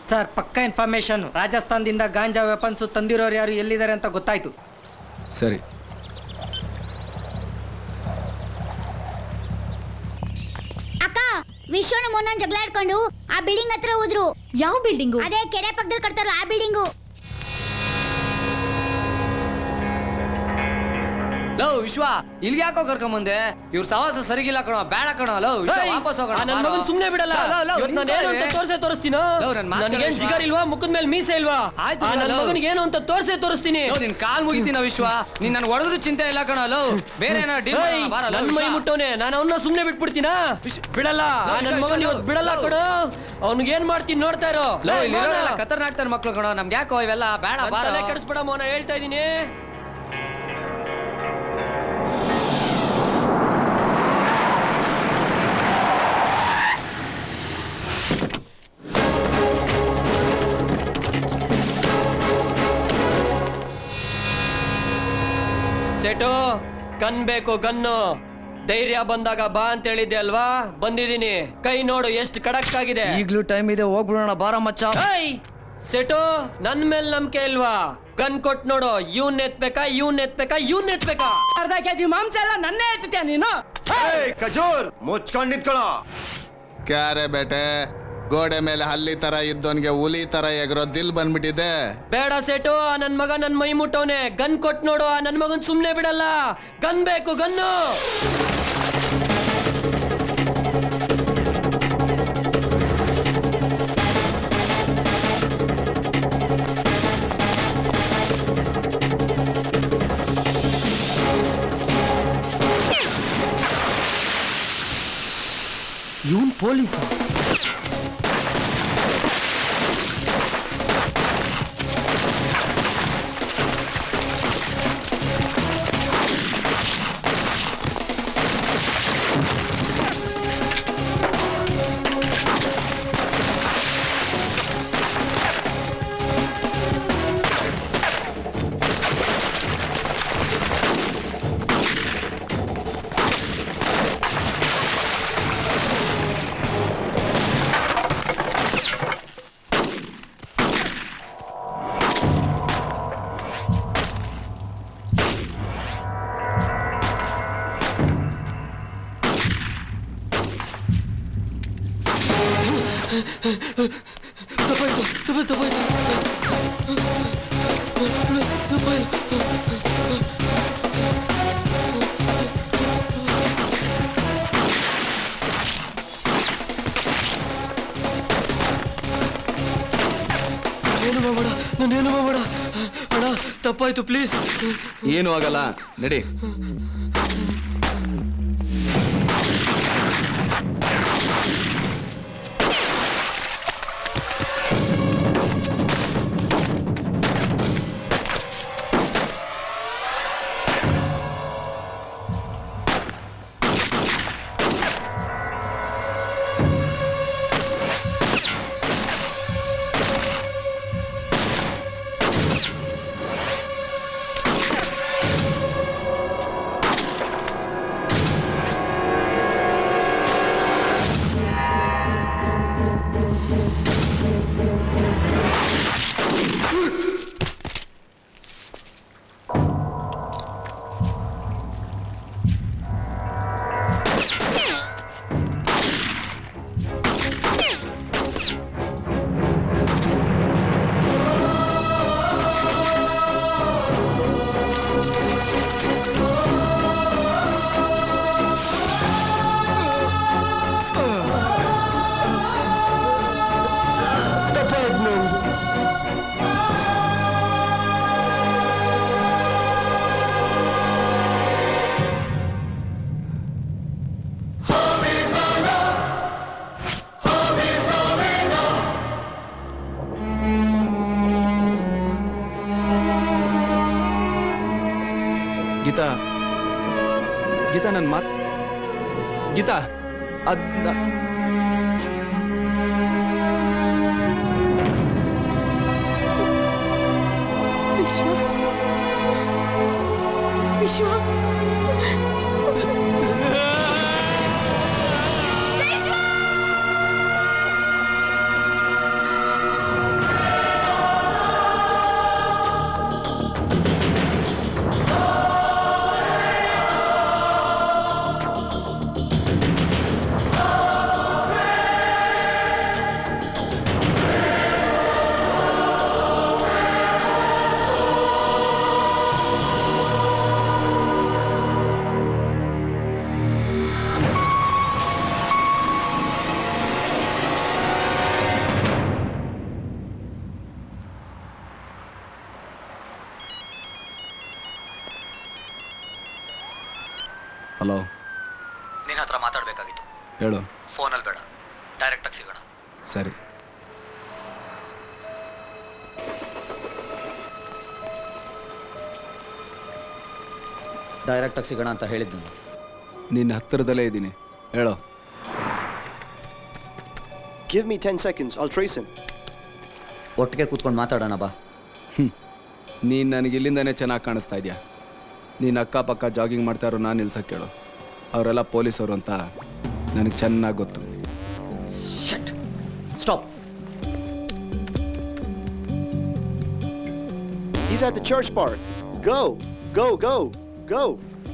ಸರ್, ಪಕ್ಕಾ ಇನ್ಫಾರ್ಮೇಶನ್. ರಾಜಸ್ಥಾನದಿಂದ ಗಾಂಜಾ ವೆಪನ್ಸ್ ತಂದಿರೋರು ಯಾರು, ಎಲ್ಲಿದ್ದಾರೆ ಅಂತ ಗೊತ್ತಾಯ್ತು. ಸರಿ. ಅಕ್ಕ, ವಿಶ್ವನ ಮೊನ್ನ ಜಗಳ ಆಡ್ಕೊಂಡು ಆ ಬಿಲ್ಡಿಂಗ್ ಹತ್ರ ಹೋದ್ರು. ಯಾವ ಬಿಲ್ಡಿಂಗು? ಅದೇ ಕೆರೆ ಪಕ್ಕದಲ್ಲಿ ಕಟ್ತಾರಲ್ಲ ಆ ಬಿಲ್ಡಿಂಗು. ಲವ್ ವಿಶ್ವ, ಇಲ್ಲಿಗೆ ಯಾಕೋ ಕರ್ಕೊಂಬಂದೆ? ಇವ್ರ ಸವಾಸ ಸರಿಗಿಲ್ಲ ಕಣೋ, ಬೇಡ ಕಣೋ. ಲವ್ ವಿಶ್ವ, ವಾಪಸ್ ಹೋಗೋಣ. ನನ್ನ ಮಗನ್ ಸುಮ್ನೆ ಬಿಡಲ್ಲ. ತೋರಿಸ್ತೀನೋ? ನನಗೇನ್ ಜಿಗರ್ ಇಲ್ವಾ? ಮುಖದ ಮೇಲೆ ಮೀಸೆ ಇಲ್ವಾ? ನನ್ನ ಮಗನಿಗೆ ಏನು ಅಂತ ತೋರಿಸ್ತೀನಿ. ನಿನ್ ಕಾಲ್ ಮುಗಿತೀನ ವಿಶ್ವ, ನೀನ್ ನನ್ ಹೊಡೆದ್ರು ಚಿಂತೆ ಇಲ್ಲ ಕಣೋ. ಲವ್ ಬೇರೆ ನನ್ನ ಮೈ ಮುಟ್ಟವನೆ, ನಾನು ಅವನ್ನ ಸುಮ್ನೆ ಬಿಟ್ಬಿಡ್ತೀನ? ಬಿಡಲ್ಲ ನನ್ನ ಮಗನ್ ಇವತ್ತು ಬಿಡಲ್ಲ ಕಣೋ. ಅವ್ನಿಗೇನ್ ಮಾಡ್ತೀನಿ ನೋಡ್ತಾ ಇರೋ. ಖತರ್ನಾಕ್ ತರ ಮಕ್ಳು ಕಣೋ, ನಮ್ಗೆ ಯಾಕೋ ಇವೆಲ್ಲ ಬೇಡ. ಬಾರ ಕೆಡಿಸ್ಬೇಡ ಮೋನ, ಹೇಳ್ತಾ ಇದೀನಿ. ಸೆಟು, ಗನ್ ಬೇಕು, ಗನ್ನು. ಧೈರ್ಯ ಬಂದಾಗ ಬಾ ಅಂತ ಹೇಳಿದ್ದೆ ಅಲ್ವಾ? ಬಂದಿದ್ದೀನಿ. ಕೈ ನೋಡು ಎಷ್ಟು ಖಡಕ್ ಆಗಿದೆ. ಈಗ್ಲೂ ಟೈಮ್ ಇದೆ, ಹೋಗ್ಬಿಡೋಣ ಬಾರ ಮಚ್ಚ. ಸೆಟು, ನನ್ ಮೇಲೆ ನಂಬಿಕೆ ಇಲ್ವಾ? ಗನ್ ಕೊಟ್ ನೋಡು. ಇವ್ನ್ ಎತ್ಬೇಕಾ, ಇವ್ನ್ ಎತ್ಬೇಕಾ, ಇವ್ನ್ ಎತ್ಬೇಕಾ? ಅರ್ಧ ಕೆಜಿ ಮಾಂಸ ಎಲ್ಲ ನನ್ನೇ ಎತ್ತುತ್ತೀಯ ನೀನು? ಖಜೂರ್, ಮುಚ್ಕೊಂಡ್ ನಿಂತ್ಕೊಳ್ಳೋ. ಕ್ಯಾರೆ ಬೇಟೆ, ಗೋಡೆ ಮೇಲೆ ಹಲ್ಲಿ ತರ ಇದ್ದವನ್ಗೆ ಹುಲಿ ತರ ಎಗರೋ ದಿಲ್ ಬಂದ್ಬಿಟ್ಟಿದೆ. ಬೇಡ ಸೆಟು, ನನ್ ಮಗ ನನ್ ಮೈ ಮುಟ್ಟವನೆ. ಗನ್ ಕೊಟ್ ನೋಡು, ನನ್ ಮಗನ್ ಸುಮ್ನೆ ಬಿಡಲ್ಲ. ಗನ್ ಬೇಕು, ಗನ್ನು. ಇವನ್ ಪೊಲೀಸ್. ತಪ್ಪಾಯ್ತು. ಏನು ಮಾಡಬೇಡ, ನಾನೇನು ಮಾಡಬೇಡ ಅಣ್ಣ, ತಪ್ಪಾಯ್ತು ಪ್ಲೀಸ್. ಏನು ಆಗಲ್ಲ, ನಡಿ. ಗೀತಾ, ಗೀತಾ, ನನ್ನ ಮಾತು ಗೀತಾ, ಅದ್ ಹಲೋ, ನಿನ್ನ ಹತ್ರ ಮಾತಾಡಬೇಕಾಗಿತ್ತು. ಹೇಳು. ಫೋನಲ್ಲಿ ಬೇಡ, ಡೈರೆಕ್ಟಾಗಿ ಸಿಗೋಣ. ಸರಿ. ಡೈರೆಕ್ಟಾಗಿ ಸಿಗೋಣ ಅಂತ ಹೇಳಿದ್ದು. ನಿನ್ನ ಹತ್ತಿರದಲ್ಲೇ ಇದ್ದೀನಿ, ಹೇಳೋ. Give me 10 seconds, I'll trace him. ಒಟ್ಟಿಗೆ ಕೂತ್ಕೊಂಡು ಮಾತಾಡೋಣ ಬಾ. ನೀನು ನನಗೆ ಇಲ್ಲಿಂದನೇ ಚೆನ್ನಾಗಿ ಕಾಣಿಸ್ತಾ ಇದೆಯಾ. ನೀನು ಅಕ್ಕಪಕ್ಕ ಜಾಗಿಂಗ್ ಮಾಡ್ತಾ ಇರೋ ನಾನು ನಿಲ್ಸಕ್ಕೆ ಕೇಳು. ಅವರೆಲ್ಲ ಪೊಲೀಸವರು ಅಂತ ನನಗೆ ಚೆನ್ನಾಗಿ ಗೊತ್ತು. Stop. He's at the church park. Go, go, go, go.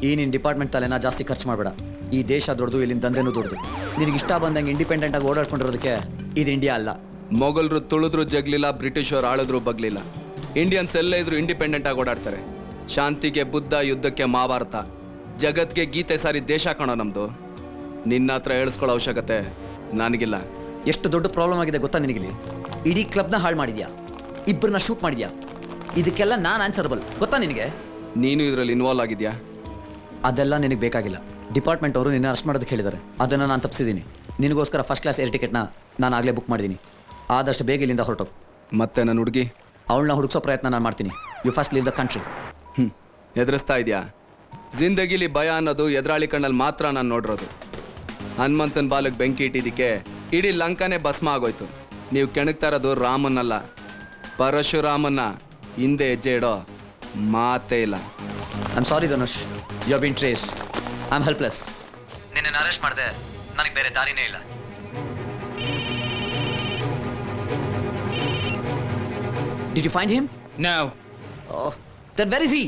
ಈ ನಿನ್ನ ಡಿಪಾರ್ಟ್ಮೆಂಟ್ ತಲೆನ ಜಾಸ್ತಿ ಖರ್ಚು ಮಾಡಬೇಡ. ಈ ದೇಶ ದೊಡ್ಡದು, ಇಲ್ಲಿನ ದಂಧೆನೂ ದೊಡ್ಡದು. ನಿನಗೆ ಇಷ್ಟ ಬಂದಂಗೆ ಇಂಡಿಪೆಂಡೆಂಟ್ ಆಗಿ ಓಡಾಡ್ಕೊಂಡಿರೋದಕ್ಕೆ ಇದು ಇಂಡಿಯಾ ಅಲ್ಲ. ಮೊಘಲರು ತುಳಿದ್ರು ಜಗ್ಲಿಲ್ಲ, ಬ್ರಿಟಿಷರು ಆಳಿದ್ರು ಬಗ್ಲಿಲ್ಲ. ಇಂಡಿಯನ್ಸ್ ಎಲ್ಲ ಇದ್ರು ಇಂಡಿಪೆಂಡೆಂಟ್ ಆಗಿ ಓಡಾಡ್ತಾರೆ. ಶಾಂತಿಗೆ ಬುದ್ಧ, ಯುದ್ಧಕ್ಕೆ ಮಹಾಭಾರತ, ಜಗತ್ಗೆ ಗೀತೆ ಸಾರಿ ದೇಶ ಕಾಣೋ ನಮ್ದು. ನಿನ್ನ ಹತ್ರ ಹೇಳಿಸ್ಕೊಳ್ಳೋ ಅವಶ್ಯಕತೆ ನನಗಿಲ್ಲ. ಎಷ್ಟು ದೊಡ್ಡ ಪ್ರಾಬ್ಲಮ್ ಆಗಿದೆ ಗೊತ್ತಾ ನಿನಗಿಲ್ಲಿ? ಇಡೀ ಕ್ಲಬ್ನ ಹಾಳು ಮಾಡಿದ್ಯಾ, ಇಬ್ಬರನ್ನ ಶೂಟ್ ಮಾಡಿದ್ಯಾ. ಇದಕ್ಕೆಲ್ಲ ನಾನು ಆನ್ಸರಬಲ್, ಗೊತ್ತಾ ನಿನಗೆ? ನೀನು ಇದರಲ್ಲಿ ಇನ್ವಾಲ್ವ್ ಆಗಿದ್ಯಾ? ಅದೆಲ್ಲ ನಿನಗೆ ಬೇಕಾಗಿಲ್ಲ. ಡಿಪಾರ್ಟ್ಮೆಂಟ್ ಅವರು ನಿನ್ನ ಅರೆಸ್ಟ್ ಮಾಡೋದಕ್ಕೆ ಹೇಳಿದ್ದಾರೆ. ಅದನ್ನು ನಾನು ತಪ್ಪಿಸಿದ್ದೀನಿ. ನಿನಗೋಸ್ಕರ ಫಸ್ಟ್ ಕ್ಲಾಸ್ ಏರ್ ಟಿಕೆಟ್ನ ನಾನು ಆಗಲೇ ಬುಕ್ ಮಾಡಿದ್ದೀನಿ. ಆದಷ್ಟು ಬೇಗ ಇಲ್ಲಿಂದ ಹೊರಟು. ಮತ್ತೆ ನನ್ನ ಹುಡುಗಿ ಅವಳನ್ನ ಹುಡುಕ್ಸೋ ಪ್ರಯತ್ನ ನಾನು ಮಾಡ್ತೀನಿ. You first leave the country. ಎದುರಿಸ್ತಾ ಇದೆಯಾ? ಜಿಂದಗಿಲಿ ಭಯ ಅನ್ನೋದು ಎದುರಾಳಿ ಕಣ್ಣಲ್ಲಿ ಮಾತ್ರ ನಾನು ನೋಡಿರೋದು. ಹನುಮಂತನ ಬಾಲಕ್ಕೆ ಬೆಂಕಿ ಇಟ್ಟಿದ್ದಕ್ಕೆ ಇಡೀ ಲಂಕಾನೇ ಭಸ್ಮ ಆಗೋಯ್ತು. ನೀವು ಕೆಣಕ್ತಾ ಇರೋದು ರಾಮನ್ನಲ್ಲ, ಪರಶುರಾಮನ್ನ. ಹಿಂದೆ ಹೆಜ್ಜೆ ಇಡೋ ಮಾತೇ ಇಲ್ಲ. I am sorry Dhanush, you have been traced. I am helpless. ನಿನ್ನನ್ನು ಅರೆಸ್ಟ್ ಮಾಡಿದೆ, ನನಗೆ ಬೇರೆ ದಾರಿನೇ ಇಲ್ಲ. Did you find him? No. Oh, then where is he?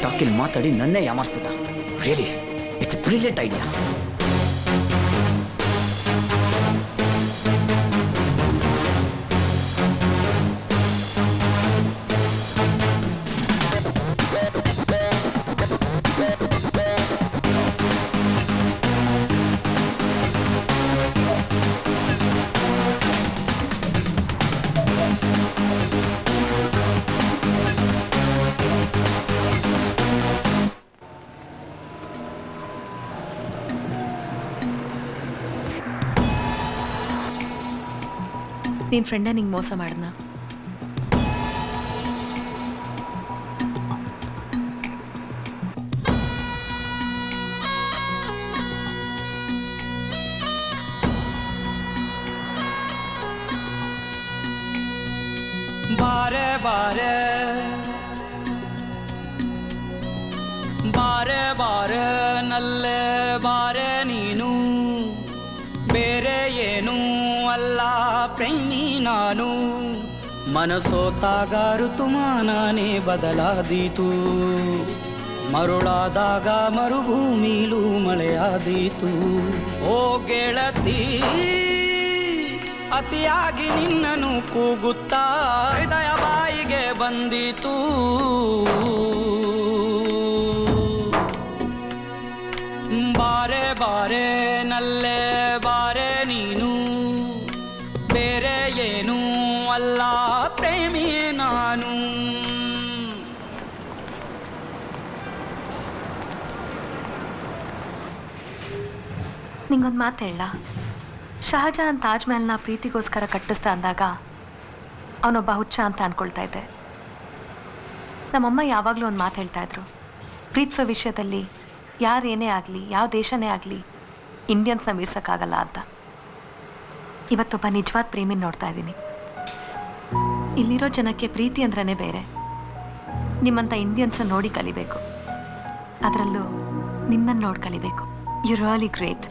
ಟಾಕಿಲ್ ಮಾತಾಡಿ ನನ್ನೇ ಯಾಮಾರಿಸ್ಬಿಟ್ಟ. Really it's a brilliant idea. ನಿನ್ನ ಫ್ರೆಂಡ ನಿಂಗೆ ಮೋಸ ಮಾಡ್ದ? ಬಾರೆ ಬಾರೆ ಬಾರೆ ಬಾರೆ ನಲ್ಲೆ ಬಾರೆ ನೀನು, ಬೇರೆ ಏನೂ ಅಲ್ಲ ಪ್ರೇಮಿ ನಾನು. ಮನಸೋತಾಗ ಋತುಮಾನನೇ ಬದಲಾದೀತು, ಮರುಳಾದಾಗ ಮರುಭೂಮಿಲೂ ಮಳೆಯಾದೀತು. ಓ ಗೆಳತಿ, ಅತಿಯಾಗಿ ನಿನ್ನನ್ನು ಕೂಗುತ್ತಾ ಹೃದಯ ಬಾಯಿಗೆ ಬಂದಿತು. ಬಾರೆ ಬಾರೆ ನಲ್ಲೆ ಬಾರೆ ನೀನು, ಬೇರೆ ಏನೂ ಅಲ್ಲ ಪ್ರೇಮಿ ನಾನು. ನಿಂಗೊಂದು ಮಾತು ಹೇಳ. ಶಹಜಹಾನ್ ತಾಜ್ ಮಹಲ್ನ ಪ್ರೀತಿಗೋಸ್ಕರ ಕಟ್ಟಿಸ್ದ ಅಂದಾಗ ಅವನೊಬ್ಬ ಹುಚ್ಚ ಅಂತ ಅನ್ಕೊಳ್ತಾ ಇದ್ದೆ. ನಮ್ಮಮ್ಮ ಯಾವಾಗಲೂ ಒಂದು ಮಾತು ಹೇಳ್ತಾ ಇದ್ರು, ಪ್ರೀತಿಸೋ ವಿಷಯದಲ್ಲಿ ಯಾರೇನೇ ಆಗಲಿ, ಯಾವ ದೇಶನೇ ಆಗಲಿ, ಇಂಡಿಯನ್ಸ್ನ ಮೀರ್ಸೋಕ್ಕಾಗಲ್ಲ ಅಂತ. ಇವತ್ತೊಬ್ಬ ನಿಜವಾದ ಪ್ರೇಮಿನ ನೋಡ್ತಾ ಇದ್ದೀನಿ. ಇಲ್ಲಿರೋ ಜನಕ್ಕೆ ಪ್ರೀತಿ ಅಂದ್ರೇ ಬೇರೆ. ನಿಮ್ಮಂಥ ಇಂಡಿಯನ್ಸನ್ನ ನೋಡಿ ಕಲಿಬೇಕು, ಅದರಲ್ಲೂ ನಿನ್ನನ್ನು ನೋಡಿ ಕಲಿಬೇಕು. You really great.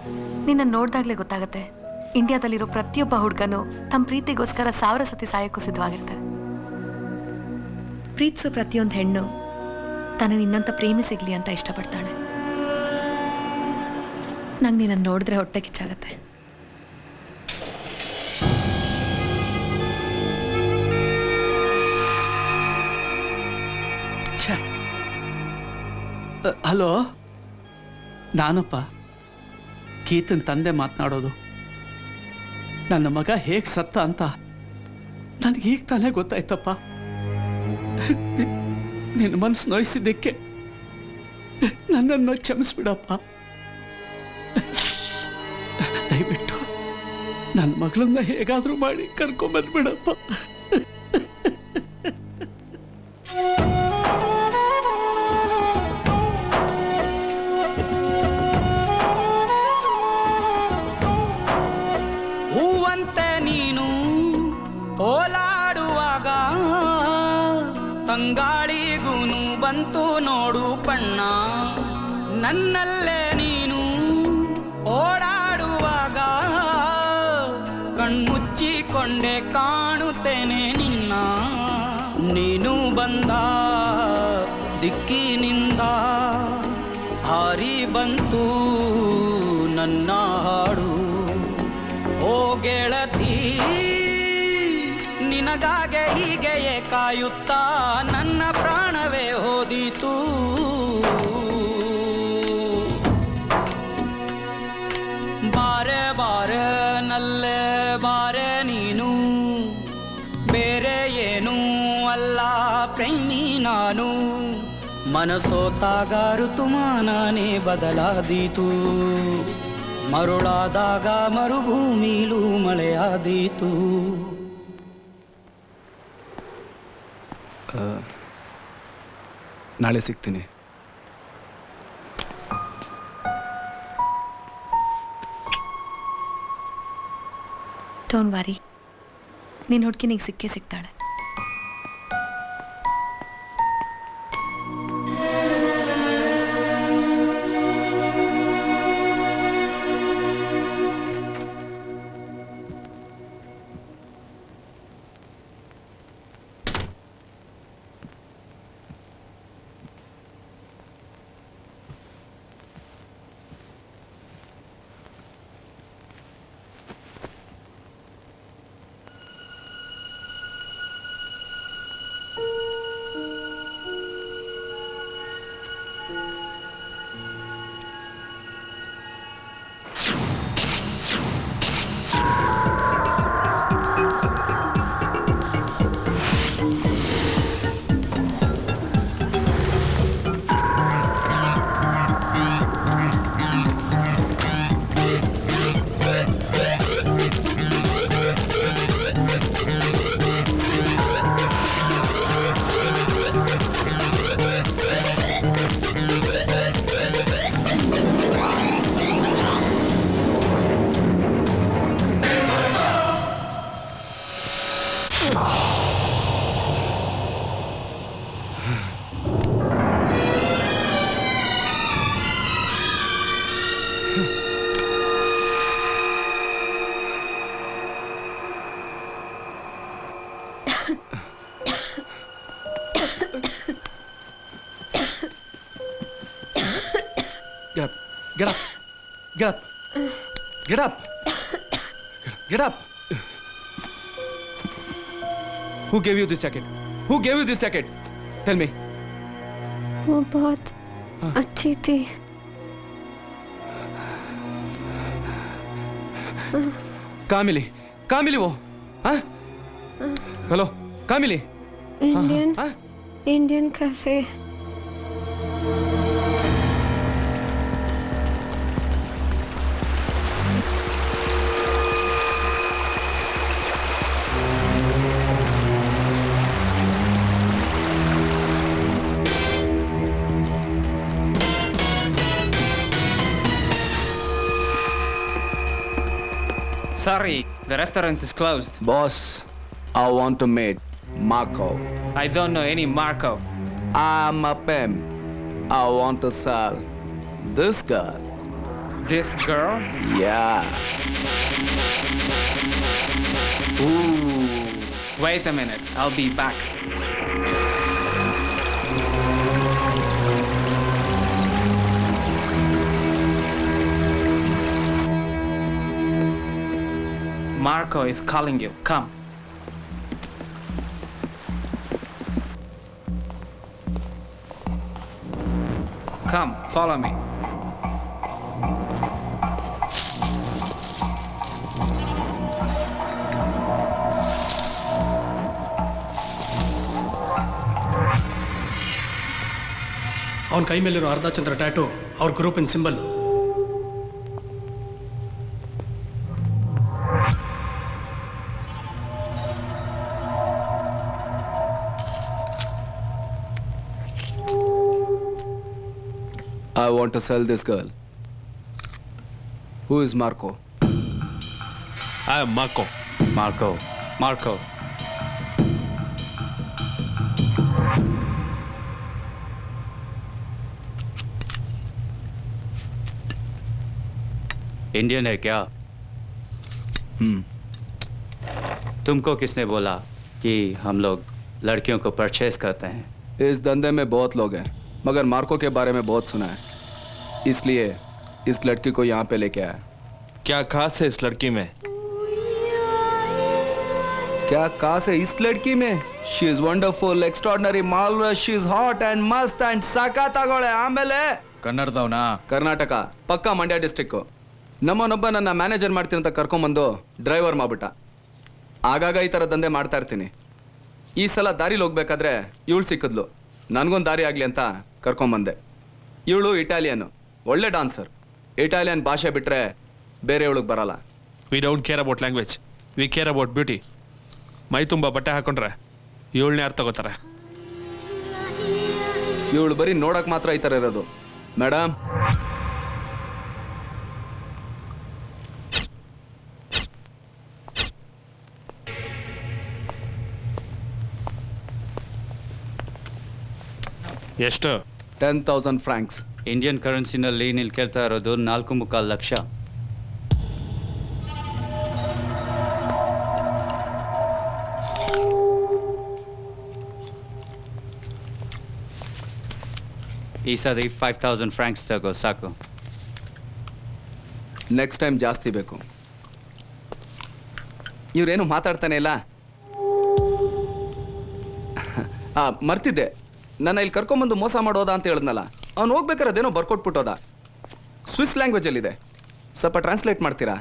ನಿನ್ನನ್ನು ನೋಡಿದಾಗಲೇ ಗೊತ್ತಾಗುತ್ತೆ ಇಂಡಿಯಾದಲ್ಲಿರೋ ಪ್ರತಿಯೊಬ್ಬ ಹುಡುಗನೂ ತಮ್ಮ ಪ್ರೀತಿಗೋಸ್ಕರ 1000 ಸತಿ ಸಾಯಕ್ಕೂ ಸಿದ್ಧವಾಗಿರ್ತಾರೆ. ಪ್ರೀತಿಸೋ ಪ್ರತಿಯೊಂದು ಹೆಣ್ಣು ತನ್ನ ನಿನ್ನಂಥ ಪ್ರೇಮಿ ಸಿಗಲಿ ಅಂತ ಇಷ್ಟಪಡ್ತಾಳೆ. ನಂಗೆ ನಿನ್ನನ್ನು ನೋಡಿದ್ರೆ ಹೊಟ್ಟೆ ಕಿಚ್ಚಾಗತ್ತೆ. ಹಲೋ, ನಾನಪ್ಪ ಗೀತನ್ ತಂದೆ ಮಾತನಾಡೋದು. ನನ್ನ ಮಗ ಹೇಗೆ ಸತ್ತ ಅಂತ ನನಗೆ ಈಗ ತಾನೇ ಗೊತ್ತಾಯ್ತಪ್ಪ. ನಿನ್ನ ಮನಸ್ಸು ನೋಯಿಸಿದ್ದಕ್ಕೆ ನನ್ನನ್ನು ಕ್ಷಮಿಸ್ಬಿಡಪ್ಪ. ದಯವಿಟ್ಟು ನನ್ನ ಮಗಳನ್ನ ಹೇಗಾದರೂ ಮಾಡಿ ಕರ್ಕೊಂಬಂದ್ಬಿಡಪ್ಪ. ಹೂವಂತೆ ನೀನು ಓಲಾಡುವಾಗ ತಂಗಾಳಿಗೂನು ಬಂತು ನೋಡು ಬಣ್ಣ. ನನ್ನಲ್ಲೇ ನೀನು ಓಡಾಡುವಾಗ ಕಣ್ಮುಚ್ಚಿಕೊಂಡೆ ಕಾಣುತ್ತೇನೆ ನಿನ್ನ. ನೀನು ಬಂದ ದಿಕ್ಕಿನಿಂದ ಹಾರಿ ಬಂತು ನನ್ನ ಹಾಡು. ಓ ಗೆಳತಿ, ನಿನಗಾಗೆ ಹೀಗೆಯೇ ಕಾಯುತ್ತಾ ನನ್ನ ಪ್ರಾಣವೇ ಹೋದಿತು. ಬಾರೆ ಬಾರೆ ನಲ್ಲೆ ಬಾರೆ ನೀನು, ಬೇರೆ ಏನೂ ಅಲ್ಲ ಪ್ರೇಮಿ ನಾನು. ಮನಸೋತಾಗ ಋತುಮಾನನೇ ಬದಲಾದೀತು, ಮರುಳಾದಾಗ ಮರುಭೂಮಿಲೂ ಮಳೆಯಾದೀತು. ನಾಳೆ ಸಿಗ್ತೀನಿ. ಡೋಂಟ್ ವರಿ, ನಿನ್ನ ಹುಡುಗಿ ನಿಂಗೆ ಸಿಕ್ಕೇ ಸಿಗ್ತಾಳೆ. Get up. Get up. Get up. Get up. Get up. Who gave you this jacket? Who gave you this jacket? Tell me. वो बहुत अच्छी थी. कहाँ मिली वो? हाँ? हेलो, कहाँ मिली? Indian cafe. Sorry, the restaurant is closed. Boss, I want to meet Marco. I don't know any Marco. I'm a pimp. I want to sell this girl. This girl? Yeah. Ooh. Wait a minute, I'll be back. Marco is calling you. Come. Come, follow me. ಅವನ ಕೈ ಮೇಲಿರೋ ಅರ್ಧ ಚಂದ್ರ tattoo ಅವ್ರ ಗ್ರೂಪಿನ symbol. I want to sell this girl. Who is Marco? I am Marco. Marco. Indian है क्या? तुमको किसने बोला कि हम लोग लड़कियों को परचेज करते हैं? इस धंधे में बहुत लोग हैं, मगर मार्को के बारे में बहुत सुना है, इसलिए इस लड़की को यहाँ पे लेके आया. क्या खास है इस लड़की में? क्या खास है इस लड़की में? She is wonderful, extraordinary, marvelous, she is hot and must and ಸಖತ್ತಾಗೋಳೆ. ಆಮೇಲೆ ಕನ್ನಡದವನಾ? ಕರ್ನಾಟಕ, ಪಕ್ಕಾ ಮಂಡ್ಯ ಡಿಸ್ಟ್ರಿಕ್ಟ್. ನಮ್ಮನೊಬ್ಬ ನನ್ನ ಮ್ಯಾನೇಜರ್ ಮಾಡ್ತೀನಿ ಅಂತ ಕರ್ಕೊಂಬಂದು ಡ್ರೈವರ್ ಮಾಡ್ಬಿಟ್ಟ. ಆಗಾಗ ಈ ಥರ ದಂಧೆ ಮಾಡ್ತಾ ಇರ್ತೀನಿ. ಈ ಸಲ ದಾರಿಲಿ ಹೋಗ್ಬೇಕಾದ್ರೆ ಇವಳು ಸಿಕ್ಕಿದ್ಲು. ನನಗೊಂದು ದಾರಿ ಆಗಲಿ ಅಂತ ಕರ್ಕೊಂಬಂದೆ. ಇವಳು ಇಟಾಲಿಯನ್, ಒಳ್ಳೆ ಡಾನ್ಸರ್. ಇಟಾಲಿಯನ್ ಭಾಷೆ ಬಿಟ್ಟರೆ ಬೇರೆ ಇವಳಿಗೆ ಬರಲ್ಲ. We don't care about language, we care about beauty. ಮೈ ತುಂಬ ಬಟ್ಟೆ ಹಾಕೊಂಡ್ರೆ ಇವಳನ್ನ ಯಾರು ತಗೋತಾರೆ? ಇವಳು ಬರೀ ನೋಡಕ್ ಮಾತ್ರ ಈ ಥರ ಇರೋದು. ಮೇಡಮ್, ಎಷ್ಟು? 10,000 francs. ಇಂಡಿಯನ್ ಕರೆನ್ಸಿನಲ್ಲಿ ನೀನು ಕೇಳ್ತಾ ಇರೋದು 4.25 ಲಕ್ಷ. ಈ ಸರಿ 5,000 francs ತಗೋ, ಸಾಕು. ನೆಕ್ಸ್ಟ್ ಟೈಮ್ ಜಾಸ್ತಿ ಬೇಕು. ಇವ್ರೇನು ಮಾತಾಡ್ತಾನೆ ಇಲ್ಲ. ಮರ್ತಿದ್ದೆ, ನನ್ನ ಇಲ್ಲಿ ಕರ್ಕೊಂಬಂದು ಮೋಸ ಮಾಡೋದ ಅಂತ ಹೇಳಿದ್ನಲ್ಲ, ಅವ್ನು ಹೋಗ್ಬೇಕಾದ್ರೆ ಅದೇನೋ ಬರ್ಕೊಟ್ಬಿಟ್ಟೋದ. ಸ್ವಿಸ್ ಲ್ಯಾಂಗ್ವೇಜಲ್ಲಿದೆ, ಸ್ವಲ್ಪ ಟ್ರಾನ್ಸ್ಲೇಟ್ ಮಾಡ್ತೀರಾ?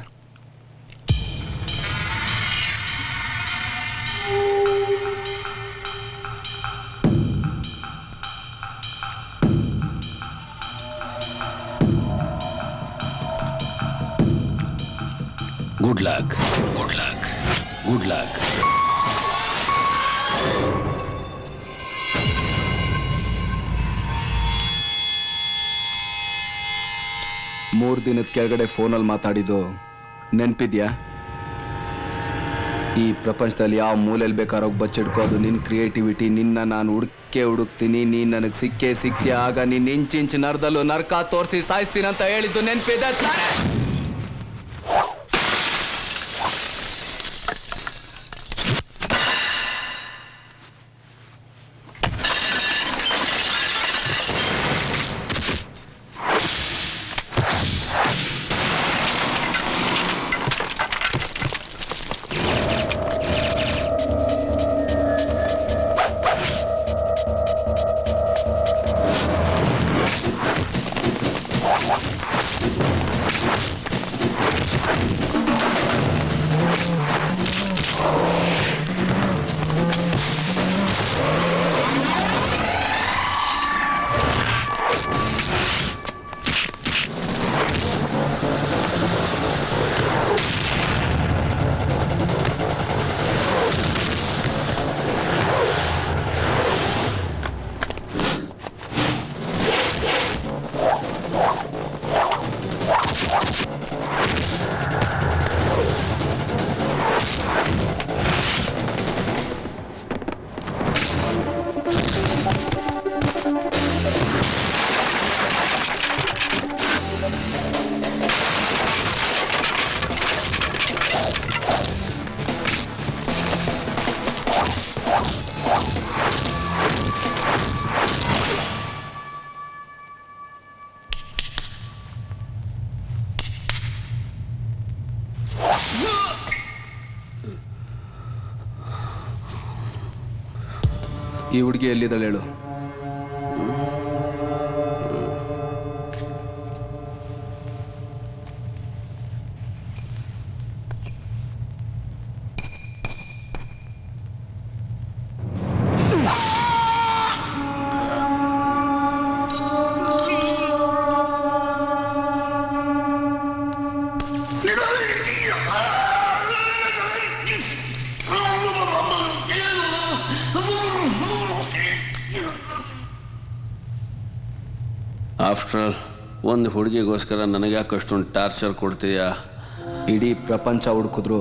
Good luck, good luck, good luck. ಮೂರು ದಿನದ ಕೆಳಗಡೆ ಫೋನಲ್ಲಿ ಮಾತಾಡಿದ್ದು ನೆನಪಿದ್ಯಾ? ಈ ಪ್ರಪಂಚದಲ್ಲಿ ಯಾವ ಮೂಲೆಯಲ್ಲಿ ಬೇಕಾರೋಗಿ ಬಚ್ಚಿಡ್ಕೋದು ನಿನ್ನ ಕ್ರಿಯೇಟಿವಿಟಿ. ನಿನ್ನ ನಾನು ಹುಡುಕ್ತೀನಿ, ನೀನು ನನಗೆ ಸಿಕ್ತೀಯ. ಆಗ ನಿನ್ನ ಇಂಚಿಂಚು ನರದಲ್ಲೂ ನರ್ಕ ತೋರಿಸಿ ಸಾಯಿಸ್ತೀನಿ ಅಂತ ಹೇಳಿದ್ದು ನೆನಪಿದೆ ತಾನೆ? ಈ ಹುಡುಗಿ ಎಲ್ಲಿದ್ದಾಳೆ ಹೇಳು. ಆಫ್ಟರ್ ಆಲ್ ಒಂದು ಹುಡುಗಿಗೋಸ್ಕರ ನನಗೆ ಯಾಕೆ ಅಷ್ಟೊಂದು ಟಾರ್ಚರ್ ಕೊಡ್ತೀಯಾ? ಇಡೀ ಪ್ರಪಂಚ ಹುಡುಕಿದ್ರು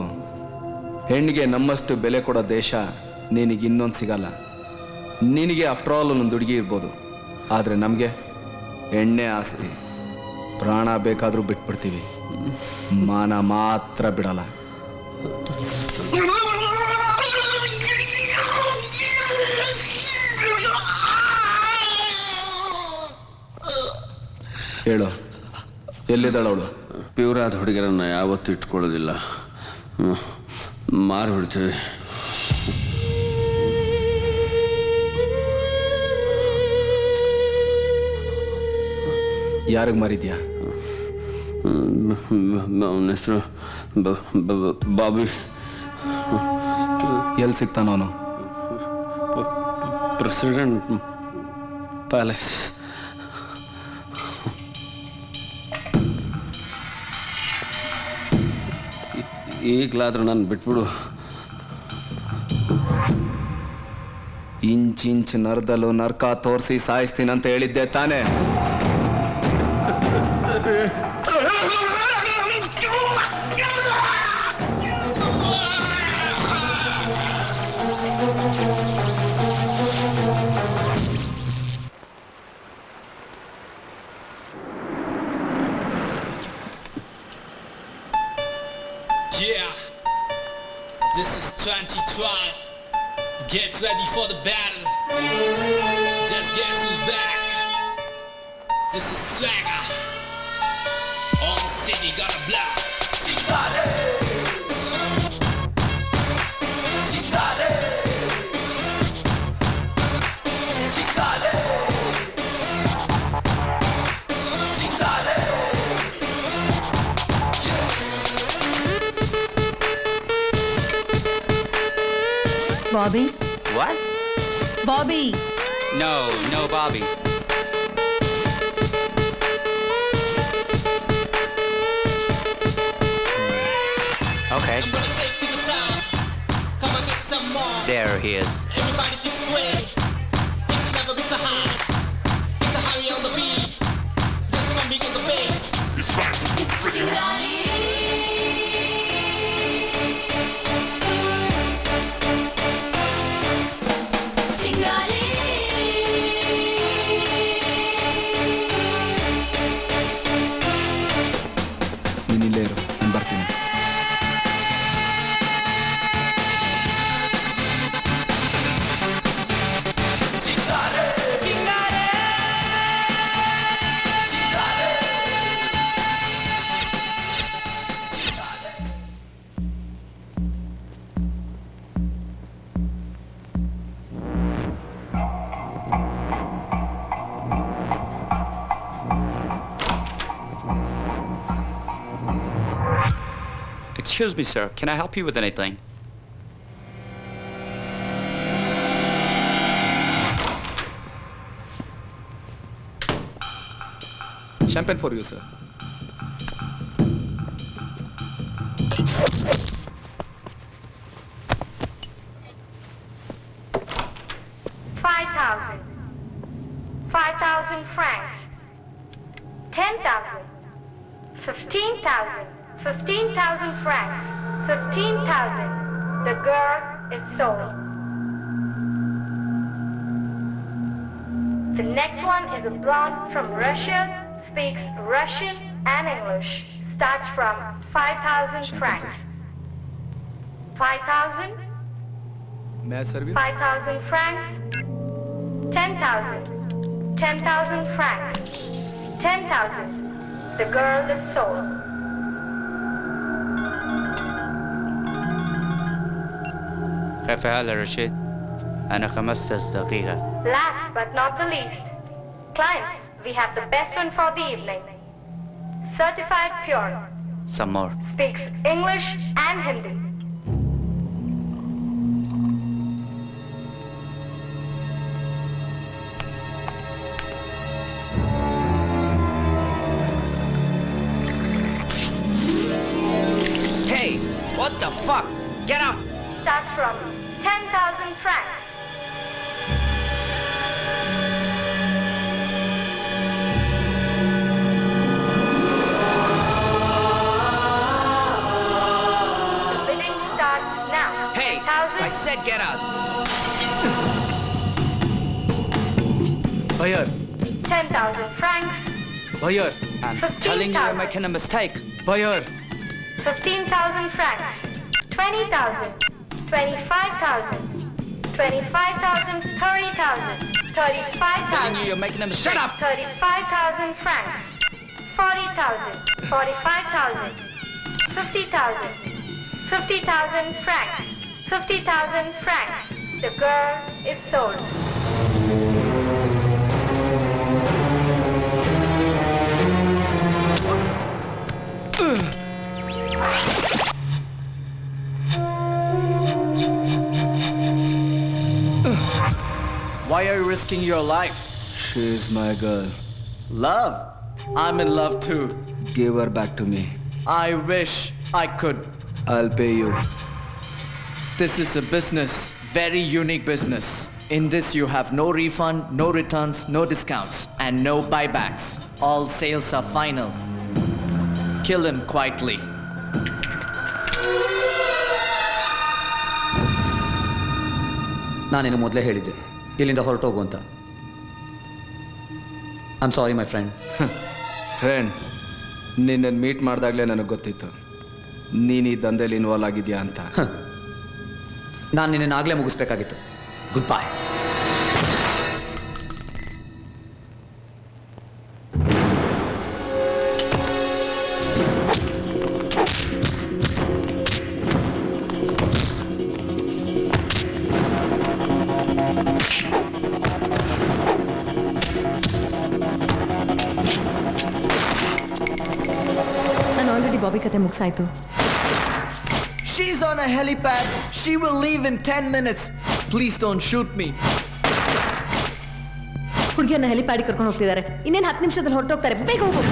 ಹೆಣ್ಣಿಗೆ ನಮ್ಮಷ್ಟು ಬೆಲೆ ಕೊಡೋ ದೇಶ ನಿನಗೆ ಇನ್ನೊಂದು ಸಿಗಲ್ಲ. ನಿನಗೆ ಆಫ್ಟರ್ ಆಲ್ ಒಂದೊಂದು ಹುಡುಗಿ ಇರ್ಬೋದು, ಆದರೆ ನಮಗೆ ಎಣ್ಣೆ ಆಸ್ತಿ. ಪ್ರಾಣ ಬೇಕಾದರೂ ಬಿಟ್ಬಿಡ್ತೀವಿ, ಮಾನ ಮಾತ್ರ ಬಿಡಲ್ಲ. ಹೇಳು, ಎಲ್ಲಿದ್ದಾಳವಳು? ಪ್ಯೂರ್ ಆದ ಹುಡುಗಿರನ್ನು ಯಾವತ್ತೂ ಇಟ್ಕೊಳ್ಳೋದಿಲ್ಲ, ಮಾರಿ ಬಿಡ್ತೀವಿ. ಯಾರಿಗೆ ಮಾರಿದ್ಯಾ? ಅವನ ಹೆಸರು ಬಾಬಿ. ಎಲ್ಲಿ ಸಿಗ್ತಾನ ಅವನು? President palace. ಈಗಲಾದ್ರೂ ನಾನು ಬಿಟ್ಬಿಡು. ಇಂಚಿಂಚ್ ನರದಲ್ಲೂ ನರ್ಕ ತೋರಿಸಿ ಸಾಯಿಸ್ತೀನಂತ ಹೇಳಿದ್ದೆ ತಾನೇ? Yeah, this is 2012. Get ready for the battle. Just guess who's back. This is Swagger. All city got a block. Chingale. Chingale. Chingale. Chingale. Bobby? What? Bobby! No, Bobby. Okay. I'm gonna take you to town. Come and get some more. There he is. Everybody gets great. It's never been so high. It's a hurry on the beat. Just bumping on the bass. It's time to go crazy. ನೀನು ಇಲ್ಲೇ ಇರು, ನಾನು ಬರ್ತೀನಿ. Excuse me, sir. Can I help you with anything? Champagne for you, sir. $5,000 francs, 10,000, 15,000, 15,000 francs, 15,000. The girl is sold. The next one is a blonde from Russia, speaks Russian and English. Starts from 5,000 francs. 5,000, May I serve you? 5,000 francs, 10,000, 10,000 francs, 10,000. The girl is sold. كيف حالك رشيد؟ أنا 15 دقيقة. Last but not the least, clients, we have the best one for the evening. Certified Pure. Some more. Speaks English and Hindi. Hey, what the fuck? Get out! Starts from 10,000 francs. The bidding starts now. Hey, 10,000. I said get out. Bhaiyar, 10,000 francs. Bhaiyar, I'm 15,000. telling you, you're making a mistake. Bhaiyar. 15,000 francs. 20,000. 25,000. 25,000. 30,000. 35,000. Telling you, you're making a mistake. Shut up! 35,000 francs. 40,000. 45,000. 50,000. 50,000 francs. 50,000 francs. The girl is sold. Why are you risking your life? She's my girl. Love. I'm in love too. Give her back to me. I wish I could. I'll pay you. This is a business, very unique business. In this, you have no refund, no returns, no discounts, and no buybacks. All sales are final. Kill him quietly. ನಾನೇನು ಮೊದಲೇ ಹೇಳಿದ್ದೆ ಇಲ್ಲಿಂದ ಹೊರಟೋಗು ಅಂತ. I am sorry my friend. Friend, ನಿನ್ನನ್ನು meet ಮಾಡಿದಾಗಲೇ ನನಗೆ ಗೊತ್ತಿತ್ತು ನೀನು ಈ ದಂಧೆಯಲ್ಲಿ ಇನ್ವಾಲ್ವ್ ಆಗಿದ್ಯಾ ಅಂತ. ನಾನು ನಿನ್ನನ್ನು ಆಗಲೇ ಮುಗಿಸ್ಬೇಕಾಗಿತ್ತು. ಗುಡ್ ಬಾಯ್. ನಾನು ಆಲ್ರೆಡಿ ಬಾಬಿ ಕತೆ ಮುಗಿಸಾಯ್ತು. She's on a helipad. She will leave in 10 minutes. Please don't shoot me. ಹುಡುಗಿಯನ್ನ ಹೆಲಿಪ್ಯಾಡಿಗೆ ಕರ್ಕೊಂಡು ಹೋಗ್ತಿದ್ದಾರೆ. ಇನ್ನೇನು 10 ನಿಮಿಷದಲ್ಲಿ ಹೊರಟೋಗ್ತಾರೆ. ಬೇಗ ಹೋಗು.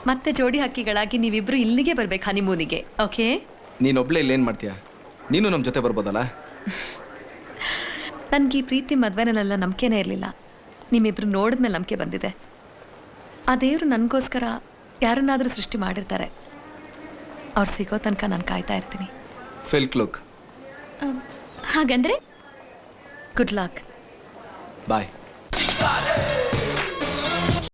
ಮತ್ತೆ ಜೋಡಿ ಹಕ್ಕಿಗಳಾಗಿ ನೀವಿಬ್ರು ಇಲ್ಲಿಗೆ ಬರ್ಬೇಕು ಹನಿಮೂನಿಗೆ, ಓಕೆ? ನೀನೊಬ್ಳೆ ಇಲ್ಲಿ ಏನು ಮಾಡ್ತೀಯಾ? ನೀನು ನಮ್ಮ ಜೊತೆ ಬರ್ಬೋದಲ್ಲ? ನನಗೆ ಈ ಪ್ರೀತಿ ಮದುವೆನಲ್ಲೆಲ್ಲ ನಂಬಿಕೆನೇ ಇರಲಿಲ್ಲ. ನಿಮ್ಮಿಬ್ರು ನೋಡಿದ್ಮೇಲೆ ನಂಬಿಕೆ ಬಂದಿದೆ. ಆ ದೇವರು ನನಗೋಸ್ಕರ ಯಾರನ್ನಾದರೂ ಸೃಷ್ಟಿ ಮಾಡಿರ್ತಾರೆ. ಅವ್ರು ಸಿಗೋ ತನಕ ನಾನು ಕಾಯ್ತಾ ಇರ್ತೀನಿ. ಫಿಲ್ಕ್ ಲುಕ್. ಹಾಗಂದ್ರೆ ಗುಡ್ ಲಕ್. ಬಾಯ್.